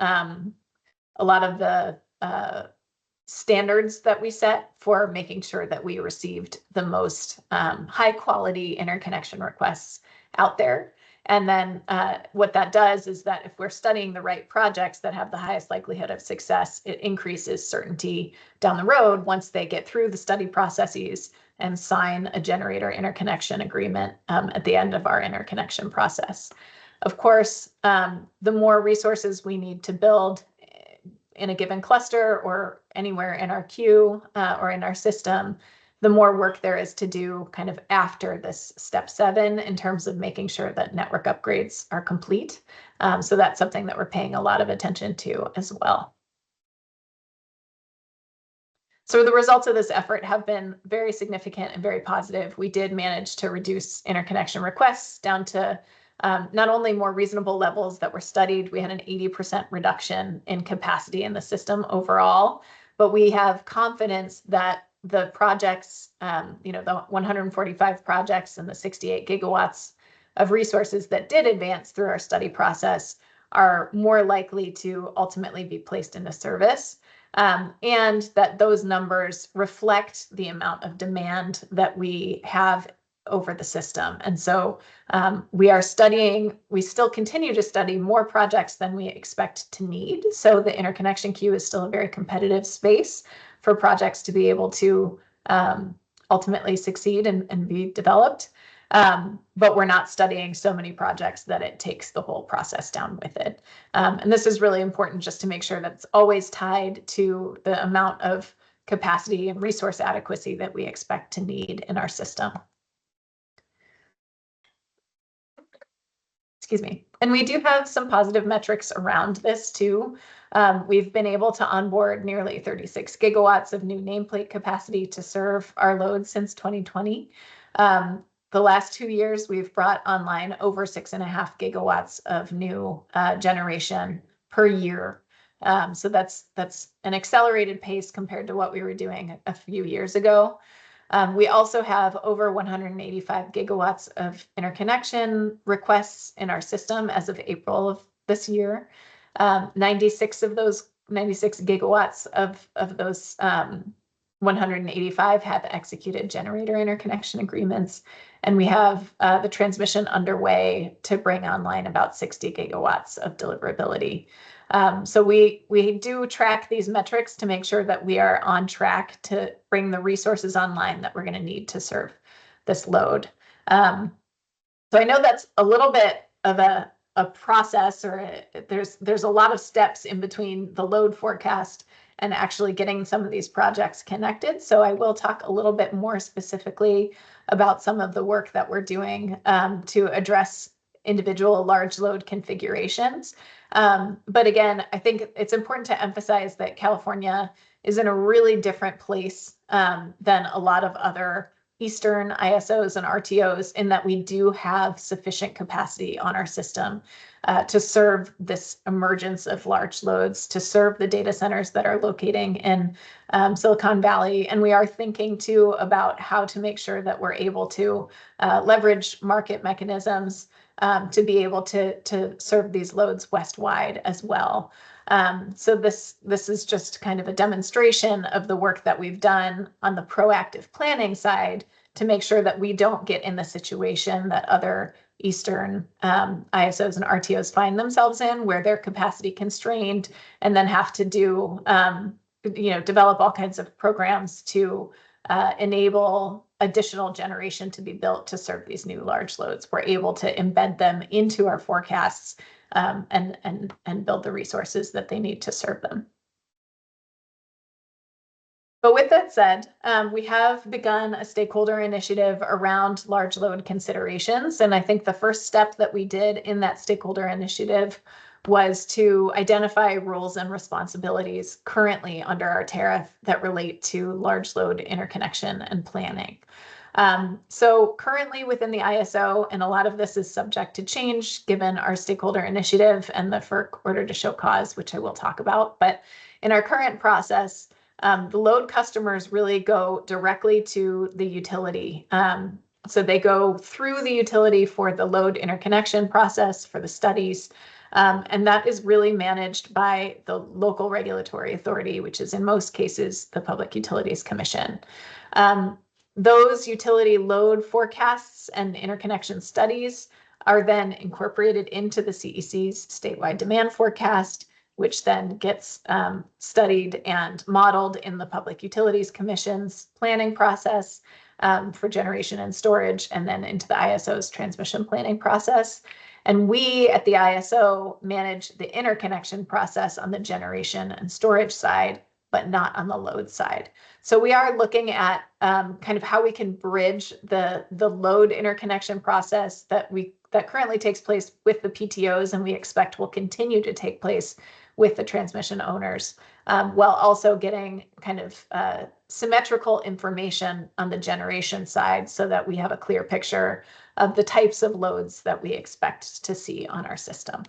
S12: standards that we set for making sure that we received the most high-quality interconnection requests out there. And then what that does is that if we're studying the right projects that have the highest likelihood of success, it increases certainty down the road once they get through the study processes and sign a generator interconnection agreement at the end of our interconnection process. Of course, the more resources we need to build in a given cluster or anywhere in our queue or in our system, the more work there is to do kind of after this step 7 in terms of making sure that network upgrades are complete. So that's something that we're paying a lot of attention to as well. So the results of this effort have been very significant and very positive. We did manage to reduce interconnection requests down to not only more reasonable levels that were studied, we had an 80% reduction in capacity in the system overall, but we have confidence that the projects, the 145 projects and the 68 gigawatts of resources that did advance through our study process are more likely to ultimately be placed into service. And that those numbers reflect the amount of demand that we have over the system. And so we still continue to study more projects than we expect to need. So the interconnection queue is still a very competitive space for projects to be able to ultimately succeed and be developed. But we're not studying so many projects that it takes the whole process down with it. And this is really important just to make sure that it's always tied to the amount of capacity and resource adequacy that we expect to need in our system. Excuse me. And we do have some positive metrics around this too. We've been able to onboard nearly 36 gigawatts of new nameplate capacity to serve our load since 2020. The last 2 years, we've brought online over 6.5 gigawatts of new generation per year. So that's an accelerated pace compared to what we were doing a few years ago. We also have over 185 gigawatts of interconnection requests in our system as of April of this year. 96 gigawatts of those 185 have executed generator interconnection agreements, and we have the transmission underway to bring online about 60 gigawatts of deliverability. So we do track these metrics to make sure that we are on track to bring the resources online that we're going to need to serve this load. So I know that's a little bit of a process, or there's a lot of steps in between the load forecast and actually getting some of these projects connected. So I will talk a little bit more specifically about some of the work that we're doing to address individual large load configurations. But again, I think it's important to emphasize that California is in a really different place than a lot of other Eastern ISOs and RTOs in that we do have sufficient capacity on our system to serve this emergence of large loads, to serve the data centers that are locating in Silicon Valley. And we are thinking too about how to make sure that we're able to leverage market mechanisms to be able to serve these loads west-wide as well. So this is just kind of a demonstration of the work that we've done on the proactive planning side to make sure that we don't get in the situation that other Eastern ISOs and RTOs find themselves in, where they're capacity constrained and then have to do, develop all kinds of programs to enable additional generation to be built to serve these new large loads. We're able to embed them into our forecasts and build the resources that they need to serve them. But with that said, we have begun a stakeholder initiative around large load considerations. And I think the first step that we did in that stakeholder initiative was to identify roles and responsibilities currently under our tariff that relate to large load interconnection and planning. So currently within the ISO, and a lot of this is subject to change given our stakeholder initiative and the FERC order to show cause, which I will talk about. But in our current process, the load customers really go directly to the utility. So they go through the utility for the load interconnection process, for the studies, and that is really managed by the local regulatory authority, which is in most cases the Public Utilities Commission. Those utility load forecasts and interconnection studies are then incorporated into the CEC's statewide demand forecast, which then gets studied and modeled in the Public Utilities Commission's planning process for generation and storage, and then into the ISO's transmission planning process. And we at the ISO manage the interconnection process on the generation and storage side, but not on the load side. So we are looking at kind of how we can bridge the load interconnection process that currently takes place with the PTOs, and we expect will continue to take place with the transmission owners, while also getting kind of symmetrical information on the generation side so that we have a clear picture of the types of loads that we expect to see on our system.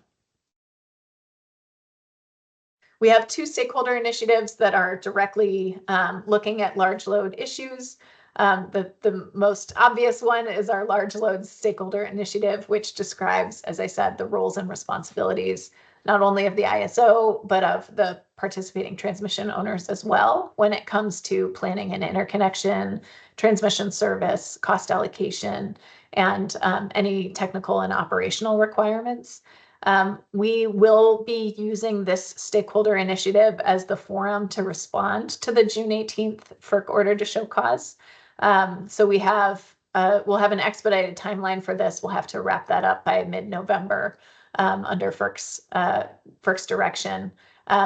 S12: We have two stakeholder initiatives that are directly looking at large load issues. The most obvious one is our large load stakeholder initiative, which describes, as I said, the roles and responsibilities not only of the ISO, but of the participating transmission owners as well when it comes to planning and interconnection, transmission service, cost allocation, and any technical and operational requirements. We will be using this stakeholder initiative as the forum to respond to the June 18th FERC order to show cause. So we'll have an expedited timeline for this. We'll have to wrap that up by mid-November under FERC's direction.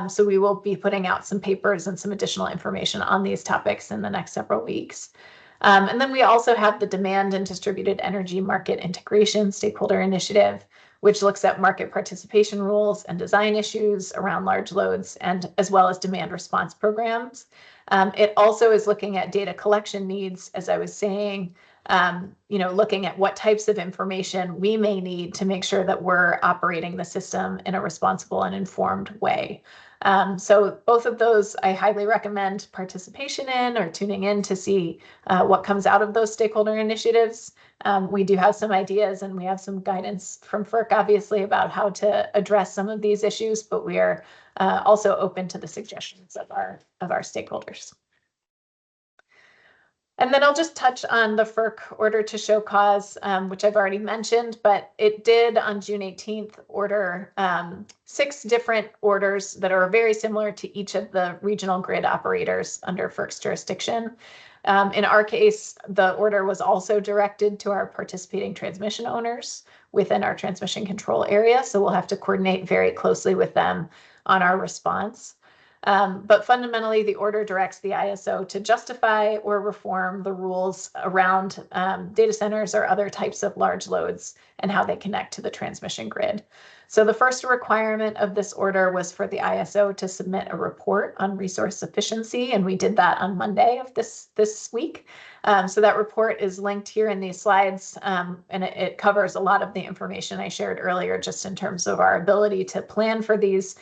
S12: So we will be putting out some papers and some additional information on these topics in the next several weeks. And then we also have the Demand and Distributed Energy Market Integration Stakeholder Initiative, which looks at market participation rules and design issues around large loads, and as well as demand response programs. It also is looking at data collection needs, as I was saying, looking at what types of information we may need to make sure that we're operating the system in a responsible and informed way. So both of those I highly recommend participation in or tuning in to see what comes out of those stakeholder initiatives. We do have some ideas and we have some guidance from FERC, obviously, about how to address some of these issues, but we are also open to the suggestions of our stakeholders. And then I'll just touch on the FERC order to show cause, which I've already mentioned, but it did on June 18th order 6 different orders that are very similar to each of the regional grid operators under FERC's jurisdiction. In our case, the order was also directed to our participating transmission owners within our transmission control area, so we'll have to coordinate very closely with them on our response. But fundamentally, the order directs the ISO to justify or reform the rules around data centers or other types of large loads and how they connect to the transmission grid. So the first requirement of this order was for the ISO to submit a report on resource efficiency, and we did that on Monday of this week. So that report is linked here in these slides, and it covers a lot of the information I shared earlier, just in terms of our ability to plan for these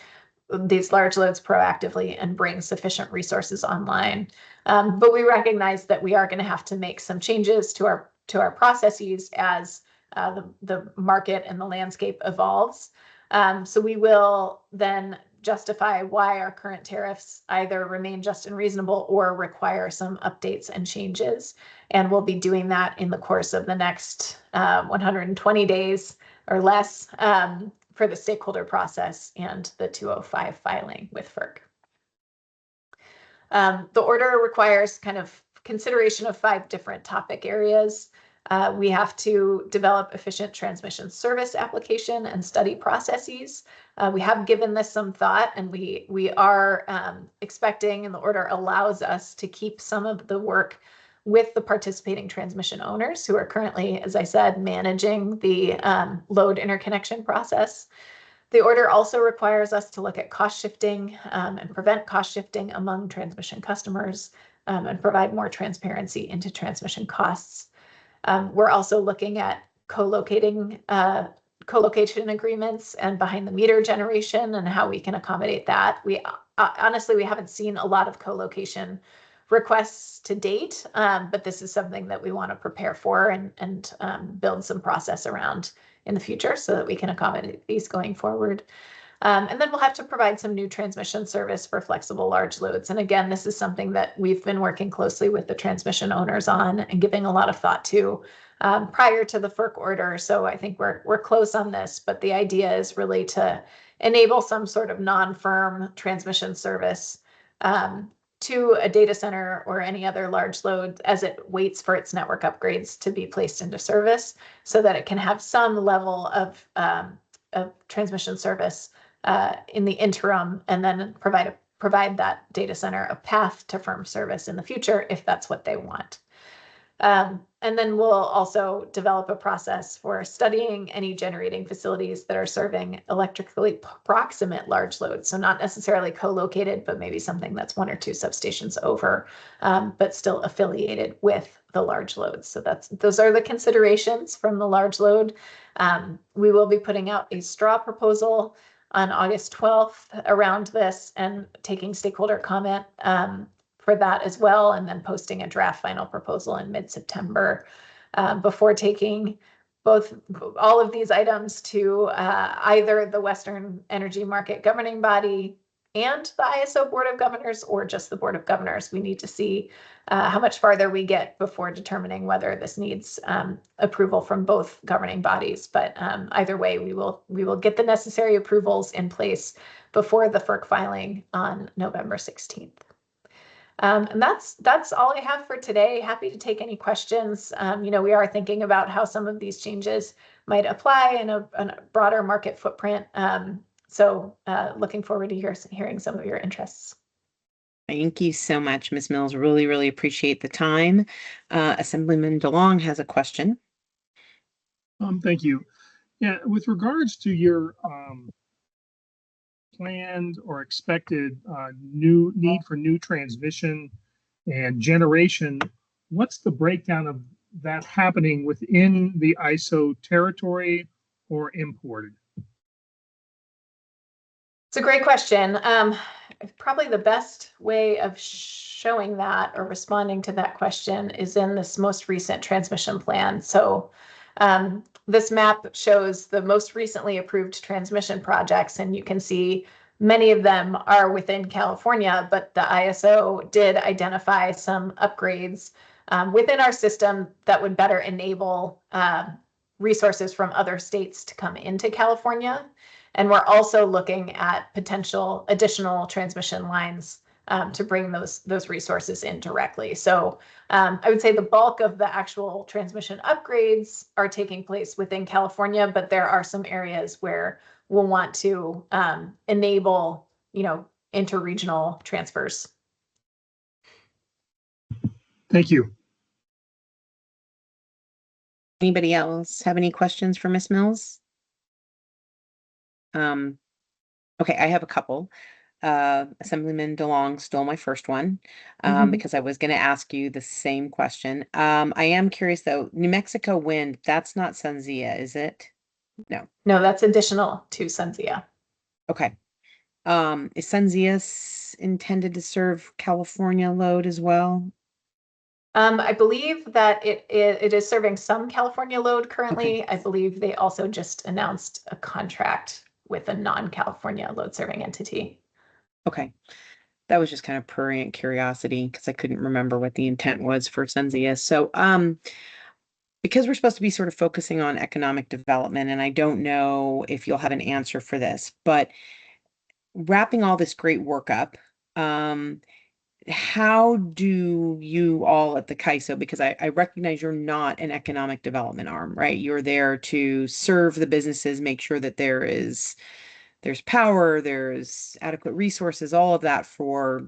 S12: large loads proactively and bring sufficient resources online. But we recognize that we are going to have to make some changes to our processes as the market and the landscape evolves. So we will then justify why our current tariffs either remain just and reasonable or require some updates and changes. And we'll be doing that in the course of the next 120 days or less for the stakeholder process and the 205 filing with FERC. The order requires kind of consideration of 5 different topic areas. We have to develop efficient transmission service application and study processes. We have given this some thought, and we are expecting, and the order allows us to keep some of the work with the participating transmission owners who are currently, as I said, managing the load interconnection process. The order also requires us to look at cost shifting and prevent cost shifting among transmission customers and provide more transparency into transmission costs. We're also looking at co-location agreements and behind the meter generation and how we can accommodate that. We honestly, we haven't seen a lot of co-location requests to date, but this is something that we want to prepare for and build some process around in the future so that we can accommodate these going forward. And then we'll have to provide some new transmission service for flexible large loads. And again, this is something that we've been working closely with the transmission owners on and giving a lot of thought to prior to the FERC order. So I think we're close on this, but the idea is really to enable some sort of non-firm transmission service to a data center or any other large load as it waits for its network upgrades to be placed into service so that it can have some level of transmission service in the interim, and then provide that data center a path to firm service in the future if that's what they want. And then we'll also develop a process for studying any generating facilities that are serving electrically proximate large loads. So not necessarily co-located, but maybe something that's 1 or 2 substations over, but still affiliated with the large loads. So those are the considerations from the large load. We will be putting out a straw proposal on August 12th around this and taking stakeholder comment for that as well, and then posting a draft final proposal in mid-September before taking all of these items to either the Western Energy Market Governing Body and the ISO Board of Governors, or just the Board of Governors. We need to see how much farther we get before determining whether this needs approval from both governing bodies. But either way, we will get the necessary approvals in place before the FERC filing on November 16th. And that's all I have for today. Happy to take any questions. We are thinking about how some of these changes might apply in a broader market footprint. So looking forward to hearing some of your interests.
S1: Thank you so much, Ms. Mills. Really, really appreciate the time. Assemblyman DeLong has a question.
S2: Thank you. Yeah, with regards to your planned or expected new need for new transmission and generation, what's the breakdown of that happening within the ISO territory or imported?
S12: It's a great question. Probably the best way of showing that or responding to that question is in this most recent transmission plan. So this map shows the most recently approved transmission projects, and you can see many of them are within California, but the ISO did identify some upgrades within our system that would better enable resources from other states to come into California. And we're also looking at potential additional transmission lines to bring those resources in directly. So I would say the bulk of the actual transmission upgrades are taking place within California, but there are some areas where we'll want to enable, interregional transfers.
S2: Thank you.
S1: Anybody else have any questions for Ms. Mills? Okay, I have a couple. Assemblyman DeLong stole my first one because I was going to ask you the same question. I am curious though, New Mexico wind, that's not SunZia, is it? No.
S12: No, that's additional to SunZia.
S1: Okay. Is SunZia intended to serve California load as well?
S12: I believe that it is serving some California load currently.
S1: Okay.
S12: I believe they also just announced a contract with a non-California load serving entity.
S1: Okay. That was just kind of prurient curiosity because I couldn't remember what the intent was for Sensia. So, because we're supposed to be sort of focusing on economic development, and I don't know if you'll have an answer for this, but wrapping all this great work up, how do you all at the CAISO, because I recognize you're not an economic development arm, right? You're there to serve the businesses, make sure that there's power, there's adequate resources, all of that for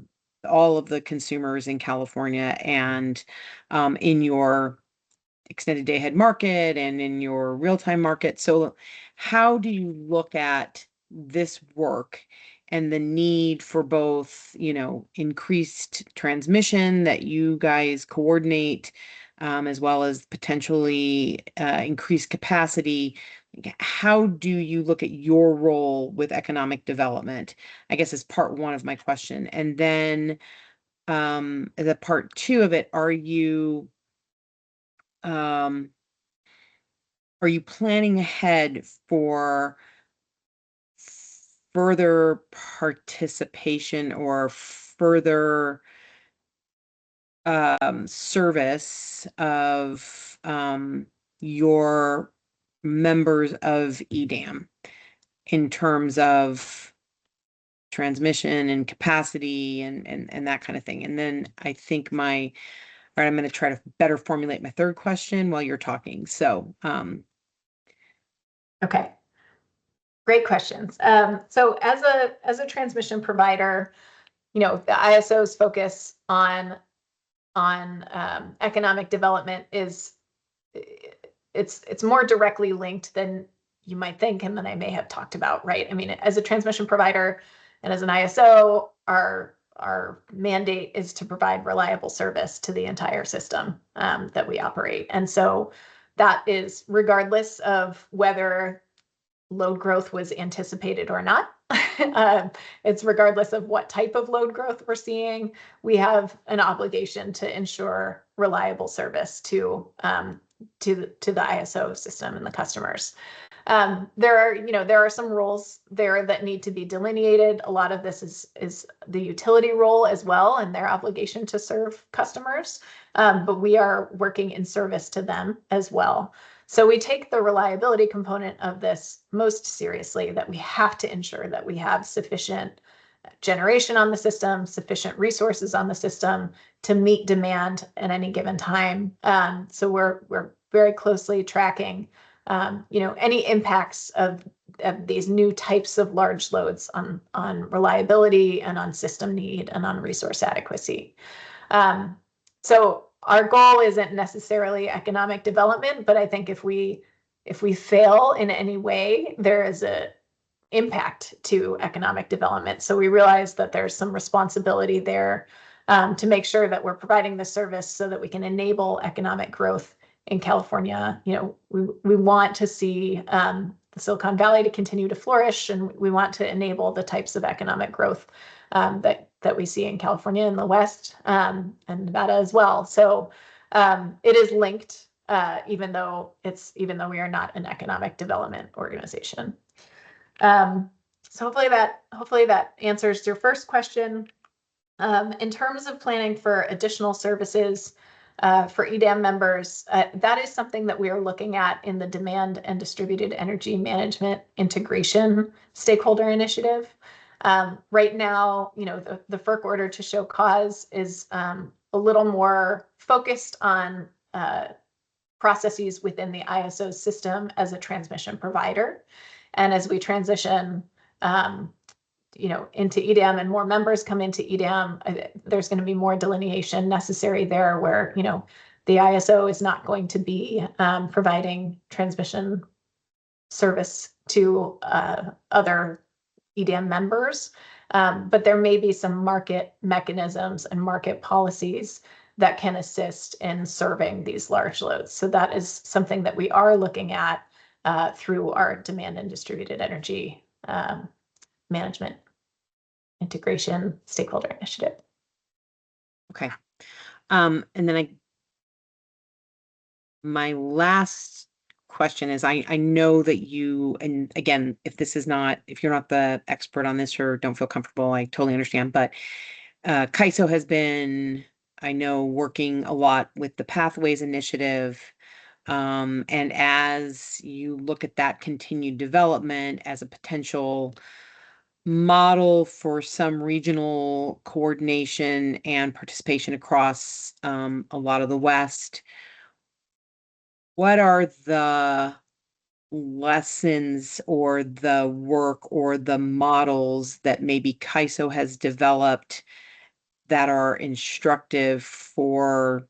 S1: all of the consumers in California and in your extended day ahead market and in your real-time market. So how do you look at this work and the need for both, increased transmission that you guys coordinate, as well as potentially increased capacity? How do you look at your role with economic development? I guess is part one of my question. And then the part two of it, are you planning ahead for further participation or further service of your members of EDAM in terms of transmission and capacity and that kind of thing? And then I think I'm going to try to better formulate my third question while you're talking. So,
S12: Okay. Great questions. So as a transmission provider, the ISO's focus on economic development it's more directly linked than you might think, and than I may have talked about, right? I mean, as a transmission provider and as an ISO, our mandate is to provide reliable service to the entire system that we operate. And so that is regardless of whether load growth was anticipated or not. It's regardless of what type of load growth we're seeing. We have an obligation to ensure reliable service to the ISO system and the customers. There are some roles there that need to be delineated. A lot of this is the utility role as well and their obligation to serve customers, but we are working in service to them as well. So we take the reliability component of this most seriously, that we have to ensure that we have sufficient generation on the system, sufficient resources on the system to meet demand at any given time. So we're very closely tracking any impacts of these new types of large loads on reliability and on system need and on resource adequacy. So our goal isn't necessarily economic development, but I think if we fail in any way, there is a impact to economic development. So we realize that there's some responsibility there to make sure that we're providing the service so that we can enable economic growth in California. We want to see the Silicon Valley to continue to flourish, and we want to enable the types of economic growth that we see in California and the West and Nevada as well. So it is linked, even though we are not an economic development organization. So hopefully that answers your first question. In terms of planning for additional services for EDAM members, that is something that we are looking at in the Demand and Distributed Energy Management Integration Stakeholder Initiative. Right now, the FERC order to show cause is a little more focused on processes within the ISO system as a transmission provider. And as we transition, into EDAM and more members come into EDAM, there's going to be more delineation necessary there where, the ISO is not going to be providing transmission service to other EDAM members, but there may be some market mechanisms and market policies that can assist in serving these large loads. So that is something that we are looking at through our Demand and Distributed Energy Management Integration Stakeholder Initiative.
S1: Okay. And then my last question is I know that you, and again, if you're not the expert on this or don't feel comfortable, I totally understand. But CAISO has been, I know, working a lot with the Pathways Initiative. And as you look at that continued development as a potential model for some regional coordination and participation across a lot of the West, what are the lessons or the work or the models that maybe CAISO has developed that are instructive for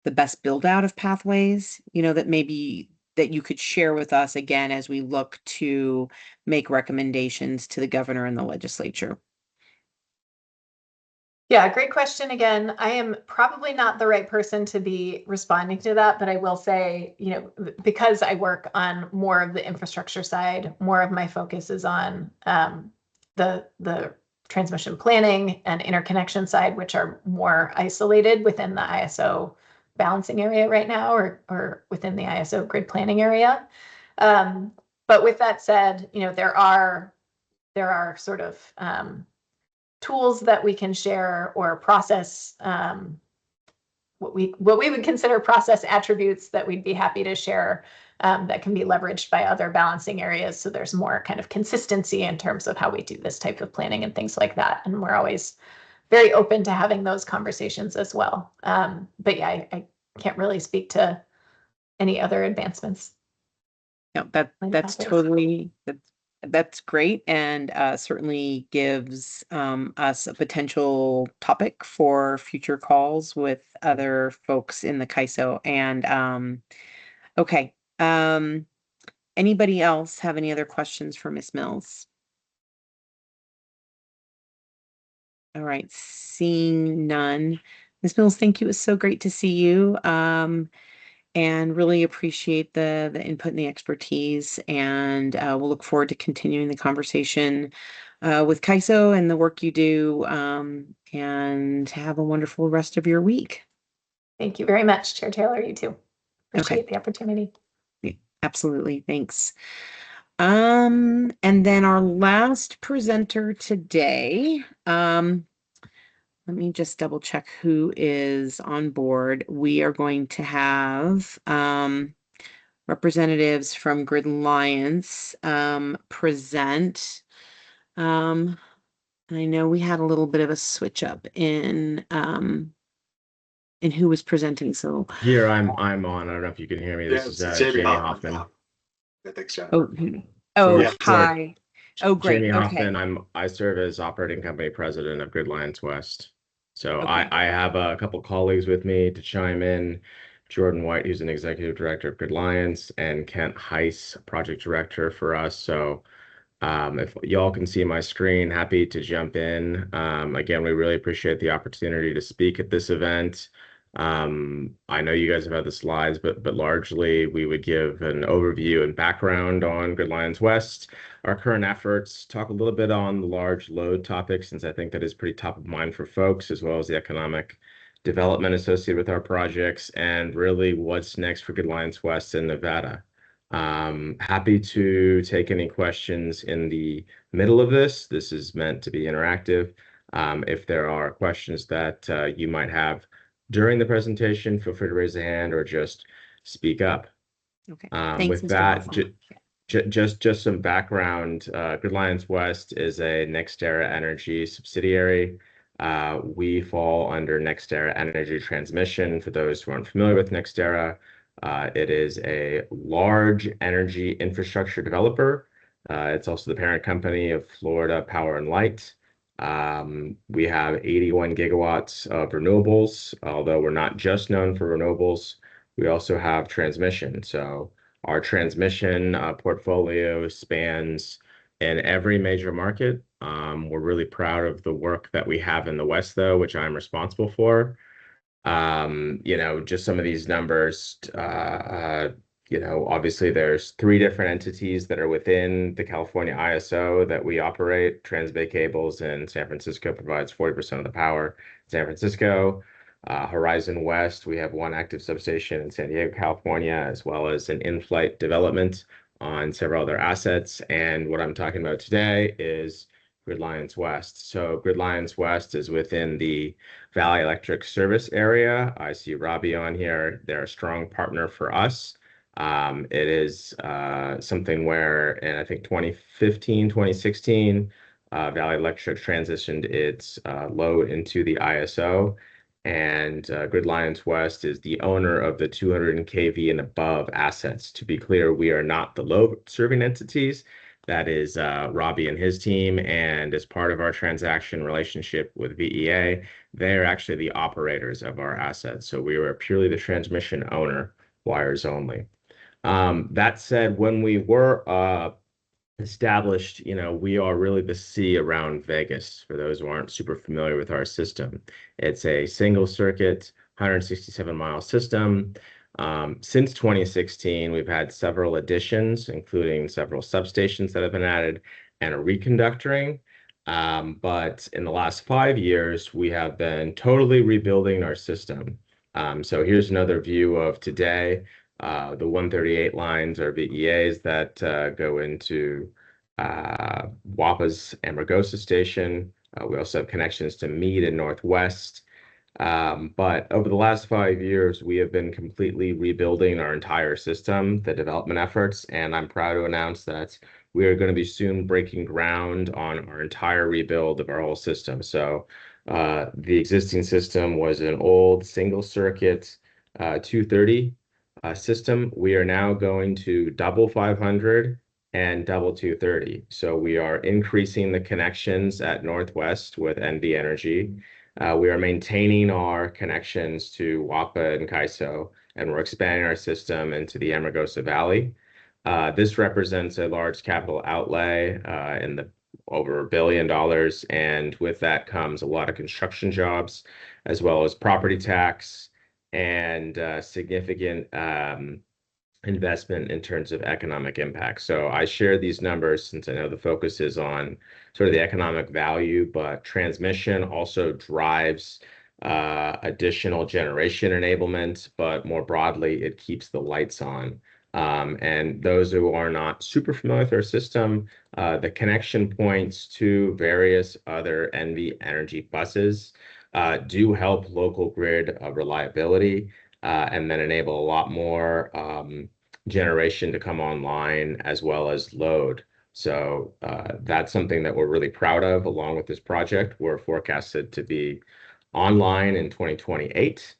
S1: the best build out of pathways, that maybe that you could share with us again as we look to make recommendations to the governor and the legislature?
S12: Yeah, great question again. I am probably not the right person to be responding to that, but I will say, because I work on more of the infrastructure side, more of my focus is on the transmission planning and interconnection side, which are more isolated within the ISO balancing area right now, or within the ISO grid planning area. But with that said, there are sort of tools that we can share, or process, what we would consider process attributes that we'd be happy to share, that can be leveraged by other balancing areas. So there's more kind of consistency in terms of how we do this type of planning and things like that. And we're always very open to having those conversations as well. But yeah, I can't really speak to any other advancements.
S1: No, that's great, and certainly gives us a potential topic for future calls with other folks in the CAISO. And okay, anybody else have any other questions for Ms. Mills? All right, seeing none. Ms. Mills, thank you. It was so great to see you. And really appreciate the input and the expertise. And we'll look forward to continuing the conversation with CAISO and the work you do. And have a wonderful rest of your week.
S12: Thank you very much, Chair Taylor. You too. Appreciate the opportunity.
S1: Yeah, absolutely. Thanks. And then our last presenter today, let me just double check who is on board. We are going to have representatives from Grid Alliance present. I know we had a little bit of a switch up in who was presenting. So
S13: here I'm on. I don't know if you can hear me. This is Jamie Hoffman.
S1: Hi. Oh, great.
S13: Jamie
S1: Okay.
S13: Hoffman. I serve as operating company president of Grid Alliance West. So I have a couple colleagues with me to chime in. Jordan White, who's an executive director of Grid Alliance, and Kent Heiss, project director for us. So if y'all can see my screen, happy to jump in. Again, we really appreciate the opportunity to speak at this event. I know you guys have had the slides, but largely we would give an overview and background on Grid Alliance West, our current efforts, talk a little bit on the large load topic, since I think that is pretty top of mind for folks, as well as the economic development associated with our projects, and really what's next for Grid Alliance West in Nevada. Happy to take any questions in the middle of this. This is meant to be interactive. If there are questions that you might have during the presentation, feel free to raise a hand or just speak up.
S1: Okay. Thanks,
S13: With
S1: Mr.
S13: that,
S1: Hoffman.
S13: just some background. Grid Alliance West is a NextEra Energy subsidiary. We fall under NextEra Energy Transmission. For those who aren't familiar with NextEra, it is a large energy infrastructure developer. It's also the parent company of Florida Power and Light. We have 81 gigawatts of renewables, although we're not just known for renewables. We also have transmission. So our transmission portfolio spans in every major market. We're really proud of the work that we have in the West, though, which I'm responsible for. Just some of these numbers, obviously there's 3 different entities that are within the California ISO that we operate. Transbay Cables in San Francisco provides 40% of the power in San Francisco. Horizon West, we have one active substation in San Diego, California, as well as an in-flight development on several other assets. And what I'm talking about today is GridLions West. So GridLions West is within the Valley Electric service area. I see Robbie on here. They're a strong partner for us. It is something where in I think 2015, 2016, Valley Electric transitioned its load into the ISO. And GridLions West is the owner of the 200 kV and above assets. To be clear, we are not the load serving entities. That is Robbie and his team. And as part of our transaction relationship with VEA, they're actually the operators of our assets. So we were purely the transmission owner, wires only. That said, when we were established, we are really the C around Vegas, for those who aren't super familiar with our system. It's a single circuit, 167-mile system. Since 2016, we've had several additions, including several substations that have been added and a reconductoring. But in the last 5 years, we have been totally rebuilding our system. So here's another view of today. The 138 lines are VEAs that go into WAPA's Amargosa station. We also have connections to Meade and Northwest. But over the last 5 years, we have been completely rebuilding our entire system, the development efforts, and I'm proud to announce that we are going to be soon breaking ground on our entire rebuild of our whole system. So the existing system was an old single circuit 230 system. We are now going to double 500 and double 230. So we are increasing the connections at Northwest with NV Energy. We are maintaining our connections to WAPA and CAISO, and we're expanding our system into the Amargosa Valley. This represents a large capital outlay in the over $1 billion, and with that comes a lot of construction jobs, as well as property tax and significant investment in terms of economic impact. So I share these numbers since I know the focus is on sort of the economic value, but transmission also drives additional generation enablement, but more broadly, it keeps the lights on. And those who are not super familiar with our system, the connection points to various other NV Energy buses do help local grid reliability and then enable a lot more generation to come online as well as load. So that's something that we're really proud of along with this project. We're forecasted to be online in 2028.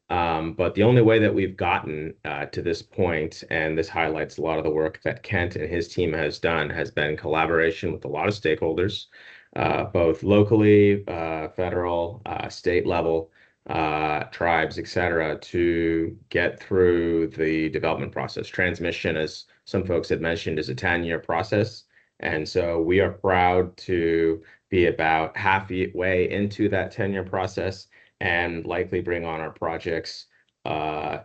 S13: But the only way that we've gotten to this point, and this highlights a lot of the work that Kent and his team has done, has been collaboration with a lot of stakeholders, both locally, federal, state level, tribes, et cetera, to get through the development process. Transmission, as some folks had mentioned, is a 10-year process. And so we are proud to be about halfway into that 10-year process and likely bring on our projects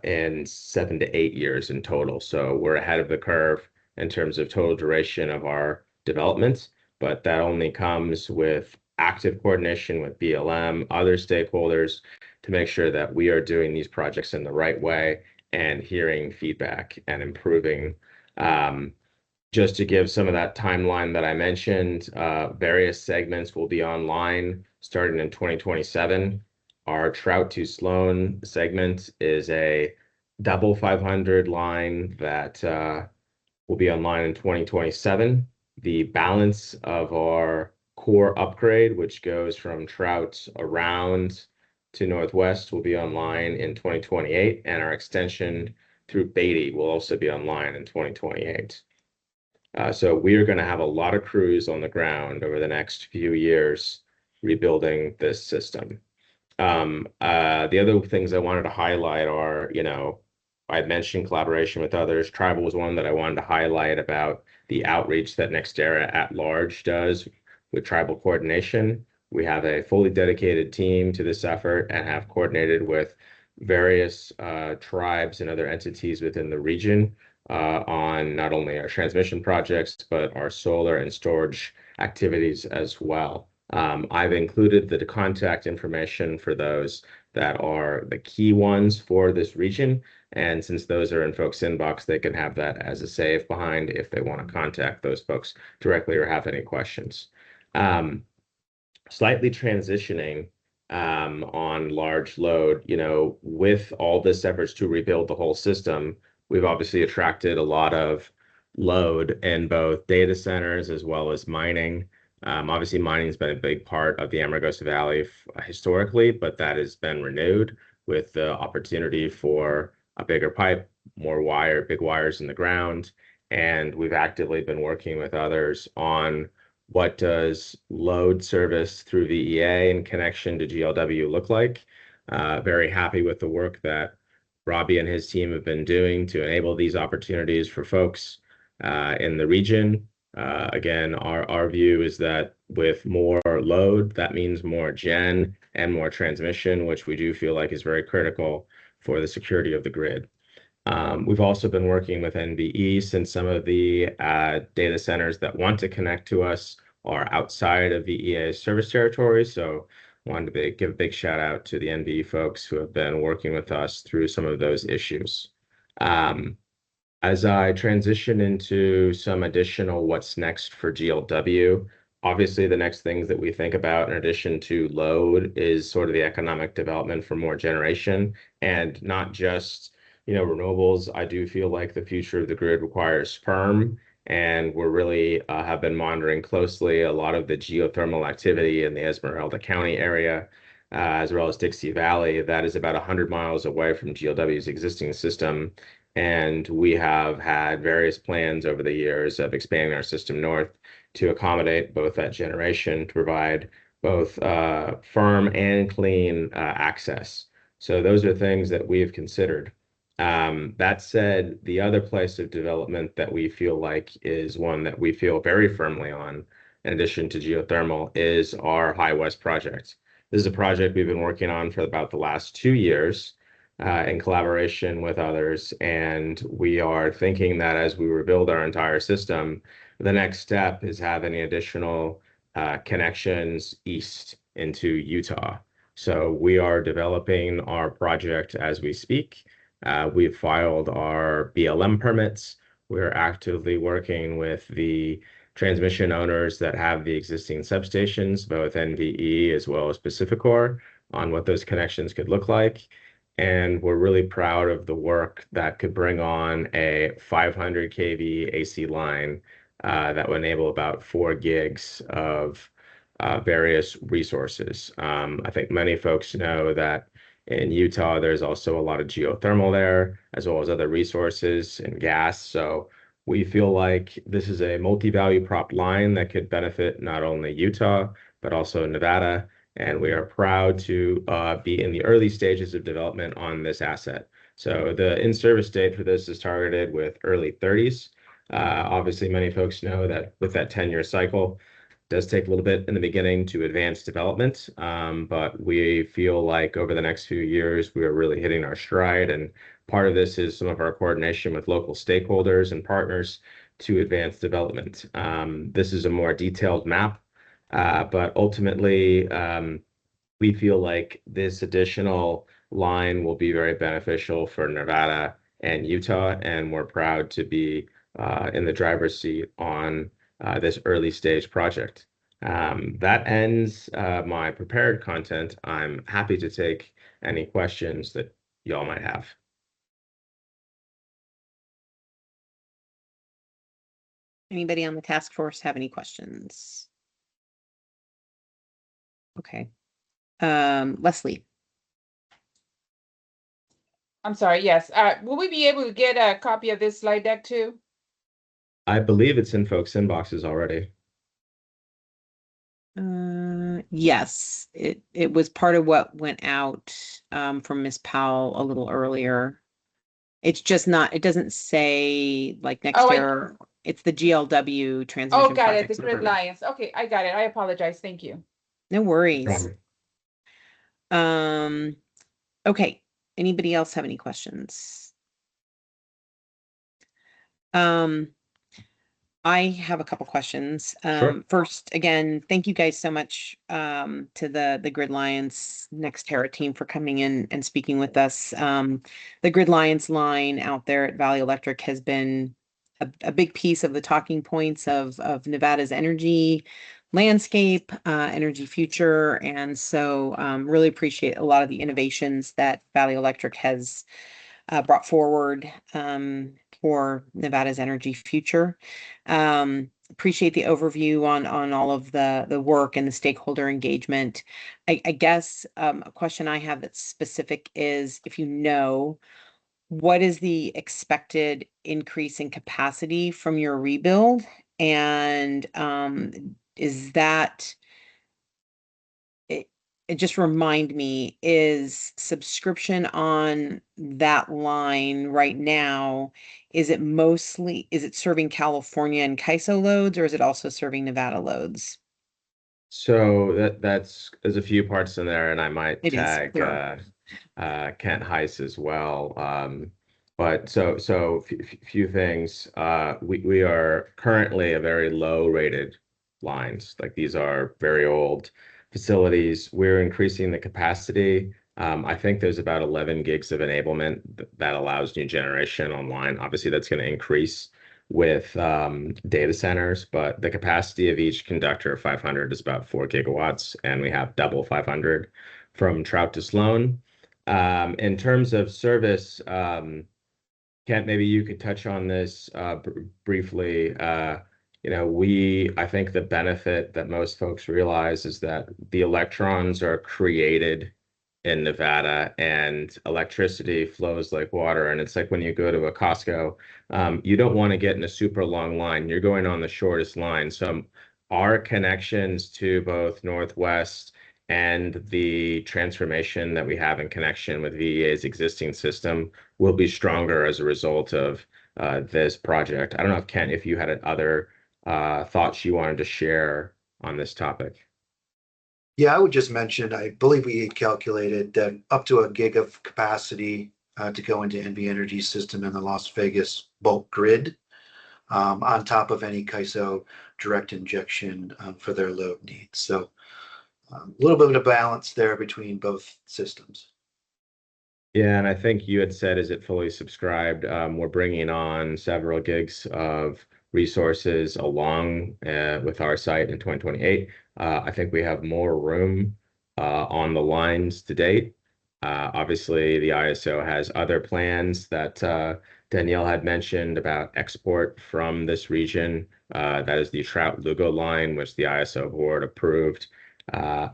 S13: in 7 to 8 years in total. So we're ahead of the curve in terms of total duration of our development, but that only comes with active coordination with BLM, other stakeholders, to make sure that we are doing these projects in the right way and hearing feedback and improving. Just to give some of that timeline that I mentioned, various segments will be online starting in 2027. Our Trout to Sloan segment is a double 500 line that will be online in 2027. The balance of our core upgrade, which goes from Trout around to Northwest, will be online in 2028, and our extension through Beatty will also be online in 2028. So we are going to have a lot of crews on the ground over the next few years rebuilding this system. The other things I wanted to highlight are, I mentioned collaboration with others. Tribal was one that I wanted to highlight about the outreach that NextEra at large does with tribal coordination. We have a fully dedicated team to this effort and have coordinated with various tribes and other entities within the region on not only our transmission projects, but our solar and storage activities as well. I've included the contact information for those that are the key ones for this region. And since those are in folks' inbox, they can have that as a save behind if they want to contact those folks directly or have any questions. Slightly transitioning on large load, with all this efforts to rebuild the whole system, we've obviously attracted a lot of load in both data centers as well as mining. Obviously, mining has been a big part of the Amargosa Valley historically, but that has been renewed with the opportunity for a bigger pipe, more wire, big wires in the ground. And we've actively been working with others on what does load service through VEA and connection to GLW look like. Very happy with the work that Robbie and his team have been doing to enable these opportunities for folks in the region. Again, our view is that with more load, that means more gen and more transmission, which we do feel like is very critical for the security of the grid. We've also been working with NVE since some of the data centers that want to connect to us are outside of VEA's service territory. So wanted to give a big shout out to the NVE folks who have been working with us through some of those issues. As I transition into some additional what's next for GLW, obviously the next things that we think about in addition to load is sort of the economic development for more generation, and not just renewables. I do feel like the future of the grid requires firm, and we're really have been monitoring closely a lot of the geothermal activity in the Esmeralda County area, as well as Dixie Valley. That is about 100 miles away from GLW's existing system. And we have had various plans over the years of expanding our system north to accommodate both that generation, to provide both firm and clean access. So those are things that we've considered. That said, the other place of development that we feel like is one that we feel very firmly on, in addition to geothermal, is our High West project. This is a project we've been working on for about the last 2 years in collaboration with others. And we are thinking that as we rebuild our entire system, the next step is having additional connections east into Utah. So we are developing our project as we speak. We've filed our BLM permits. We're actively working with the transmission owners that have the existing substations, both NVE as well as PacifiCorp, on what those connections could look like. And we're really proud of the work that could bring on a 500 kV AC line that would enable about 4 gigs of various resources. I think many folks know that in Utah, there's also a lot of geothermal there, as well as other resources and gas. So we feel like this is a multi-value prop line that could benefit not only Utah, but also Nevada. And we are proud to be in the early stages of development on this asset. So the in-service date for this is targeted with early 30s. Obviously, many folks know that with that 10-year cycle, does take a little bit in the beginning to advance development, but we feel like over the next few years, we are really hitting our stride. And part of this is some of our coordination with local stakeholders and partners to advance development. This is a more detailed map, but ultimately, we feel like this additional line will be very beneficial for Nevada and Utah, and we're proud to be in the driver's seat on this early stage project. That ends my prepared content. I'm happy to take any questions that y'all might have.
S1: Anybody on the task force have any questions? Okay. Leslie.
S7: I'm sorry, yes. Will we be able to get a copy of this slide deck too?
S13: I believe it's in folks' inboxes already.
S1: Yes, it was part of what went out from Miss Powell a little earlier. It's just not, it doesn't say like next year. It's the GLW transmission.
S7: Oh, got it. The Grid Alliance. Okay, I got it. I apologize. Thank you.
S1: No worries. Okay. Anybody else have any questions? I have a couple questions.
S13: Sure.
S1: First, again, thank you guys so much to the Grid Lions NextEra team for coming in and speaking with us. The Grid Lions line out there at Valley Electric has been a big piece of the talking points of Nevada's energy landscape, energy future, and so really appreciate a lot of the innovations that Valley Electric has brought forward for Nevada's energy future. Appreciate the overview on all of the work and the stakeholder engagement. I guess a question I have that's specific is if you know, what is the expected increase in capacity from your rebuild? And is that it just remind me, is subscription on that line right now, is it serving California and CAISO loads, or is it also serving Nevada loads?
S13: So there's a few parts in there, and I might
S1: It is,
S13: tag
S1: sure.
S13: Kent Heiss as well. But few things. We are currently a very low rated lines. Like these are very old facilities. We're increasing the capacity. I think there's about 11 gigs of enablement that allows new generation online. Obviously, that's going to increase with data centers, but the capacity of each conductor of 500 is about 4 gigawatts, and we have double 500 from Trout to Sloan. In terms of service, Kent, maybe you could touch on this briefly. I think the benefit that most folks realize is that the electrons are created in Nevada and electricity flows like water. And it's like when you go to a Costco, you don't want to get in a super long line. You're going on the shortest line. So our connections to both Northwest and the transformation that we have in connection with VEA's existing system will be stronger as a result of this project. I don't know if Kent, if you had other thoughts you wanted to share on this topic.
S14: Yeah, I would just mention, I believe we had calculated that up to a gig of capacity to go into NV Energy system in the Las Vegas bulk grid, on top of any CAISO direct injection for their load needs. So a little bit of a balance there between both systems.
S13: Yeah, and I think you had said, is it fully subscribed? We're bringing on several gigs of resources along with our site in 2028. I think we have more room on the lines to date. Obviously, the ISO has other plans that Danielle had mentioned about export from this region. That is the Trout-Lugo line, which the ISO board approved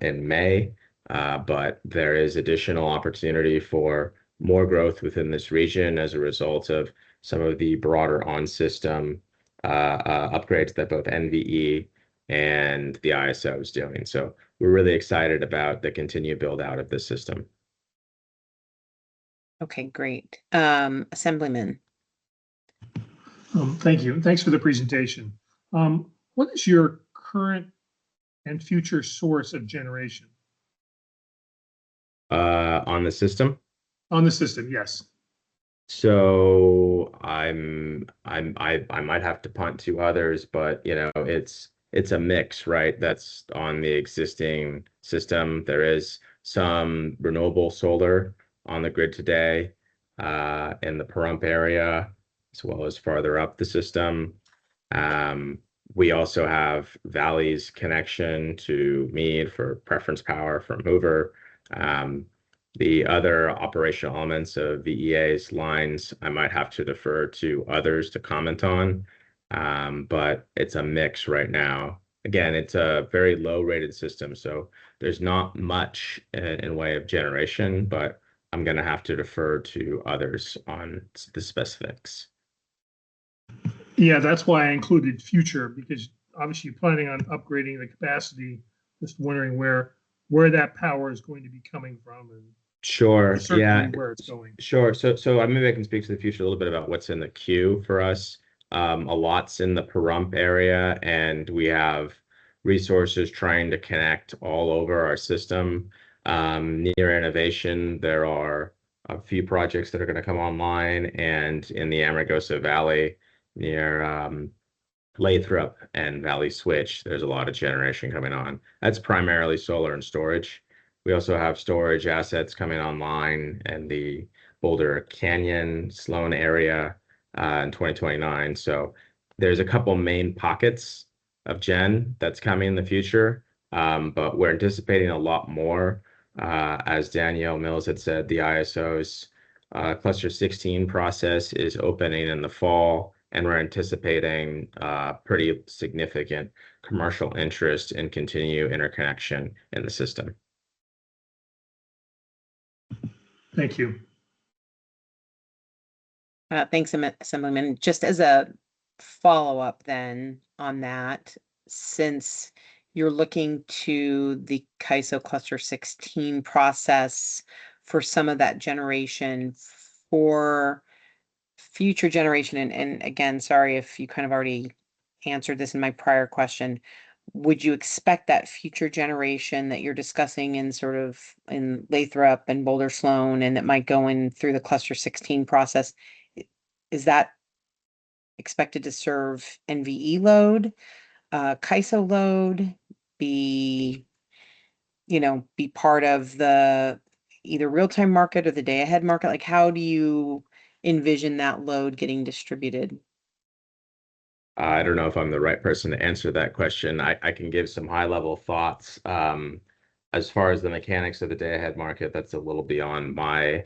S13: in May. But there is additional opportunity for more growth within this region as a result of some of the broader on-system upgrades that both NVE and the ISO is doing. So we're really excited about the continued build out of this system.
S1: Okay, great. Assemblyman.
S2: Thank you. Thanks for the presentation. What is your current and future source of generation?
S13: On the system?
S2: On the system, yes.
S13: So I might have to punt to others, but it's a mix, right? That's on the existing system. There is some renewable solar on the grid today in the Pahrump area, as well as farther up the system. We also have Valley's connection to Meade for preference power from Hoover. The other operational elements of VEA's lines, I might have to defer to others to comment on, but it's a mix right now. Again, it's a very low rated system, so there's not much in way of generation, but I'm going to have to defer to others on the specifics.
S2: Yeah, that's why I included future, because obviously you're planning on upgrading the capacity. Just wondering where that power is going to be coming from, and
S13: sure, yeah,
S2: where it's going.
S13: Sure. So maybe I can speak to the future a little bit about what's in the queue for us. A lot's in the Pahrump area, and we have resources trying to connect all over our system. Near Innovation, there are a few projects that are going to come online, and in the Amargosa Valley near Lathrop and Valley Switch, there's a lot of generation coming on. That's primarily solar and storage. We also have storage assets coming online in the Boulder Canyon, Sloan area in 2029. So there's a couple main pockets of gen that's coming in the future, but we're anticipating a lot more. As Danielle Mills had said, the ISO's Cluster 16 process is opening in the fall, and we're anticipating pretty significant commercial interest in continued interconnection in the system.
S2: Thank you.
S1: Thanks, Assemblyman. Just as a follow-up then on that, since you're looking to the CAISO Cluster 16 process for some of that generation for future generation, and again, sorry if you kind of already answered this in my prior question, would you expect that future generation that you're discussing in sort of in Lathrop and Boulder Sloan and that might go in through the Cluster 16 process, is that expected to serve NVE load, CAISO load, be part of the either real-time market or the day-ahead market? Like, how do you envision that load getting distributed?
S13: I don't know if I'm the right person to answer that question. I can give some high-level thoughts. As far as the mechanics of the day-ahead market, that's a little beyond my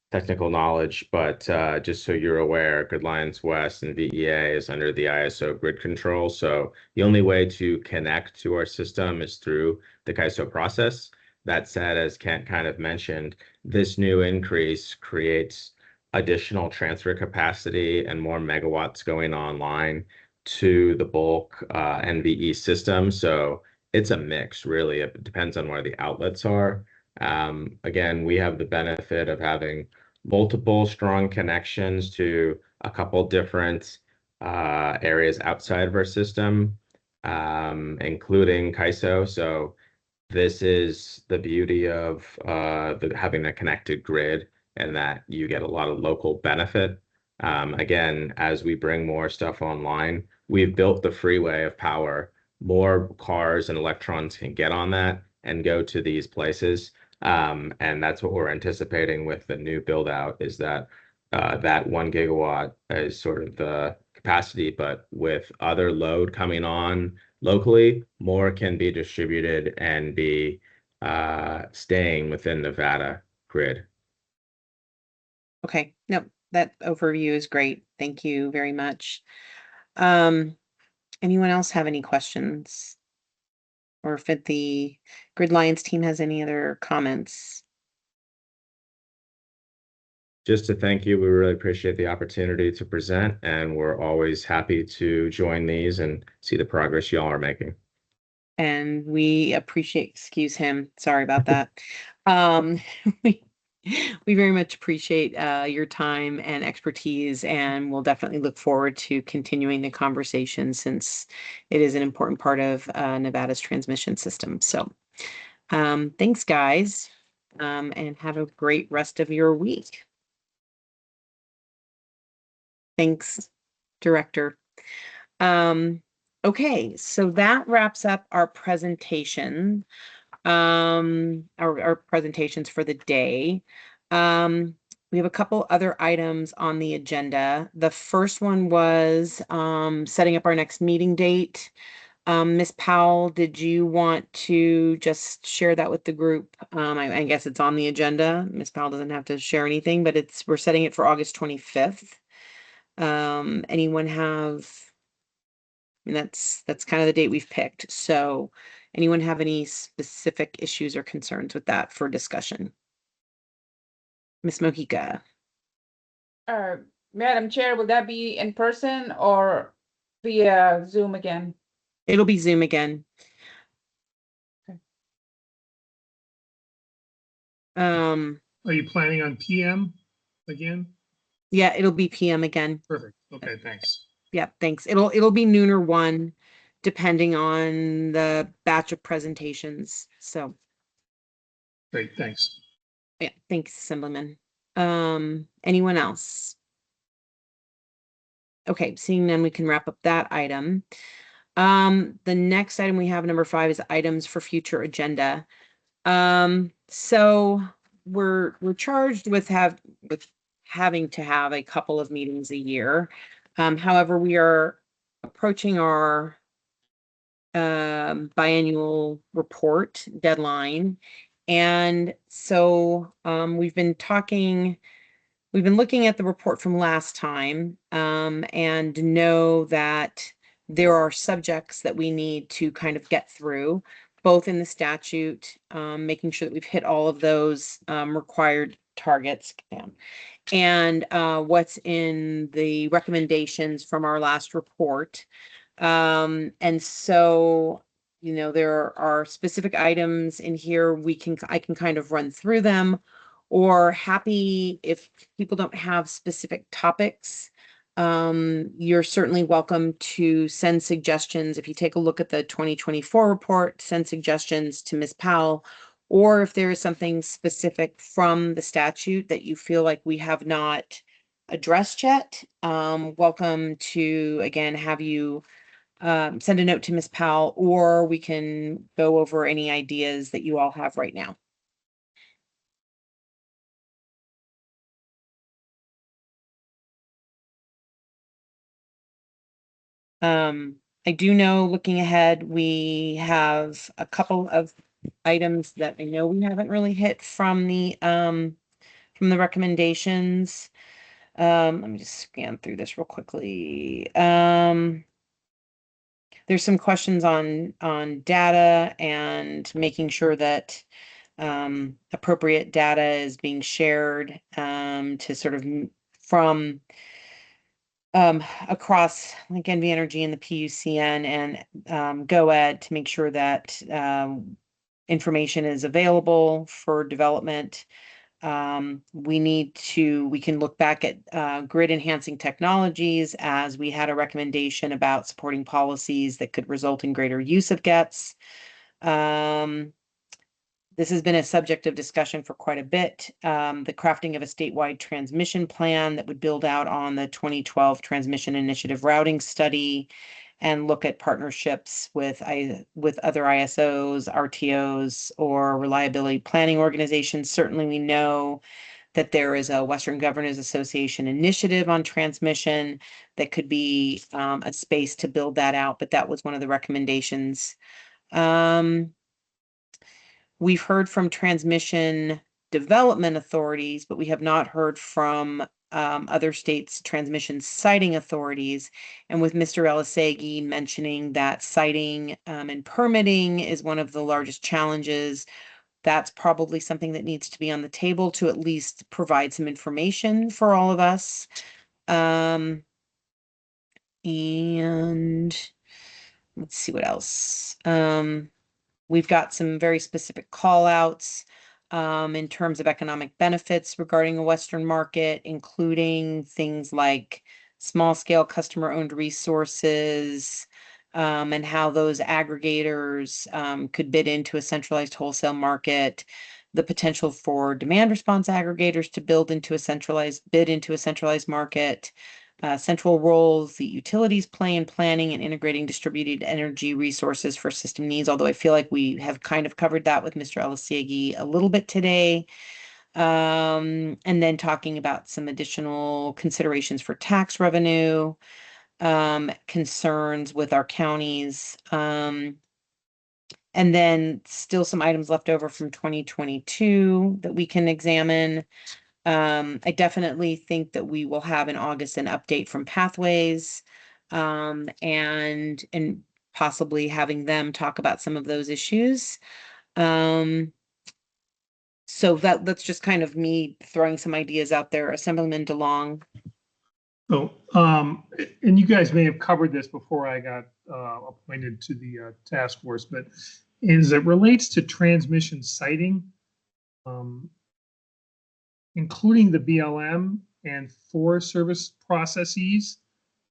S13: technical knowledge, but just so you're aware, Grid Alliance West and VEA is under the ISO grid control. So the only way to connect to our system is through the CAISO process. That said, as Kent kind of mentioned, this new increase creates additional transfer capacity and more megawatts going online to the bulk NVE system. So it's a mix, really. It depends on where the outlets are. Again, we have the benefit of having multiple strong connections to a couple different areas outside of our system, including CAISO. So this is the beauty of having a connected grid, and that you get a lot of local benefit. Again, as we bring more stuff online, we've built the freeway of power. More cars and electrons can get on that and go to these places. And that's what we're anticipating with the new build out, is that that 1 gigawatt is sort of the capacity, but with other load coming on locally, more can be distributed and be staying within Nevada grid.
S1: Okay, no, that overview is great. Thank you very much. Anyone else have any questions? Or if the Grid Alliance team has any other comments?
S13: Just to thank you, we really appreciate the opportunity to present, and we're always happy to join these and see the progress y'all are making.
S1: And we appreciate, excuse him, sorry about that. We very much appreciate your time and expertise, and we'll definitely look forward to continuing the conversation since it is an important part of Nevada's transmission system. So thanks, guys, and have a great rest of your week. Thanks, Director. Okay, so that wraps up our presentation. Our presentations for the day. We have a couple other items on the agenda. The first one was setting up our next meeting date. Ms. Powell, did you want to just share that with the group? I guess it's on the agenda. Ms. Powell doesn't have to share anything, but we're setting it for August 25th. Anyone have? And that's kind of the date we've picked. So anyone have any specific issues or concerns with that for discussion? Ms. Mojica.
S7: Madam Chair, will that be in person or via Zoom again?
S1: It'll be Zoom again.
S7: Okay.
S2: Are you planning on PM again?
S1: Yeah, it'll be PM again.
S2: Perfect. Okay, thanks.
S1: Yeah, thanks. It'll be noon or 1, depending on the batch of presentations. So
S2: Great, thanks.
S1: yeah, thanks, Assemblyman. Anyone else? Okay, seeing none, we can wrap up that item. The next item we have, number 5, is items for future agenda. So we're charged with having to have a couple of meetings a year. However, we are approaching our biannual report deadline. And so we've been looking at the report from last time and know that there are subjects that we need to kind of get through, both in the statute, making sure that we've hit all of those required targets, and what's in the recommendations from our last report. And so, there are specific items in here I can kind of run through them, or happy if people don't have specific topics. You're certainly welcome to send suggestions. If you take a look at the 2024 report, send suggestions to Ms. Powell, or if there is something specific from the statute that you feel like we have not addressed yet, welcome to, again, have you send a note to Ms. Powell, or we can go over any ideas that you all have right now. I do know, looking ahead, we have a couple of items that I know we haven't really hit from the recommendations. Let me just scan through this real quickly. There's some questions on data and making sure that appropriate data is being shared to sort of from across like NV Energy and the PUCN and GOED to make sure that information is available for development. We can look back at grid enhancing technologies, as we had a recommendation about supporting policies that could result in greater use of GETS. This has been a subject of discussion for quite a bit. The crafting of a statewide transmission plan that would build out on the 2012 Transmission Initiative Routing Study and look at partnerships with other ISOs, RTOs, or reliability planning organizations. Certainly, we know that there is a Western Governors Association initiative on transmission that could be a space to build that out, but that was one of the recommendations. We've heard from transmission development authorities, but we have not heard from other states' transmission siting authorities. And with Mr. Elisagi mentioning that siting and permitting is one of the largest challenges, that's probably something that needs to be on the table to at least provide some information for all of us. And let's see what else. We've got some very specific call outs in terms of economic benefits regarding a Western market, including things like small scale customer owned resources and how those aggregators could bid into a centralized wholesale market, the potential for demand response aggregators to bid into a centralized market, central roles the utilities play in planning and integrating distributed energy resources for system needs, although I feel like we have kind of covered that with Mr. Elisagi a little bit today. And then talking about some additional considerations for tax revenue, concerns with our counties, and then still some items left over from 2022 that we can examine. I definitely think that we will have in August an update from Pathways, and possibly having them talk about some of those issues. So that's just kind of me throwing some ideas out there. Assemblyman DeLong.
S2: So, and you guys may have covered this before I got appointed to the task force, but as it relates to transmission siting, including the BLM and Forest Service processes,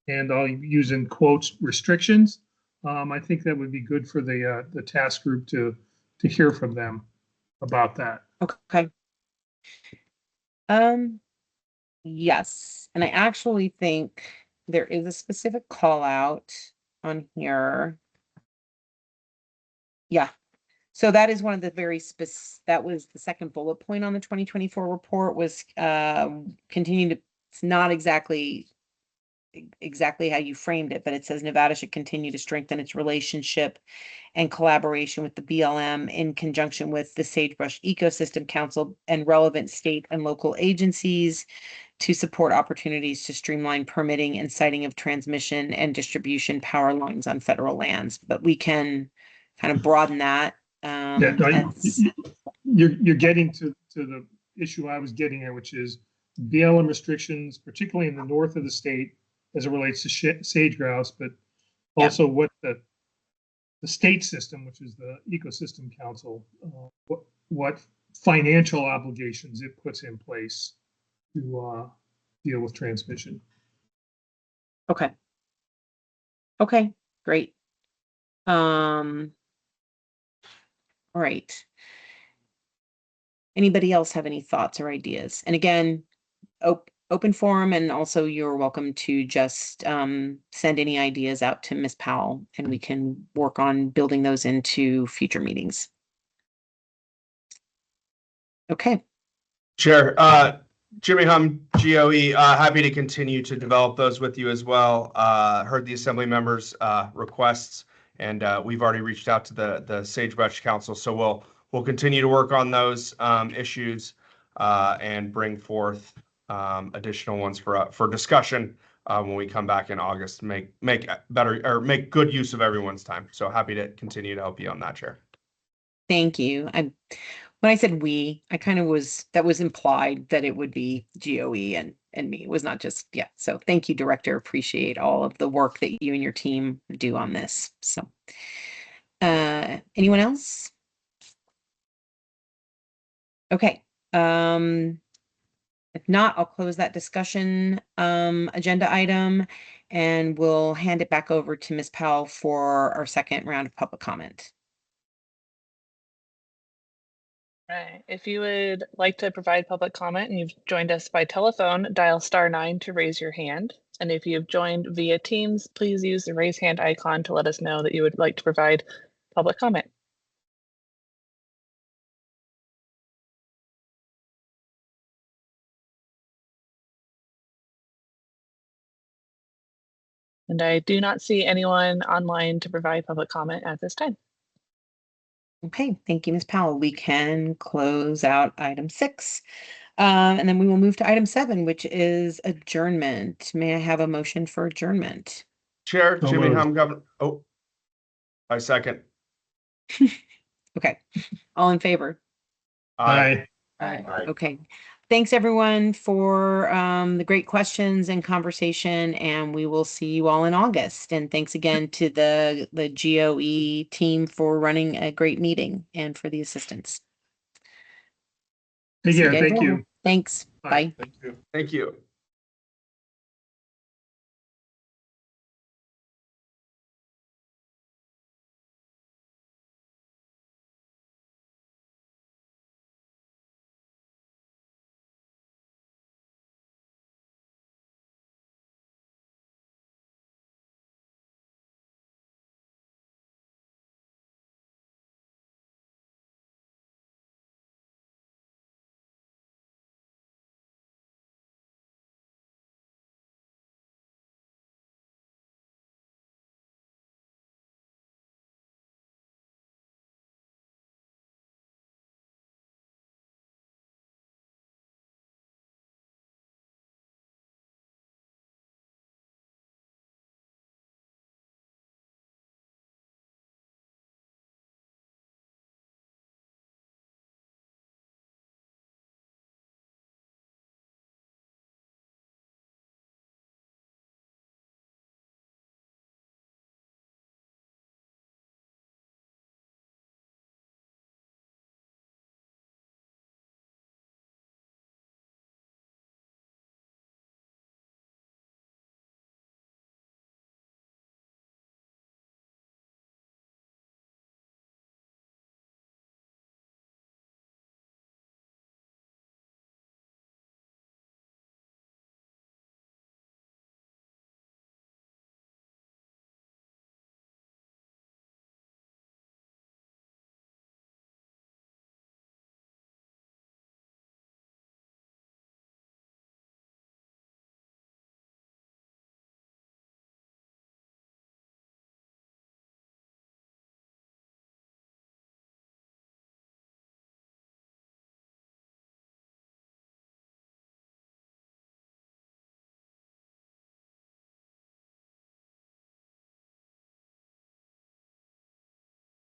S2: and I'll use in quotes restrictions, I think that would be good for the task group to hear from them about that.
S1: Okay. Yes, and I actually think there is a specific call out on here. Yeah. So that is one of the very that was the second bullet point on the 2024 report was continue to, it's not exactly how you framed it, but it says Nevada should continue to strengthen its relationship and collaboration with the BLM in conjunction with the Sagebrush Ecosystem Council and relevant state and local agencies to support opportunities to streamline permitting and siting of transmission and distribution power lines on federal lands. But we can kind of broaden that.
S2: Yeah, no, you're getting to the issue I was getting at, which is BLM restrictions, particularly in the north of the state, as it relates to sage grouse, but also what the state system, which is the Ecosystem Council, what financial obligations it puts in place to deal with transmission.
S1: Okay. Okay, great. All right. Anybody else have any thoughts or ideas? And again, open forum, and also you're welcome to just send any ideas out to Ms. Powell, and we can work on building those into future meetings. Okay.
S6: Chair, Jimmy Hum, GOE, happy to continue to develop those with you as well. Heard the assembly members' requests, and we've already reached out to the Sagebrush Council, so we'll continue to work on those issues and bring forth additional ones for discussion when we come back in August. Make better or make good use of everyone's time. So happy to continue to help you on that, Chair.
S1: Thank you. When I said we, I kind of that was implied that it would be GOE and me. It was not just, yeah. So thank you, Director. Appreciate all of the work that you and your team do on this. So anyone else? Okay. If not, I'll close that discussion agenda item, and we'll hand it back over to Ms. Powell for our second round of public comment.
S3: Right. If you would like to provide public comment and you've joined us by telephone, dial *9 to raise your hand. And if you've joined via Teams, please use the raise hand icon to let us know that you would like to provide public comment. And I do not see anyone online to provide public comment at this time.
S1: Okay, thank you, Ms. Powell. We can close out item 6. And then we will move to item 7, which is adjournment. May I have a motion for adjournment?
S6: Chair, Jimmy Hum, Governor. Oh, I second.
S1: Okay, all in favor?
S2: Aye.
S1: Aye. Okay. Thanks everyone for the great questions and conversation, and we will see you all in August. And thanks again to the GOE team for running a great meeting and for the assistance.
S2: Take care. Thank you.
S1: Thanks. Bye.
S2: Thank you.
S6: Thank you.